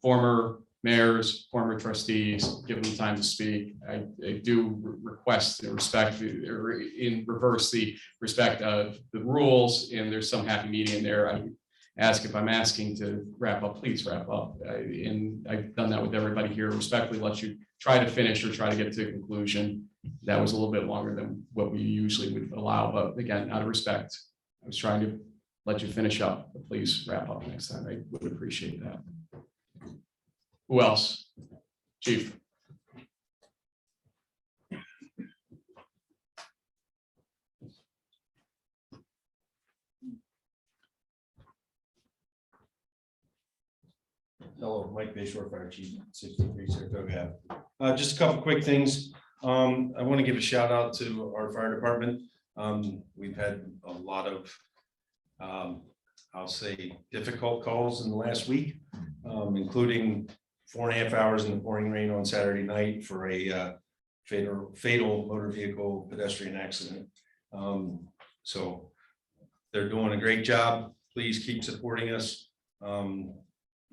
B: former mayors, former trustees, give them time to speak. I do request the respect, or in reverse, the respect of the rules, and there's some happy medium there. I ask, if I'm asking to wrap up, please wrap up. And I've done that with everybody here, respectfully let you try to finish or try to get to a conclusion. That was a little bit longer than what we usually would allow, but again, out of respect, I was trying to let you finish up, but please wrap up next time. I would appreciate that. Who else? Chief.
K: Hello, Mike Bayshore, Fire Chief, 63 Saratoga Ave. Just a couple quick things. I want to give a shout out to our fire department. We've had a lot of, I'll say, difficult calls in the last week, including 4.5 hours in the pouring rain on Saturday night for a fatal motor vehicle pedestrian accident. So they're doing a great job. Please keep supporting us.
B: Can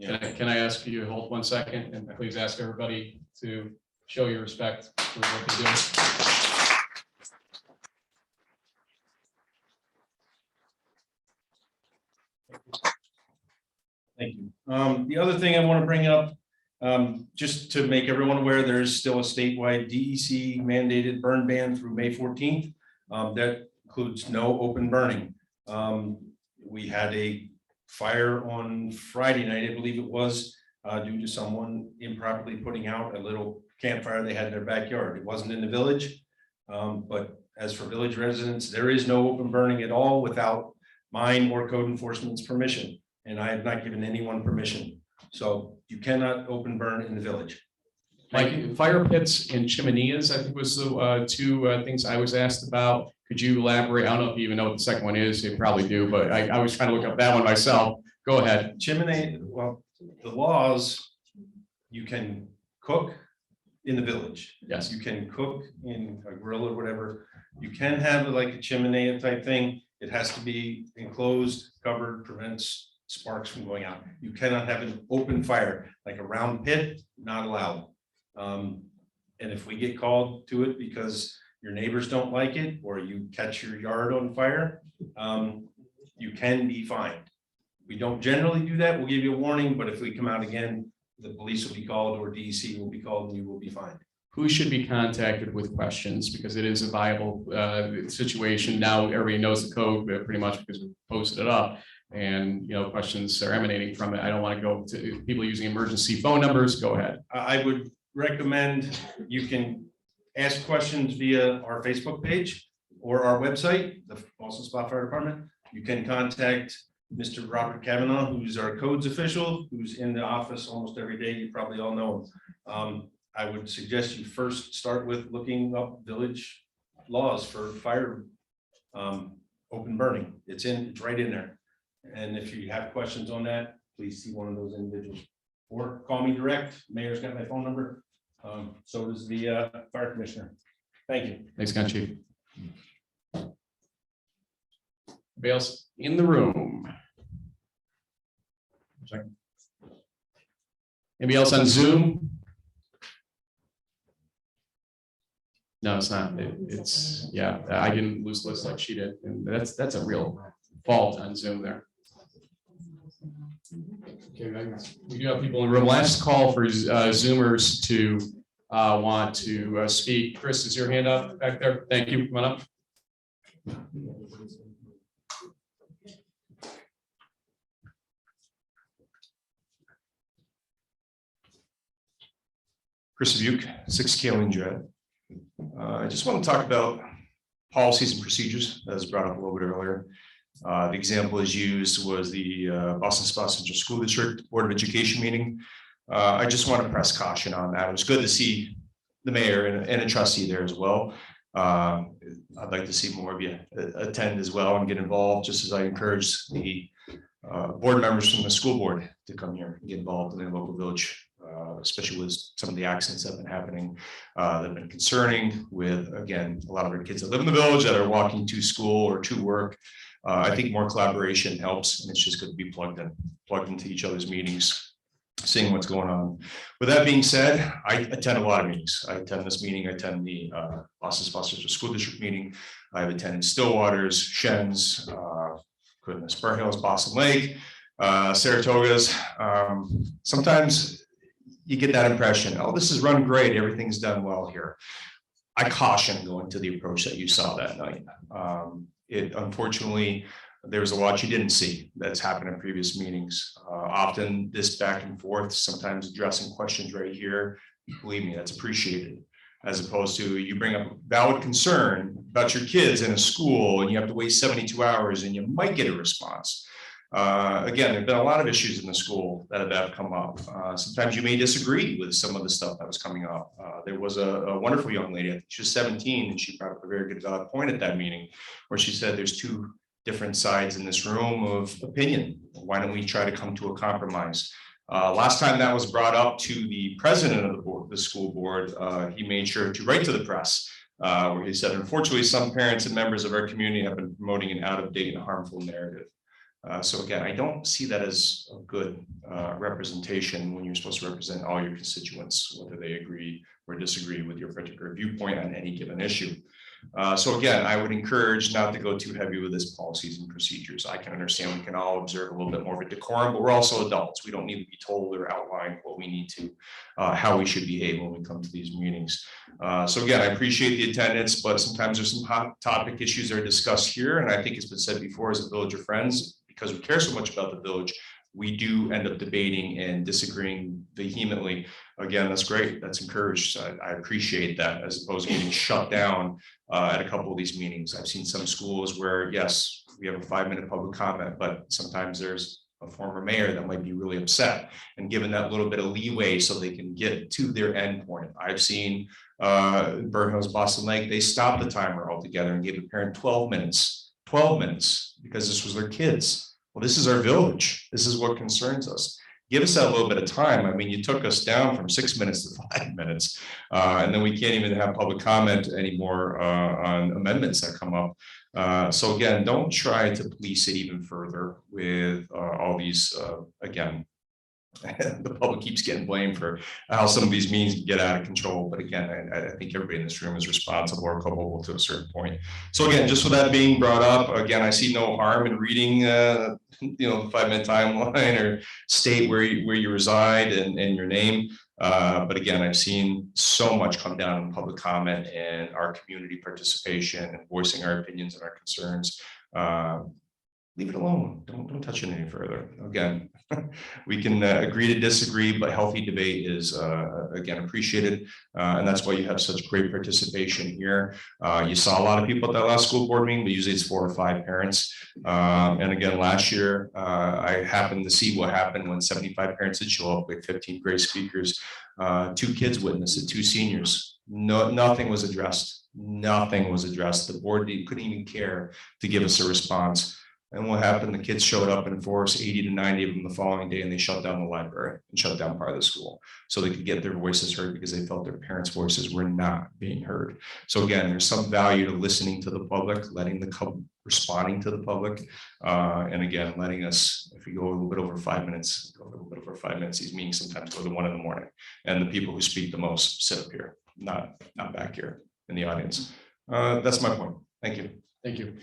B: I ask you to hold 1 second and please ask everybody to show your respect for what they do.
K: Thank you. The other thing I want to bring up, just to make everyone aware, there is still a statewide DEC mandated burn ban through May 14th. That includes no open burning. We had a fire on Friday night, I believe it was, due to someone improperly putting out a little campfire they had in their backyard. It wasn't in the village. But as for village residents, there is no open burning at all without mine or code enforcement's permission. And I have not given anyone permission. So you cannot open burn in the village.
B: Like fire pits and chimeneas, I think was the 2 things I was asked about. Could you elaborate? I don't know if you even know what the second one is. You probably do, but I was trying to look up that one myself. Go ahead.
K: Chimney, well, the laws, you can cook in the village.
B: Yes.
K: You can cook in a grill or whatever. You can have like a chimney type thing. It has to be enclosed, covered, prevents sparks from going out. You cannot have an open fire, like a round pit, not allowed. And if we get called to it because your neighbors don't like it, or you catch your yard on fire, you can be fined. We don't generally do that. We'll give you a warning, but if we come out again, the police will be called or DEC will be called and you will be fined.
B: Who should be contacted with questions, because it is a viable situation. Now everybody knows the code pretty much because we posted it up, and questions are emanating from it. I don't want to go to people using emergency phone numbers. Go ahead.
K: I would recommend you can ask questions via our Facebook page or our website, the Ballston Spa Fire Department. You can contact Mr. Robert Kavanaugh, who's our codes official, who's in the office almost every day. You probably all know him. I would suggest you first start with looking up village laws for fire open burning. It's right in there. And if you have questions on that, please see one of those individuals or call me direct. Mayor's got my phone number. So does the fire commissioner. Thank you.
B: Thanks, County Chief. Anybody else in the room? Anybody else on Zoom? No, it's not. It's, yeah, I didn't lose list like she did. And that's a real fault on Zoom there. Okay, we do have people in the room. Last call for Zoomers to want to speak. Chris, is your hand up back there? Thank you. Come on up.
T: Chris Buke, 6 Kaling Drive. I just want to talk about policies and procedures that was brought up a little bit earlier. The example is used was the Ballston Central School District Board of Education meeting. I just want to press caution on that. It was good to see the mayor and a trustee there as well. I'd like to see more of you attend as well and get involved, just as I encourage the board members from the school board to come here and get involved in the local village, especially with some of the accidents that have been happening that have been concerning with, again, a lot of our kids that live in the village that are walking to school or to work. I think more collaboration helps, and it's just good to be plugged into each other's meetings, seeing what's going on. With that being said, I attend a lot of meetings. I attend this meeting, I attend the Ballston School District meeting. I've attended Stillwater's, Shen's, Burn Hills, Boston Lake, Saratoga's. Sometimes you get that impression, oh, this is run great, everything's done well here. I caution going to the approach that you saw that night. Unfortunately, there was a lot you didn't see that's happened in previous meetings. Often this back and forth, sometimes addressing questions right here, believe me, that's appreciated. As opposed to you bring up a valid concern about your kids in a school and you have to wait 72 hours and you might get a response. Again, there've been a lot of issues in the school that have come up. Sometimes you may disagree with some of the stuff that was coming up. There was a wonderful young lady, I think she was 17, and she brought up a very good point at that meeting where she said there's two different sides in this room of opinion. Why don't we try to come to a compromise? Last time that was brought up to the president of the board, the school board, he made sure to write to the press where he said, unfortunately, some parents and members of our community have been promoting an out-of-date and harmful narrative. So again, I don't see that as a good representation when you're supposed to represent all your constituents, whether they agree or disagree with your particular viewpoint on any given issue. So again, I would encourage not to go too heavy with this policies and procedures. I can understand we can all observe a little bit more of a decorum, but we're also adults. We don't need to be told or outlined what we need to, how we should behave when we come to these meetings. So again, I appreciate the attendance, but sometimes there's some hot topic issues that are discussed here. And I think it's been said before, as a village of friends, because we care so much about the village, we do end up debating and disagreeing vehemently. Again, that's great. That's encouraged. I appreciate that, as opposed to getting shut down at a couple of these meetings. I've seen some schools where, yes, we have a 5-minute public comment, but sometimes there's a former mayor that might be really upset and given that little bit of leeway so they can get to their end point. I've seen Burn Hills, Boston Lake, they stopped the timer altogether and gave a parent 12 minutes because this was their kids. Well, this is our village. This is what concerns us. Give us that little bit of time. I mean, you took us down from 6 minutes to 5 minutes, and then we can't even have public comment anymore on amendments that come up. So again, don't try to police it even further with all these, again, the public keeps getting blamed for how some of these meetings get out of control. But again, I think everybody in this room is responsible or culpable to a certain point. So again, just with that being brought up, again, I see no harm in reading, the 5-minute timeline or state where you reside and your name. But again, I've seen so much come down in public comment and our community participation and voicing our opinions and our concerns. leave it alone. Don't touch it any further. Again, we can agree to disagree, but healthy debate is again appreciated. And that's why you have such great participation here. You saw a lot of people at that last school board meeting, but usually it's 4 or 5 parents. And again, last year, I happened to see what happened when 75 parents did show up with 15 great speakers. 2 kids witnessed it, 2 seniors. Nothing was addressed. Nothing was addressed. The board couldn't even care to give us a response. And what happened? The kids showed up in force, 80 to 90 of them the following day, and they shut down the library and shut down part of the school so they could get their voices heard because they felt their parents' voices were not being heard. So again, there's some value to listening to the public, responding to the public, and again, letting us, if we go a little bit over 5 minutes, these meetings sometimes go to 1 in the morning, and the people who speak the most sit up here, not back here in the audience. That's my point. Thank you.
B: Thank you.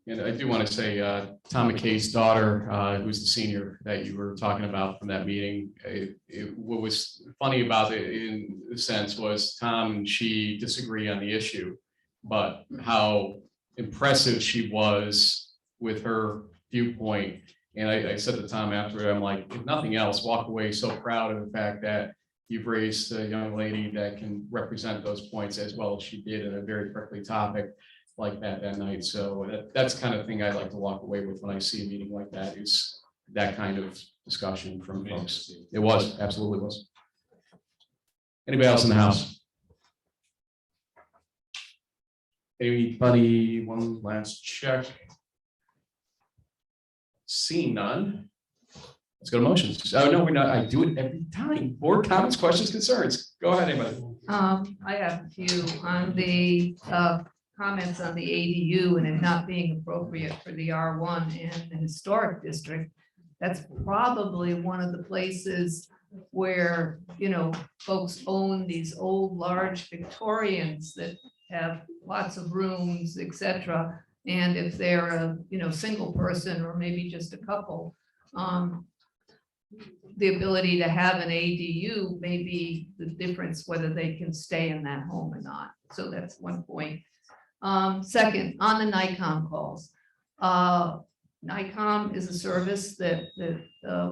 B: And I do want to say, Tom McKay's daughter, who's the senior that you were talking about from that meeting, what was funny about it in a sense was Tom and she disagree on the issue, but how impressive she was with her viewpoint. And I said to Tom after, I'm like, if nothing else, walk away so proud of the fact that you've raised a young lady that can represent those points as well as she did in a very prickly topic like that night. So that's the kind of thing I like to walk away with when I see a meeting like that, is that kind of discussion from folks. It was, absolutely was. Anybody else in the house? Anybody, one last check? Seeing none. Let's go to motions. Oh, no, we're not. I do it every time. Board comments, questions, concerns. Go ahead, anybody.
D: I have a few on the comments on the ADU and it not being appropriate for the R1 and the historic district. That's probably one of the places where, you know, folks own these old, large Victorians that have lots of rooms, etc. And if they're a, you know, single person or maybe just a couple, the ability to have an ADU may be the difference whether they can stay in that home or not. So that's one point. Second, on the NICOM calls. NICOM is a service that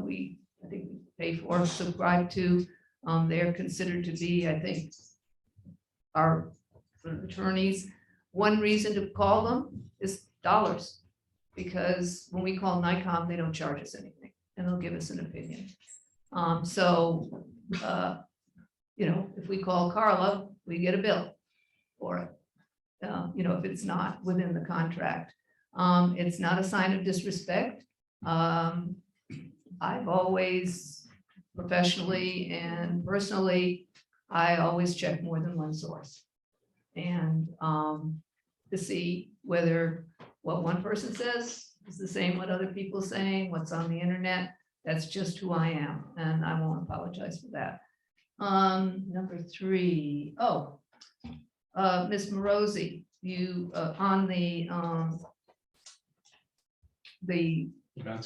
D: we, I think, pay for, subscribe to. They're considered to be, I think, our attorneys. One reason to call them is dollars, because when we call NICOM, they don't charge us anything and they'll give us an opinion. You know, if we call Carla, we get a bill for it. You know, if it's not within the contract. It's not a sign of disrespect. I've always, professionally and personally, I always check more than one source. And to see whether what one person says is the same what other people are saying, what's on the internet, that's just who I am, and I won't apologize for that. Number 3, Ms. Morosi, you on the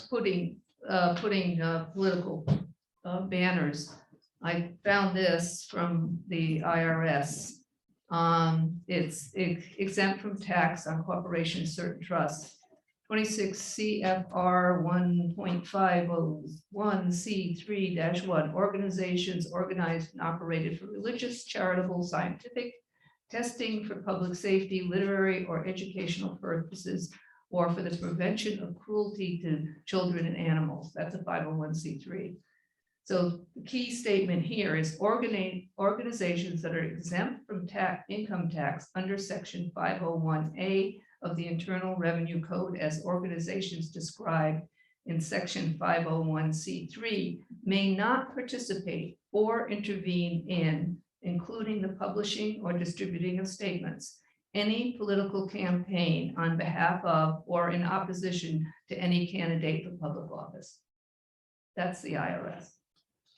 D: putting political banners. I found this from the IRS. It's exempt from tax on corporations, certain trusts. 26 CFR 1.501C3-1, organizations organized and operated for religious, charitable, scientific, testing for public safety, literary or educational purposes, or for the prevention of cruelty to children and animals. That's a 501c3. So the key statement here is organizations that are exempt from income tax under section 501A of the Internal Revenue Code as organizations described in section 501c3 may not participate or intervene in, including the publishing or distributing of statements, any political campaign on behalf of or in opposition to any candidate for public office. That's the IRS.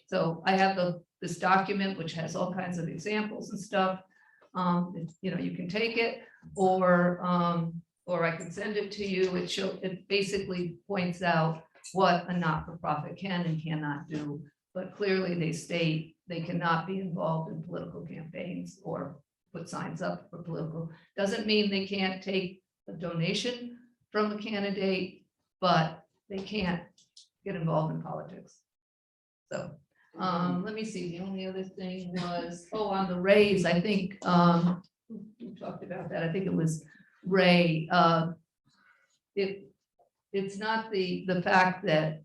D: So I have this document which has all kinds of examples and stuff. You know, you can take it, or I can send it to you. It basically points out what a not-for-profit can and cannot do, but clearly they state they cannot be involved in political campaigns or put signs up for political. Doesn't mean they can't take a donation from a candidate, but they can't get involved in politics. So, let me see, the only other thing was, on the raise, I think, we talked about that, I think it was Ray, it's not the fact that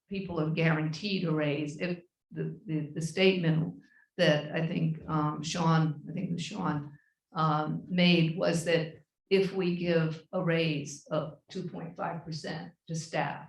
D: people are guaranteed a raise, if the statement that I think Sean made was that if we give a raise of 2.5% to staff,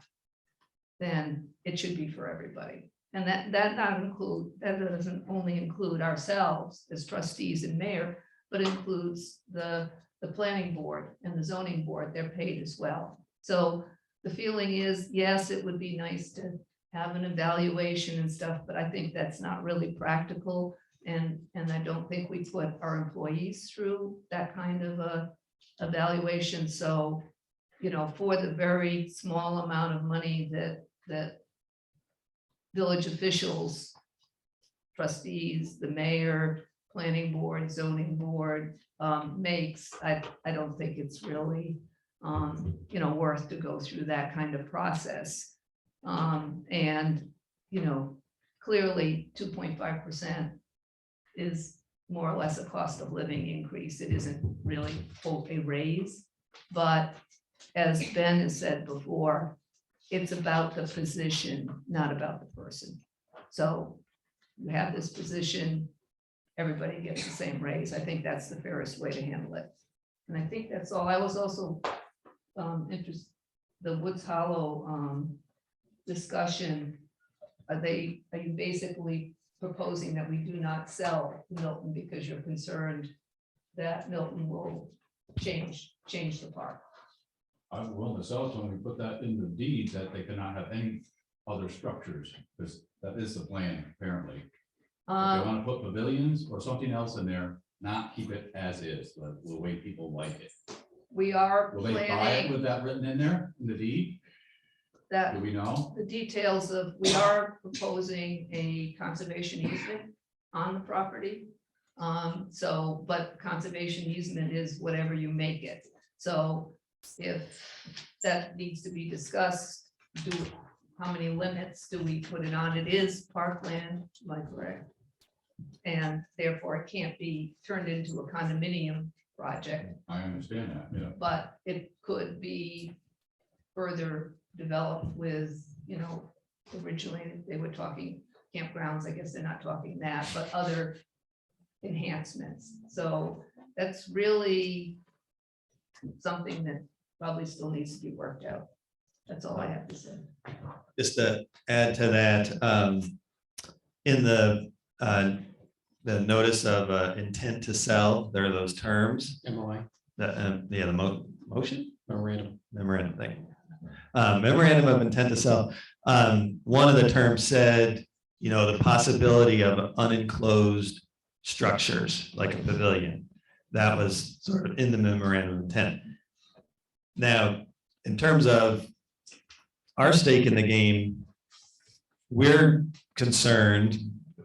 D: then it should be for everybody. And that doesn't only include ourselves as trustees and mayor, but includes the planning board and the zoning board, they're paid as well. So the feeling is, yes, it would be nice to have an evaluation and stuff, but I think that's not really practical. And I don't think we put our employees through that kind of a evaluation. So, for the very small amount of money that village officials, trustees, the mayor, planning board, zoning board makes, I don't think it's really, worth to go through that kind of process. And, clearly 2.5% is more or less a cost of living increase. It isn't really a raise, but as Ben has said before, it's about the position, not about the person. So you have this position, everybody gets the same raise. I think that's the fairest way to handle it. And I think that's all. I was also interested, the Woods Hollow discussion. Are you basically proposing that we do not sell Milton because you're concerned that Milton will change the park?
Q: I'm willing to sell it to them and put that in the deed that they cannot have any other structures, because that is the plan apparently. If they want to put pavilions or something else in there, not keep it as is, the way people like it.
D: We are
Q: Will they buy it
D: planning
Q: with that written in there in the deed?
D: that
Q: Do we know?
D: the details of, we are proposing a conservation easement on the property. But conservation easement is whatever you make it. So if that needs to be discussed, how many limits do we put it on? It is parkland, like correct? And therefore it can't be turned into a condominium project,
Q: I understand that, yeah.
D: but it could be further developed with, originally they were talking campgrounds. I guess they're not talking that, but other enhancements. So that's really something that probably still needs to be worked out. That's all I have to say.
A: Just to add to that, in the notice of intent to sell, there are those terms.
B: MOI.
A: The motion?
B: Memorandum.
A: Thing. Memorandum of intent to sell. One of the terms said, the possibility of unenclosed structures like a pavilion. That was sort of in the memorandum of intent. Now, in terms of our stake in the game, we're concerned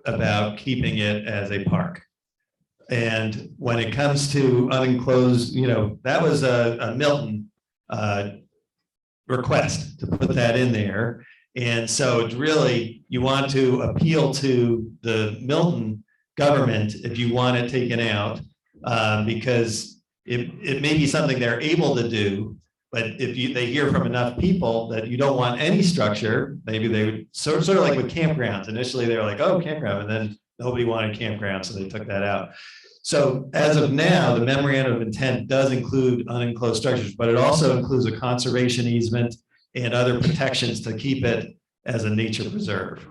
A: about keeping it as a park. And when it comes to unenclosed, that was a Milton request to put that in there. And so it's really, you want to appeal to the Milton government if you want it taken out, because it may be something they're able to do. But if they hear from enough people that you don't want any structure, maybe they would sort of like with campgrounds. Initially, they were like, oh, campground, and then nobody wanted campground, so they took that out. So as of now, the memorandum of intent does include unenclosed structures, but it also includes a conservation easement and other protections to keep it as a nature preserve.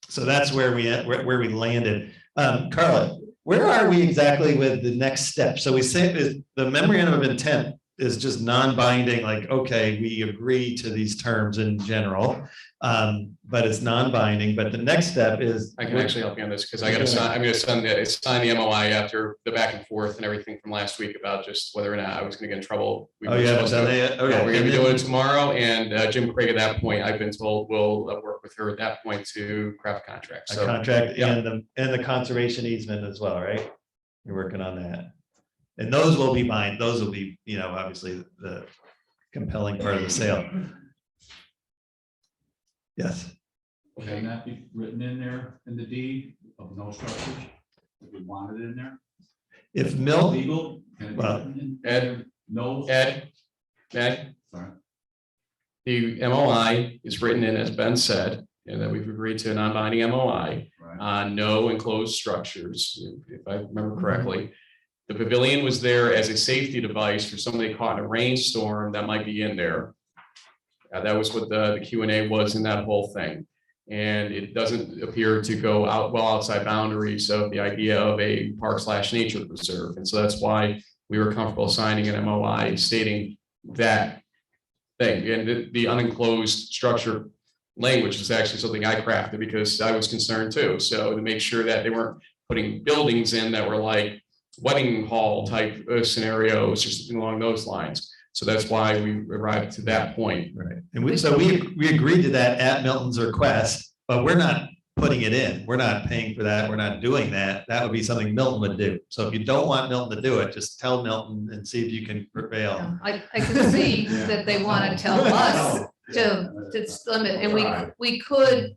A: So that's where we landed. Carla, where are we exactly with the next step? So we say the memorandum of intent is just non-binding, like, okay, we agree to these terms in general, but it's non-binding. But the next step is.
B: I can actually help you on this because I'm going to sign the MOI after the back and forth and everything from last week about just whether or not I was going to get in trouble.
A: Oh, yeah, okay.
B: We're going to be doing it tomorrow, and Jim Craig at that point, I've been told, will work with her at that point to craft contracts.
A: A contract and the conservation easement as well, right? You're working on that. And those will be mine. Those will be, obviously the compelling part of the sale. Yes.
Q: Can that be written in there in the deed of no structures? If we wanted it in there?
A: If Milton,
Q: Legal? Can it be
A: Well,
Q: written in?
B: Ed,
Q: No.
B: Ed,
Q: Sorry.
B: the MOI is written in, as Ben said, and that we've agreed to a non-binding MOI
Q: Right.
B: on no enclosed structures, if I remember correctly. The pavilion was there as a safety device for somebody caught in a rainstorm that might be in there. That was what the Q&A was in that whole thing. And it doesn't appear to go out well outside boundaries of the idea of a park/nature preserve. And so that's why we were comfortable signing an MOI stating that thing. And the unenclosed structure language is actually something I crafted because I was concerned too. So to make sure that they weren't putting buildings in that were like wedding hall type scenarios or something along those lines. So that's why we arrived to that point.
A: right, and we agreed to that at Milton's request, but we're not putting it in. We're not paying for that. We're not doing that. That would be something Milton would do. So if you don't want Milton to do it, just tell Milton and see if you can prevail.
D: I can see that they want to tell us to limit, and we could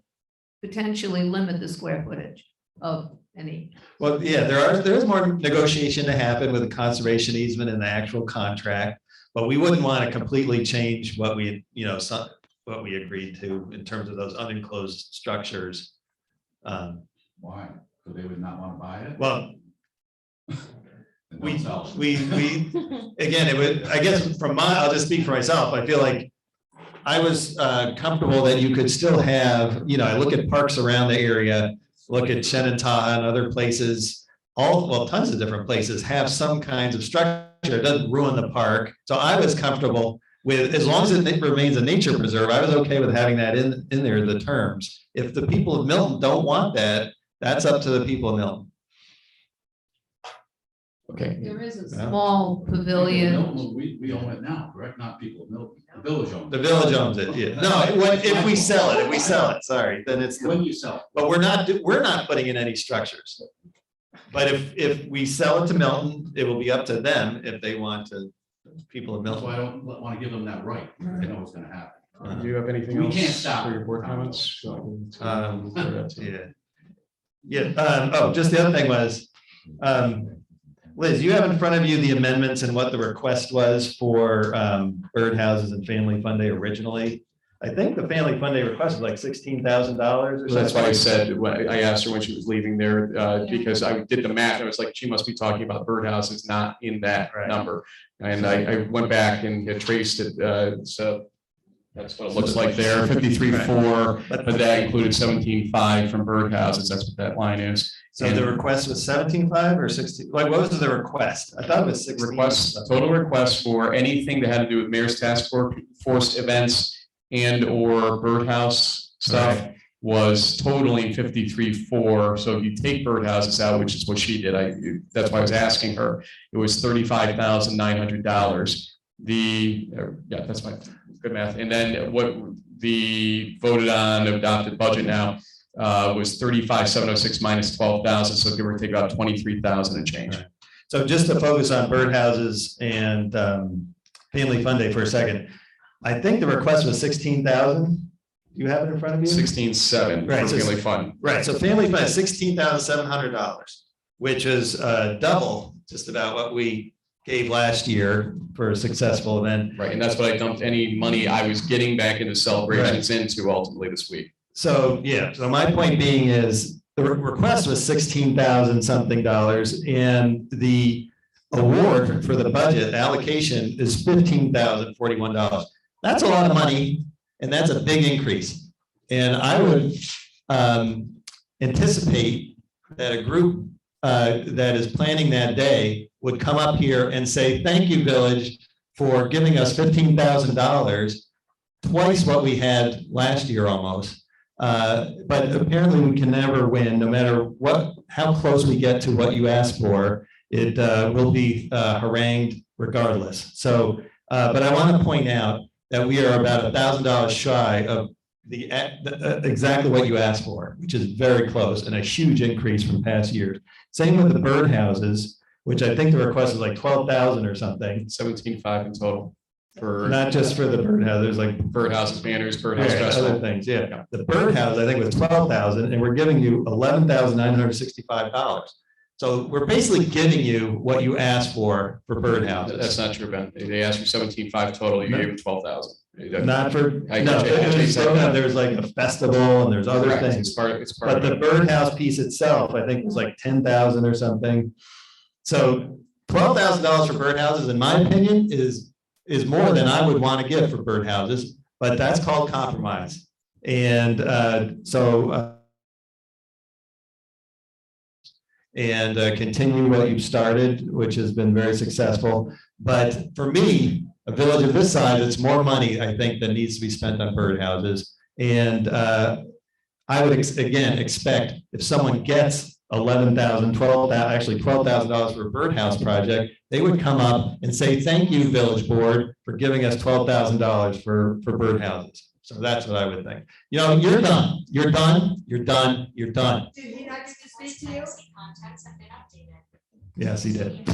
D: potentially limit the square footage of any.
A: Well, yeah, there's more negotiation to happen with the conservation easement and the actual contract, but we wouldn't want to completely change what we, what we agreed to in terms of those unenclosed structures.
Q: Why? So they would not want to buy it?
A: Well,
Q: And
A: we,
Q: don't sell it.
A: we, again, it would, I guess I'll just speak for myself. I feel like I was comfortable that you could still have, I look at parks around the area, look at Shenandoah and other places, tons of different places have some kinds of structure. It doesn't ruin the park. So I was comfortable with, as long as it remains a nature preserve, I was okay with having that in there, the terms. If the people of Milton don't want that, that's up to the people of Milton.
B: Okay.
D: There is a small pavilion.
Q: Milton, we own it now, correct? Not people of Milton. The village owns it.
A: The village owns it, yeah. No, if we sell it, sorry, then it's,
Q: When you sell it.
A: but we're not putting in any structures. But if we sell it to Milton, it will be up to them if they want to, people of
Q: That's
A: Milton.
Q: why I don't want to give them that right. I know what's gonna happen.
B: Do you have anything
Q: We
B: else?
Q: can't stop
B: for
Q: it.
B: your board comments?
A: Yeah, just the other thing was, Liz, you have in front of you the amendments and what the request was for birdhouses and family fun day originally. I think the family fun day request was like $16,000 or something.
B: That's why I said, I asked her when she was leaving there, because I did the math. I was like, she must be talking about birdhouses, not in that
A: Right.
B: number. And I went back and had traced it. So that's what it looks like there, 53.4, but that included 17.5 from birdhouses. That's what that line is.
A: So the request was 17.5 or 16, like what was the request? I thought it was 16.
B: Total request for anything that had to do with mayor's task force events and or birdhouse stuff was totaling 53.4. So if you take birdhouses out, which is what she did, that's why I was asking her, it was $35,900. Yeah, that's my good math. And then what the voted on adopted budget now was 35,706 minus 12,000. So give or take about 23,000 and change.
A: Right. So just to focus on birdhouses and family fun day for a second, I think the request was 16,000. Do you have it in front of you?
B: 16.7
A: Right,
B: for
A: so-
B: family fun.
A: Right, so family fun is $16,700, which is double just about what we gave last year for a successful event.
B: Right, and that's what I dumped any money I was getting back into celebrations into ultimately this week.
A: So, yeah, so my point being is the request was 16,000 something dollars and the award for the budget allocation is $15,041. That's a lot of money and that's a big increase. And I would anticipate that a group that is planning that day would come up here and say, thank you, village, for giving us $15,000, twice what we had last year almost. But apparently we can never win, no matter how close we get to what you asked for, it will be harangued regardless. So, but I want to point out that we are about $1,000 shy of the exactly what you asked for, which is very close and a huge increase from past years. Same with the birdhouses, which I think the request is like 12,000 or something.
B: 17.5 in total. for.
A: Not just for the birdhouse, there's like
B: Birdhouses, banners, birdhouse
A: other
B: festival.
A: things, yeah. The birdhouse, I think, was 12,000, and we're giving you $11,965. So we're basically giving you what you asked for birdhouses.
B: That's not true, Ben. They asked for 17.5 total, you gave them 12,000.
A: Not for,
B: I
A: no,
B: changed that.
A: there's like a festival and there's other
B: Correct.
A: things.
B: It's part
A: But
B: of
A: the
B: it.
A: birdhouse piece itself, I think was like 10,000 or something. So $12,000 for birdhouses, in my opinion, is more than I would want to give for birdhouses, but that's called compromise. And continue what you've started, which has been very successful. But for me, a village of this size, it's more money, I think, that needs to be spent on birdhouses. And I would, again, expect if someone gets $12,000 for a birdhouse project, they would come up and say, thank you, village board, for giving us $12,000 for birdhouses. So that's what I would think. You know, you're done, you're done, you're done, you're done.
F: Did he not get to speak to you?
A: Yes, he did.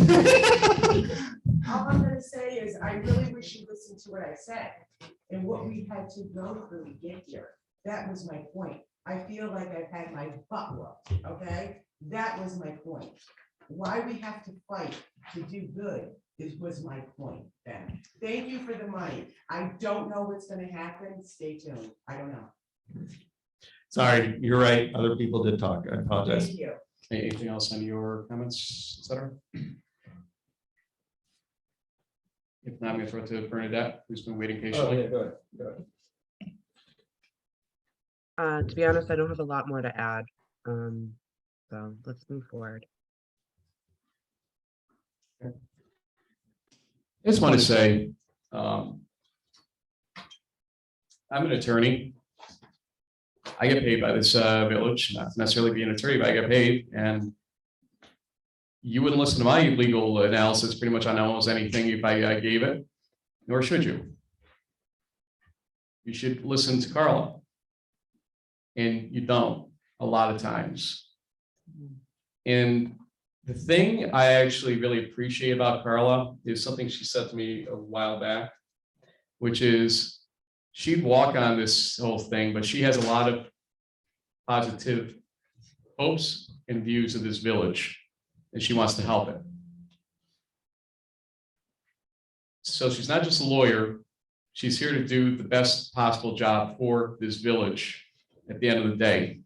F: All I'm gonna say is, I really wish you listened to what I said and what we had to go through to get here. That was my point. I feel like I've had my butt whooped, okay? That was my point. Why we have to fight to do good was my point, Ben. Thank you for the money. I don't know what's gonna happen. Stay tuned. I don't know.
A: Sorry, you're right. Other people did talk. I apologize.
F: Thank you.
B: Anything else on your comments, et cetera? If not, I'm going to throw it to Bernadette, who's been waiting patiently.
A: Go ahead.
E: To be honest, I don't have a lot more to add. So let's move forward.
B: I just want to say, I'm an attorney. I get paid by this village, not necessarily be an attorney, but I get paid, and you wouldn't listen to my legal analysis pretty much on almost anything if I gave it, nor should you. You should listen to Carla. And you don't a lot of times. And the thing I actually really appreciate about Carla is something she said to me a while back, which is she'd walk on this whole thing, but she has a lot of positive hopes and views of this village, and she wants to help it. So she's not just a lawyer, she's here to do the best possible job for this village at the end of the day.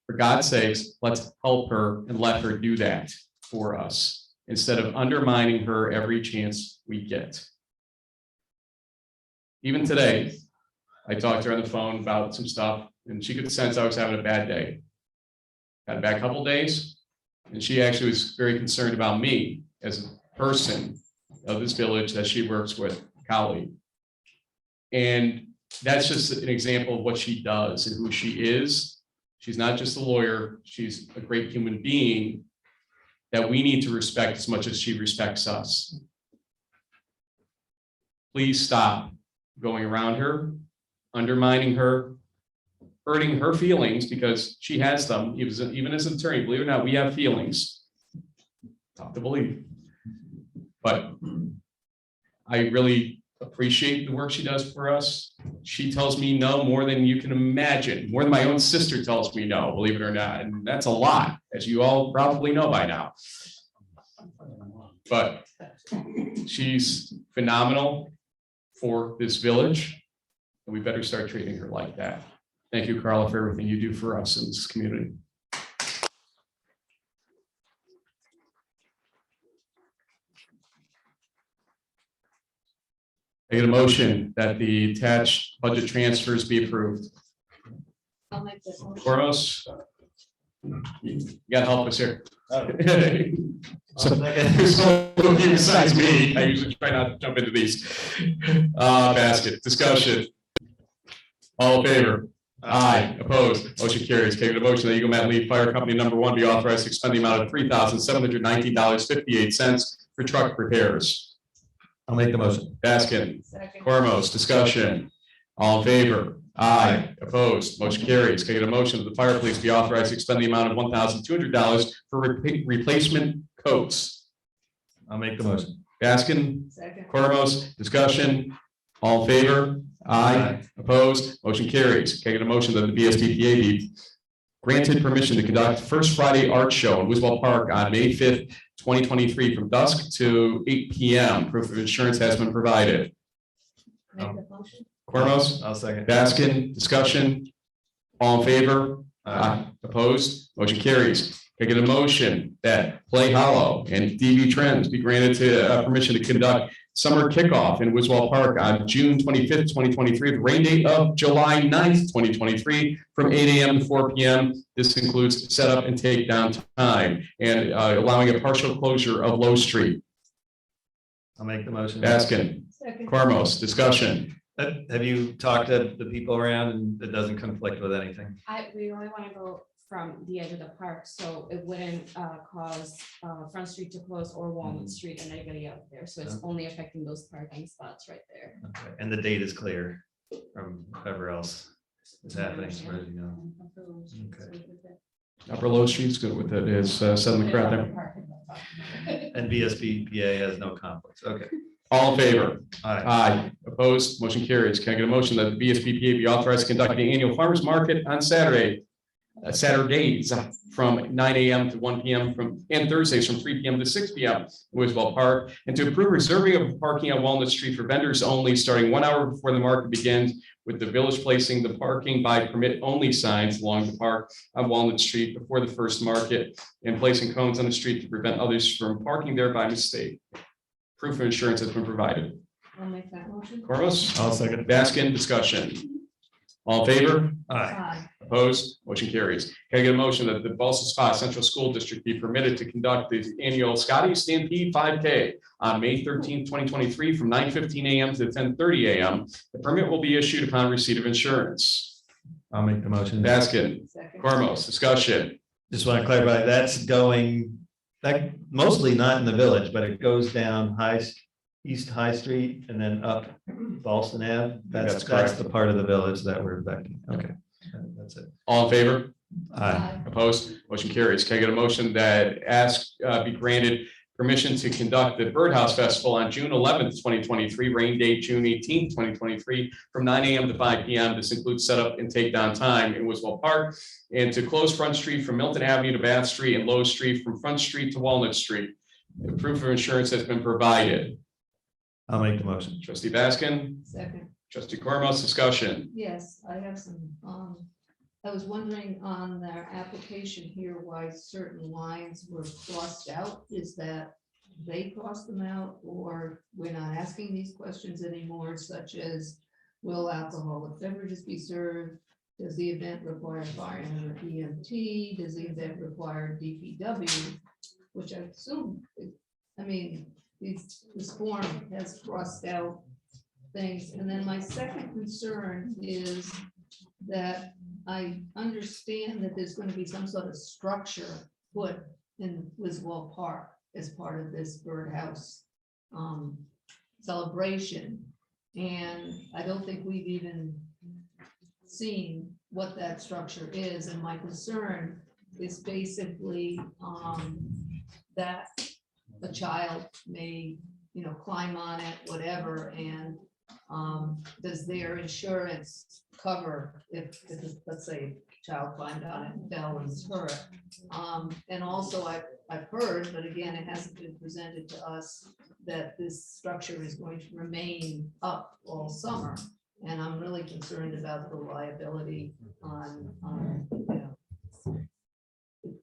B: For God's sakes, let's help her and let her do that for us instead of undermining her every chance we get. Even today, I talked to her on the phone about some stuff, and she could sense I was having a bad day. Had a bad couple days, and she actually was very concerned about me as a person of this village that she works with, a colleague. And that's just an example of what she does and who she is. She's not just a lawyer, she's a great human being that we need to respect as much as she respects us. Please stop going around her, undermining her, hurting her feelings, because she has them. Even as an attorney, believe it or not, we have feelings. Tough to believe. But I really appreciate the work she does for us. She tells me no more than you can imagine, more than my own sister tells me no, believe it or not. And that's a lot, as you all probably know by now. But she's phenomenal for this village, and we better start treating her like that. Thank you, Carla, for everything you do for us in this community. I get a motion that the attached budget transfers be approved.
H: I'll make this one.
B: Foremost, you gotta help us here. So, besides me, I usually try not to jump into these. Basket, discussion. All in favor? Aye. Opposed? Motion carries. Can I get a motion that Eagle Mountain Lead Fire Company number 1 be authorized to expend the amount of $3,719.58 for truck repairs?
A: I'll make the motion.
B: Baskin.
H: Second.
B: Cormos, discussion. All in favor? Aye. Opposed? Motion carries. Can I get a motion that the fire police be authorized to expend the amount of $1,200 for replacement coats?
A: I'll make the motion.
B: Baskin,
D: Second.
B: Cormos, discussion, all in favor? Aye. Opposed? Motion carries. Can I get a motion that the BSBPA be granted permission to conduct First Friday Art Show in Wiswell Park on May 5th, 2023, from dusk to 8 p.m. Proof of insurance has been provided.
D: Make the motion.
B: Cormos,
A: I'll second.
B: Baskin, discussion, all in favor? Aye. Opposed? Motion carries. Can I get a motion that Play Hollow and DV Trends be granted to permission to conduct summer kickoff in Wiswell Park on June 25th, 2023, the rain date of July 9th, 2023, from 8 a.m. to 4 p.m. This includes setup and takedown time and allowing a partial closure of Low Street.
A: I'll make the motion.
B: Baskin,
D: Second.
B: Cormos, discussion.
A: Have you talked to the people around and it doesn't conflict with anything?
H: We only want to go from the edge of the park, so it wouldn't cause Front Street to close or Walnut Street and anybody out there. So it's only affecting those parking spots right there.
A: Okay. And the date is clear from whoever else is happening, as far as you know. Okay.
B: Upper Low Street's good with it, is set in the crowd there.
A: And BSBPA has no conflicts. Okay.
B: All in favor?
A: Aye.
B: Aye. Opposed? Motion carries. Can I get a motion that the BSBPA be authorized to conduct the annual farmers market on Saturdays from 9 a.m. to 1 p.m. and Thursdays from 3 p.m. to 6 p.m. in Wiswell Park, and to approve reserving of parking on Walnut Street for vendors only, starting 1 hour before the market begins, with the village placing the parking by permit only signs along the park on Walnut Street before the first market, and placing cones on the street to prevent others from parking there by mistake. Proof of insurance has been provided.
D: I'll make that motion.
B: Cormos?
A: I'll second.
B: Baskin, discussion. All in favor?
A: Aye.
D: Aye.
B: Opposed? Motion carries. Can I get a motion that the Ballston Spa Central School District be permitted to conduct the annual Scotty Stampede 5K on May 13th, 2023, from 9:15 a.m. to 10:30 a.m. The permit will be issued upon receipt of insurance.
A: I'll make the motion.
B: Baskin,
D: Second.
B: Cormos, discussion.
A: Just want to clarify, that's going, that mostly not in the village, but it goes down East High Street and then up Ballston Ave.
B: That's
A: That's
B: correct.
A: the part of the village that we're affecting. Okay. That's it.
B: All in favor?
A: Aye.
B: Opposed? Motion carries. Can I get a motion that be granted permission to conduct the Birdhouse Festival on June 11th, 2023, rain date June 18th, 2023, from 9 a.m. to 5 p.m. This includes setup and takedown time in Wiswell Park, and to close Front Street from Milton Avenue to Bath Street and Low Street from Front Street to Walnut Street. The proof of insurance has been provided.
A: I'll make the motion.
B: Trustee Baskin,
D: Second.
B: Trustee Cormos, discussion.
D: Yes, I have some, I was wondering on their application here why certain lines were crossed out. Is that they crossed them out, or we're not asking these questions anymore, such as will alcoholic beverages be served? Does the event require fire and EMT? Does the event require DPW? Which I assume, I mean, this form has crossed out things. And then my second concern is that I understand that there's going to be some sort of structure put in Wiswell Park as part of this birdhouse celebration. And I don't think we've even seen what that structure is. And my concern is basically that a child may, climb on it, whatever, and does their insurance cover if let's say a child climbed on it and fell and was hurt? And also I've heard, but again, it hasn't been presented to us, that this structure is going to remain up all summer. And I'm really concerned about the liability on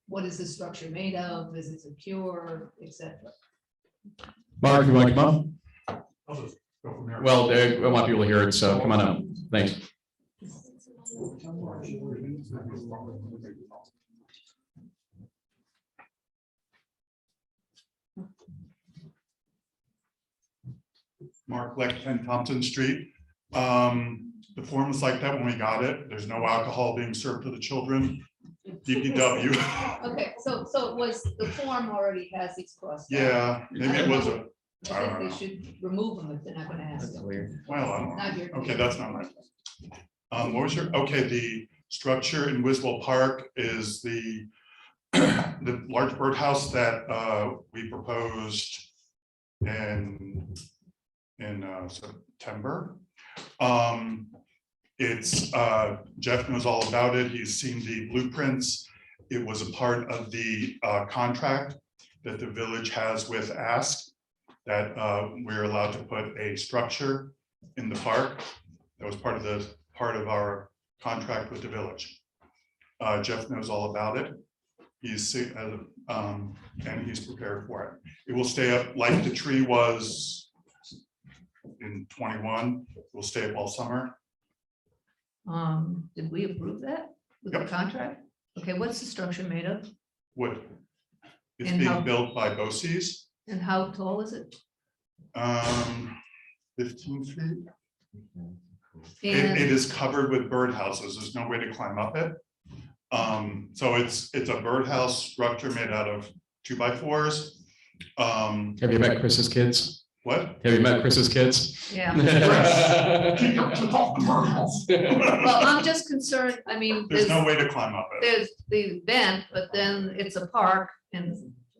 D: what is this structure made of? Is it secure, etc.?
B: Mark, you want to come up?
J: I'll just go from there.
B: Well, I want people to hear it, so come on up. Thanks.
U: Mark Leck, 10 Thompson Street. The form was like that when we got it. There's no alcohol being served to the children. DPW.
D: Okay, so it was, the form already has these crossed out.
U: Yeah, maybe it was a, I
D: I
U: don't
D: think
U: know.
D: they should remove them if they're not gonna ask them.
A: Weird.
U: Well, I don't
D: Not
U: know.
D: your-
U: Okay, that's not my. What was your, okay, the structure in Wiswell Park is the large birdhouse that we proposed in September. It's, Jeff knows all about it. He's seen the blueprints. It was a part of the contract that the village has with Ask, that we're allowed to put a structure in the park. That was part of our contract with the village. Jeff knows all about it. He's and he's prepared for it. It will stay up like the tree was in 21. It will stay up all summer.
D: Did we approve that with the contract? Okay, what's the structure made of?
U: Wood. It's
D: And
U: being
D: how-
U: built by BOCES.
D: And how tall is it?
U: 15 feet. It
D: And
U: is covered with birdhouses. There's no way to climb up it. So it's a birdhouse structure made out of 2x4s.
B: Have you met Chris's kids?
U: What?
B: Have you met Chris's kids?
D: yeah.
U: Well,
D: Well, I'm just concerned, I mean,
U: there's no way to climb up it.
D: there's the event, but then it's a park and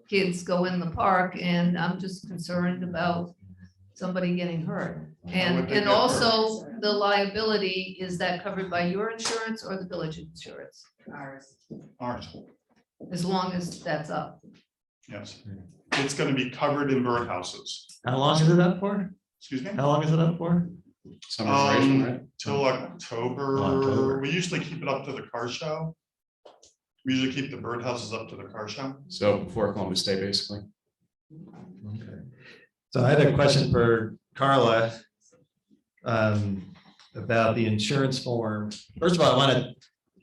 D: kids go in the park and I'm just concerned about somebody getting hurt.
U: would
D: And,
U: they
D: and
U: get
D: also the liability, is that covered by your insurance or the village insurance?
U: Ours,
D: As long as that's up.
U: yes. It's gonna be covered in birdhouses.
A: How long is it up for?
U: Excuse me?
A: How long is it up for?
B: Summer duration, right?
U: Till October.
A: October.
U: We usually keep it up to the car show. We usually keep the birdhouses up to the car show.
B: So before Columbus Day, basically.
A: Okay. So I had a question for Carla about the insurance form. First of all, I want to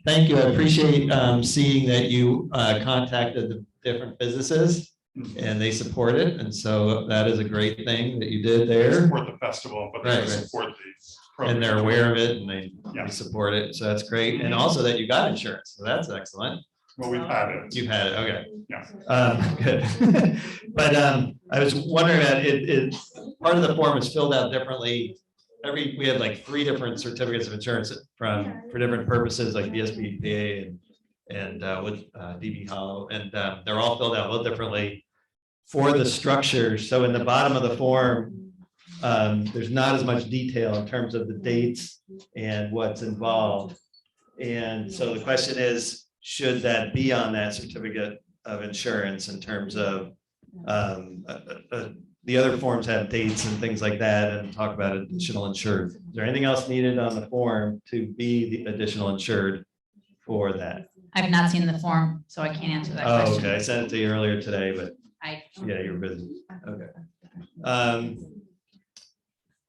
A: thank you. I appreciate seeing that you contacted the different businesses and they support it. And so that is a great thing that you did
U: They
A: there.
U: support the festival, but they
A: Right, right.
U: support the program.
A: And they're aware of it and they
U: Yeah.
A: support it. So that's great. And also that you got insurance. So that's excellent.
U: Well, we've had it.
A: You've had it, okay.
U: Yeah.
A: Good. But I was wondering that part of the form is filled out differently. We had like 3 different certificates of insurance for different purposes, like the SBPA and with DB Hollow, and they're all filled out a little differently for the structure. So in the bottom of the form, there's not as much detail in terms of the dates and what's involved. And so the question is, should that be on that certificate of insurance in terms of the other forms have dates and things like that and talk about additional insured. Is there anything else needed on the form to be the additional insured for that?
C: I've not seen the form, so I can't answer that
A: Oh,
C: question.
A: okay. I sent it to you earlier today, but
C: I,
A: yeah, you're busy. Okay.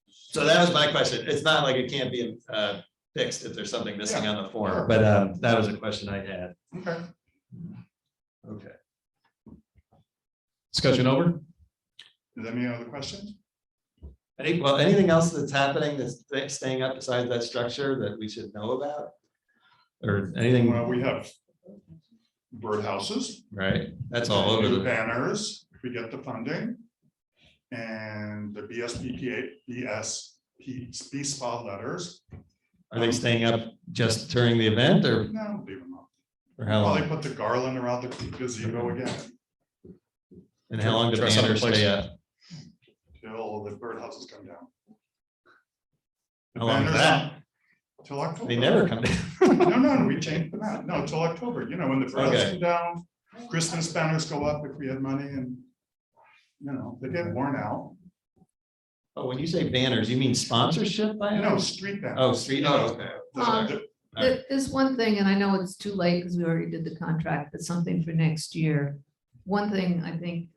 A: So that was my question. It's not like it can't be fixed if there's something missing on the form, but that was a question I had.
U: Okay.
A: Okay.
B: Discussion over?
U: Is there any other questions?
A: Anything else that's happening that's staying up besides that structure that we should know about? Or anything?
U: Well, we have birdhouses.
A: Right, that's all over the.
U: Banners, if we get the funding. And the BSP spa letters.
A: Are they staying up just during the event or?
U: No, leave them up.
A: For how long?
U: Probably put the garland around the gazebo again.
A: And how long do
B: Dress up the
A: banners
B: place.
A: stay up?
U: Till the birdhouses come down. The
A: How long is
U: banners
A: that?
U: on- Till October.
A: They never come down.
U: No, we changed them out. No, till October, you know, when the birdhouses
A: Okay.
U: come down, Christmas banners go up if we had money and, you know, they get worn out.
A: Oh, when you say banners, you mean sponsorship banners?
U: No, street banners.
A: Oh, street, oh, okay.
D: There's one thing, and I know it's too late because we already did the contract, but something for next year. One thing I think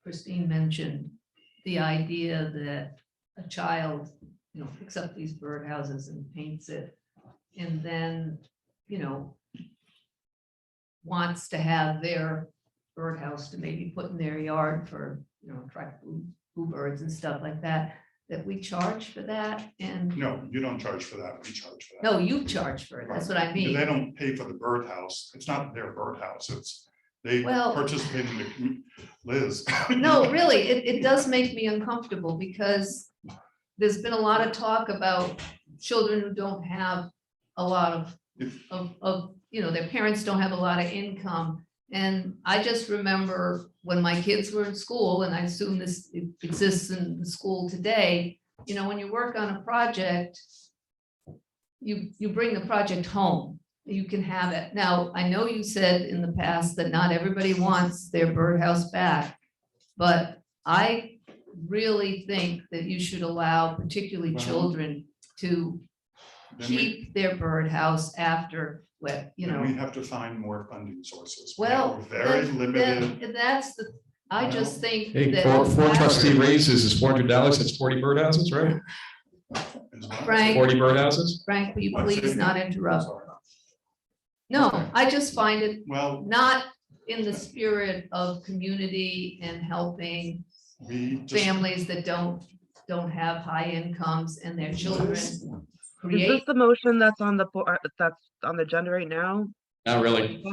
D: Christine mentioned, the idea that a child, picks up these birdhouses and paints it. And then, wants to have their birdhouse to maybe put in their yard for, attract bluebirds and stuff like that, that we charge for that and.
U: No, you don't charge for that. We charge for that.
D: No, you charge for it. That's what I mean.
U: They don't pay for the birdhouse. It's not their birdhouse. They
D: Well-
U: participate in the, Liz.
D: No, really, it does make me uncomfortable because there's been a lot of talk about children who don't have a lot of, their parents don't have a lot of income. And I just remember when my kids were in school, and I assume this exists in the school today, you know, when you work on a project, you bring the project home, you can have it. Now, I know you said in the past that not everybody wants their birdhouse back, but I really think that you should allow particularly
U: Well,
D: children to
U: then we-
D: keep their birdhouse after, what, you
U: then
D: know.
U: we have to find more funding sources.
D: Well,
U: We're very limited.
D: then that's the, I just think
B: Hey,
D: that.
B: four trustee raises is $400, that's 40 birdhouses, right?
D: Frank,
B: 40 birdhouses?
D: Frank, will you please not interrupt? No, I just find it
U: Well,
D: not in the spirit of community and helping
U: we just,
D: families that don't have high incomes and their children
E: Is this
D: create.
E: the motion that's on the, that's on the agenda right now?
B: Not really.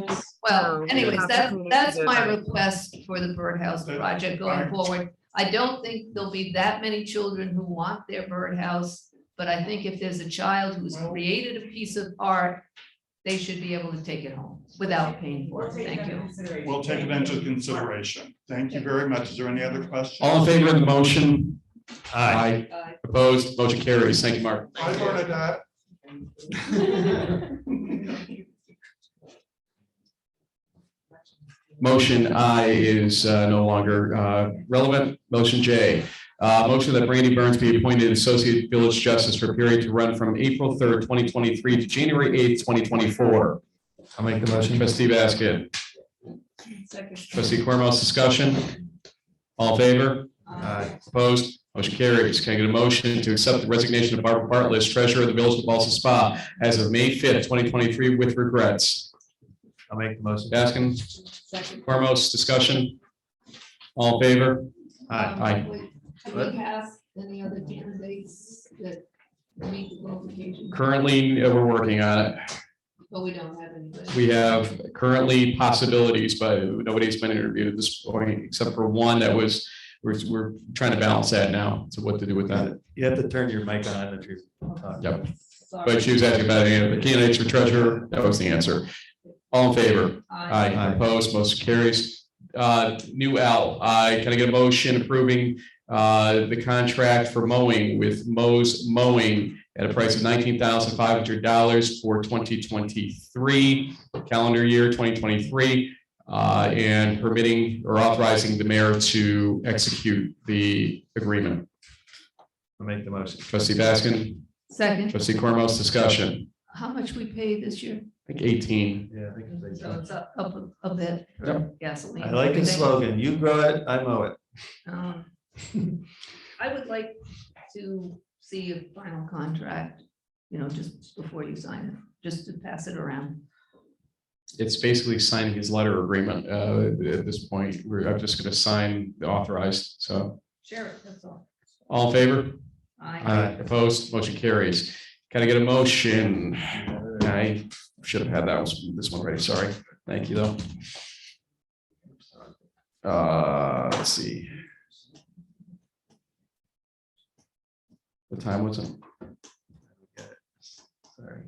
D: Well,
E: No,
D: anyways,
E: you have
D: that's,
E: to
D: that's
E: do
D: my
E: that.
D: request for the birdhouse project going
U: Alright.
D: forward. I don't think there'll be that many children who want their birdhouse, but I think if there's a child who's created a piece of art, they should be able to take it home without paying for it. Thank you.
U: we'll take it into consideration. Thank you very much. Is there any other questions?
B: All in favor of the motion?
A: Aye.
B: Opposed, motion carries. Thank you, Mark.
U: Bye, Bernadette.
B: Motion I is no longer relevant. Motion J. Motion that Brandy Burns be appointed Associate Village Justice for a period to run from April 3rd, 2023 to January 8th, 2024.
A: I'll make the motion.
B: Trustee Baskin. Trustee Cormos, discussion. All in favor?
A: Aye.
B: Opposed? Motion carries. Can I get a motion to accept the resignation of Barbara Bartlett, Treasurer of the Village of Ballston Spa as of May 5th, 2023 with regrets?
A: I'll make the motion.
B: Baskin, Cormos, discussion. All in favor? Aye.
D: Have you passed any other candidates that meet the qualifications?
B: Currently, we're working on it.
D: But we don't have anybody.
B: We have currently possibilities, but nobody's been interviewed at this point, except for one that was, we're trying to balance that now, so what to do with that.
A: You have to turn your mic on if you're talking.
B: Yep. But she was asking about any of the candidates for treasurer, that was the answer. All in favor? Aye. Opposed, motion carries. New L, can I get a motion approving the contract for mowing with Mo's Mowing at a price of $19,500 for 2023, calendar year 2023, and permitting or authorizing the mayor to execute the agreement.
A: I'll make the motion.
B: Trustee Baskin,
D: Second,
B: trustee Cormos, discussion.
D: how much we paid this year?
B: I think 18.
A: Yeah, I think it's
D: So it's up a bit for
B: Yep.
D: gasoline.
A: I like the
D: everything.
A: slogan. You grow it, I mow it.
D: I would like to see a final contract, you know, just before you sign it, just to pass it around.
B: It's basically signing his letter agreement at this point. I'm just going to sign the authorized, so.
D: Share it, that's all.
B: All in favor?
D: Aye.
B: Opposed, motion carries. Can I get a motion? I should have had this one ready, sorry. Thank you, though. Let's see. What time was it?
A: Sorry.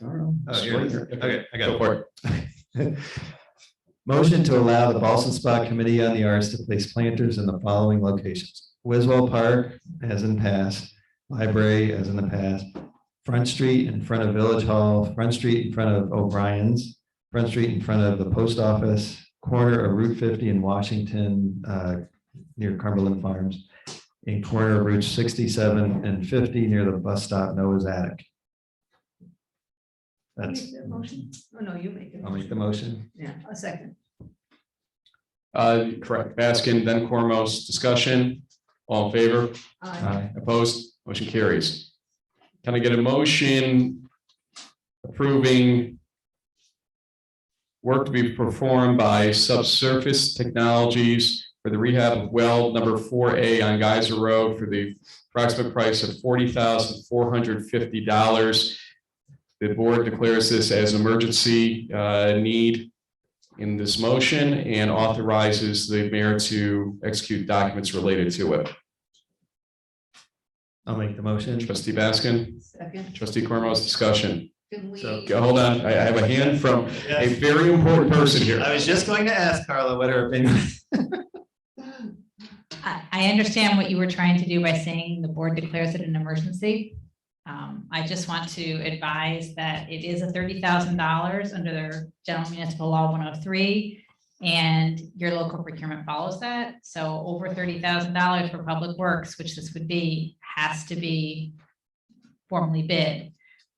A: Oh, here it is. Okay, I got
B: Go
A: it.
B: for it.
A: Motion to allow the Ballston Spa Committee on the Arts to place planters in the following locations: Wiswell Park, as in past, Library, as in the past, Front Street in front of Village Hall, Front Street in front of O'Brien's, Front Street in front of the Post Office, corner of Route 50 in Washington, near Cumberland Farms, and corner of Route 67 and 50 near the bus stop Noah's Attic. That's,
D: Make that motion? Oh, no, you make it.
A: I'll make the motion.
D: Yeah, a second.
B: Correct. Baskin, then Cormos, discussion. All in favor?
D: Aye.
B: Opposed? Motion carries. Can I get a motion approving work to be performed by Subsurface Technologies for the rehab of well number 4A on Geyser Road for the approximate price of $40,450. The board declares this as an emergency need in this motion and authorizes the mayor to execute documents related to it.
A: I'll make the motion.
B: Trustee Baskin,
D: Second.
B: trustee Cormos, discussion.
D: Can we?
A: So,
B: Hold on, I have a hand from a very important person here.
A: I was just going to ask Carla what her opinion.
C: I understand what you were trying to do by saying the board declares it an emergency. I just want to advise that it is a $30,000 under their general municipal law 103. And your local procurement follows that. So over $30,000 for public works, which this would be, has to be formally bid.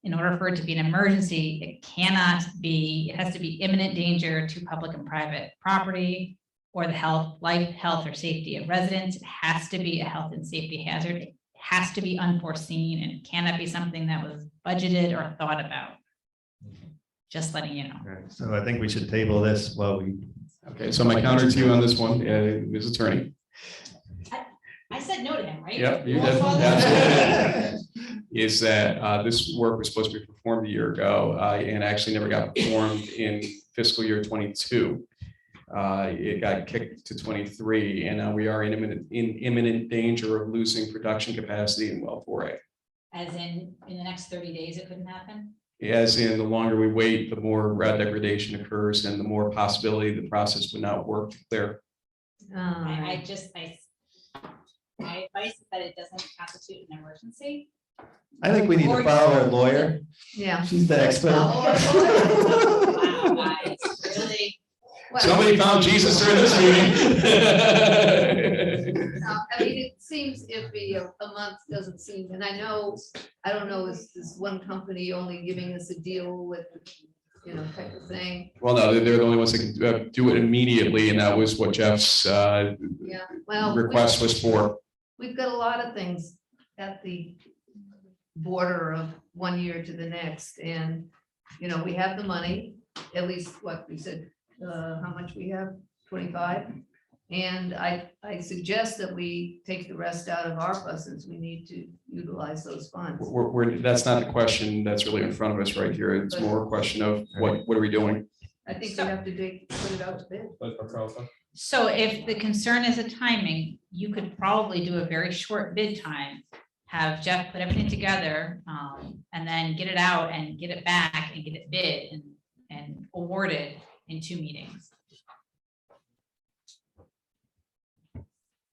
C: In order for it to be an emergency, it cannot be, it has to be imminent danger to public and private property or the health, life, health, or safety of residents. It has to be a health and safety hazard. It has to be unforeseen, and it cannot be something that was budgeted or thought about. Just letting you know.
A: All right, so I think we should table this while we.
B: Okay, so my counter to you on this one, Ms. Attorney.
I: I said no to him, right?
B: Yep, you
I: Well,
B: did.
I: well,
B: Absolutely. Is that this work was supposed to be performed a year ago and actually never got performed in fiscal year 22. It got kicked to 23, and now we are in imminent danger of losing production capacity in well 4A.
I: As in the next 30 days, it couldn't happen?
B: As in, the longer we wait, the more degradation occurs and the more possibility the process would not work to clear.
C: Um,
I: My advice is that it doesn't constitute an emergency.
A: I think we need to follow our lawyer.
D: Yeah.
A: She's the expert.
I: Wow, guys, really?
B: Somebody found Jesus during this meeting.
D: I mean, it seems iffy, a month doesn't seem, and I don't know, is this one company only giving us a deal with, type of thing?
B: Well, no, they're the only ones that can do it immediately, and that was what Jeff's
D: Yeah, well.
B: request was for.
D: We've got a lot of things at the border of one year to the next, and, we have the money, at least what we said, how much we have, 25. And I suggest that we take the rest out of ARPA since we need to utilize those funds.
B: That's not the question that's really in front of us right here. It's more a question of what are we doing?
D: I think we have to put it out to bid.
C: So if the concern is a timing, you could probably do a very short bid time, have Jeff put everything together, and then get it out and get it back and get it bid and awarded in 2 meetings.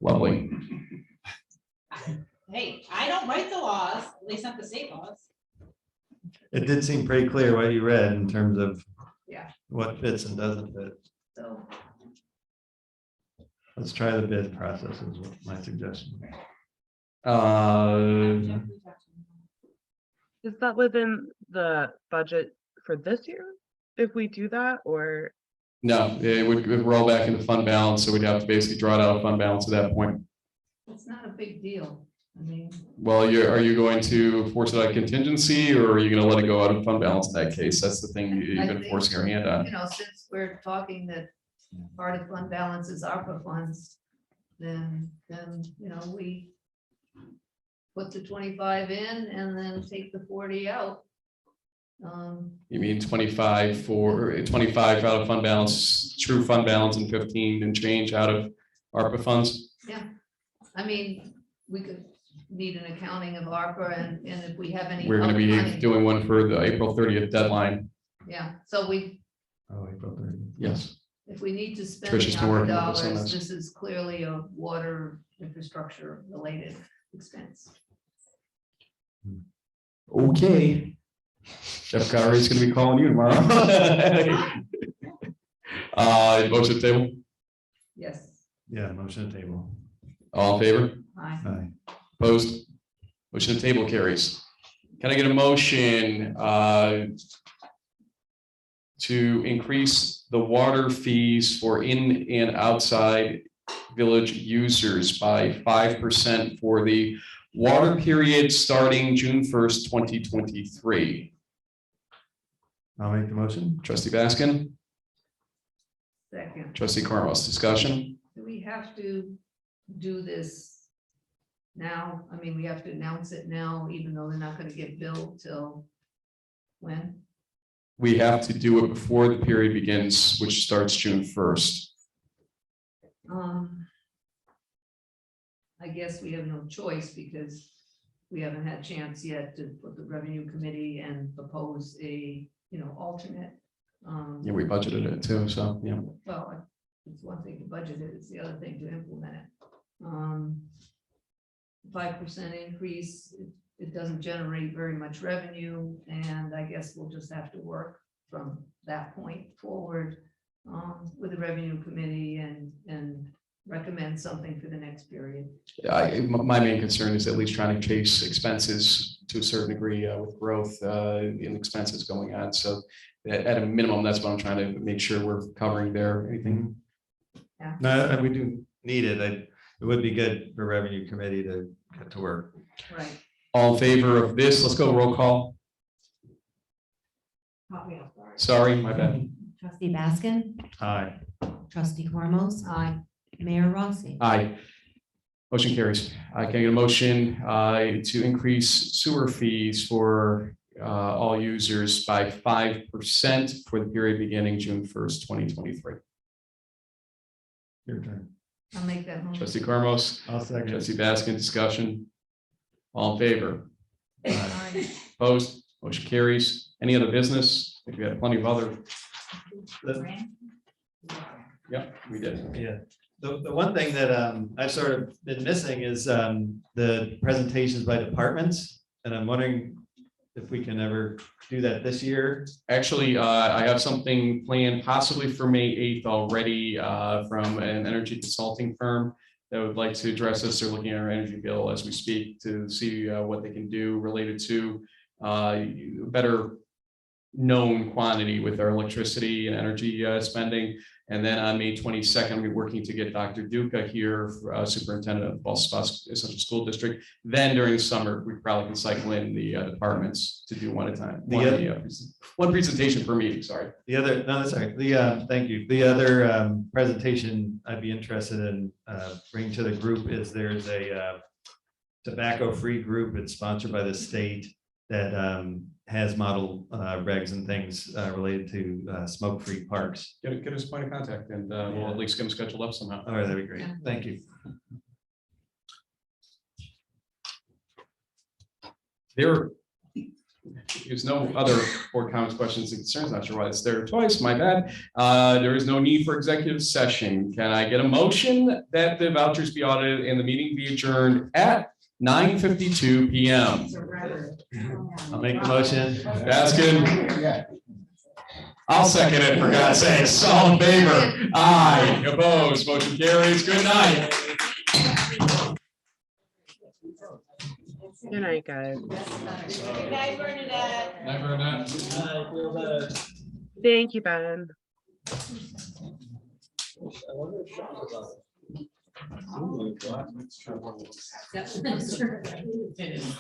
B: Lovely.
I: Hey, I don't write the laws, at least not the state laws.
A: It did seem pretty clear what you read in terms of
D: Yeah.
A: what fits and doesn't fit.
D: So,
A: Let's try the bid process is what my suggestion.
E: Is that within the budget for this year? If we do that, or?
B: No, it would roll back into fund balance, so we'd have to basically draw it out of fund balance at that point.
D: it's not a big deal. I mean,
B: Well, are you going to force it out of contingency, or are you gonna let it go out of fund balance in that case? That's the thing you've
D: I
B: been
D: think,
B: forcing your hand on.
D: Since we're talking that part of fund balance is ARPA funds, then, we put the 25 in and then take the 40 out.
B: You mean 25 out of fund balance, true fund balance, and 15 and change out of ARPA funds?
D: Yeah, I mean, we could need an accounting of ARPA and if we have any.
B: We're gonna
D: other
B: be
D: money.
B: doing one for the April 30th deadline.
D: Yeah, so
A: Oh, April 30.
B: Yes.
D: if we need to spend
B: Tricia's
D: the
B: been
D: ARPA
B: working with us on
D: dollars,
B: this.
D: this is clearly a water infrastructure related expense.
B: Okay. Jeff Carey is gonna be calling you tomorrow. Motion to table,
D: Yes.
A: Yeah, motion to table.
B: all in favor?
D: Aye.
A: Aye.
B: Opposed? Motion to table carries. Can I get a motion to increase the water fees for in and outside village users by 5% for the water period starting June 1st, 2023?
A: I'll make the motion.
B: Trustee Baskin,
D: Second.
B: trustee Cormos, discussion?
D: Do we have to do this now? I mean, we have to announce it now, even though they're not gonna get billed till when?
B: We have to do it before the period begins, which starts June 1st.
D: I guess we have no choice because we haven't had a chance yet to put the revenue committee and propose a, alternate.
B: Yeah, we budgeted it too, so, yeah.
D: Well, it's one thing to budget it, it's the other thing to implement it. 5% increase, it doesn't generate very much revenue, and I guess we'll just have to work from that point forward with the revenue committee and recommend something for the next period.
B: My main concern is at least trying to chase expenses to a certain degree with growth in expenses going on. So at a minimum, that's what I'm trying to make sure we're covering there. Anything?
D: Yeah.
A: No, we do need it. It would be good for revenue committee to get to work.
D: Right.
B: All in favor of this? Let's go roll call. Sorry, my bad.
G: Trustee Baskin,
A: Aye.
G: trustee Cormos,
D: Aye.
G: Mayor Rossi.
B: Aye. Motion carries. I can get a motion to increase sewer fees for all users by 5% for the period beginning June 1st, 2023.
A: Your turn.
D: I'll make that motion.
B: Trustee Cormos,
A: I'll second.
B: trustee Baskin, discussion. All in favor?
D: Aye.
B: Opposed? Motion carries. Any other business? I think we have plenty of other. Yep, we did.
A: Yeah. The one thing that I've sort of been missing is the presentations by departments. And I'm wondering if we can ever do that this year.
B: Actually, I have something planned possibly for May 8th already from an energy consulting firm that would like to address this. They're looking at our energy bill as we speak to see what they can do related to better known quantity with our electricity and energy spending. And then on May 22nd, we're working to get Dr. Duca here, superintendent of Ballston Central School District. Then during the summer, we probably can cycle in the departments to do one at a time. One presentation per meeting, sorry.
A: The other, no, that's all right. Thank you. The other presentation I'd be interested in bringing to the group is there's a tobacco-free group. It's sponsored by the state that has model regs and things related to smoke-free parks.
B: Get us point of contact and we'll at least get them scheduled up somehow.
A: All right, that'd be great. Thank you.
B: There's no other board comments, questions, and concerns. Not sure why it's there twice. My bad. There is no need for executive session. Can I get a motion that the vouchers be audited and the meeting be adjourned at 9:52 p.m.
A: I'll make the motion.
B: Baskin. I'll second it, for God's sakes. All in favor? Aye. Opposed? Motion carries. Good night.
E: Good night, guys.
L: Good night, Bernadette.
B: Night, Bernadette.
E: Thank you, Ben.
I: That's true. It is.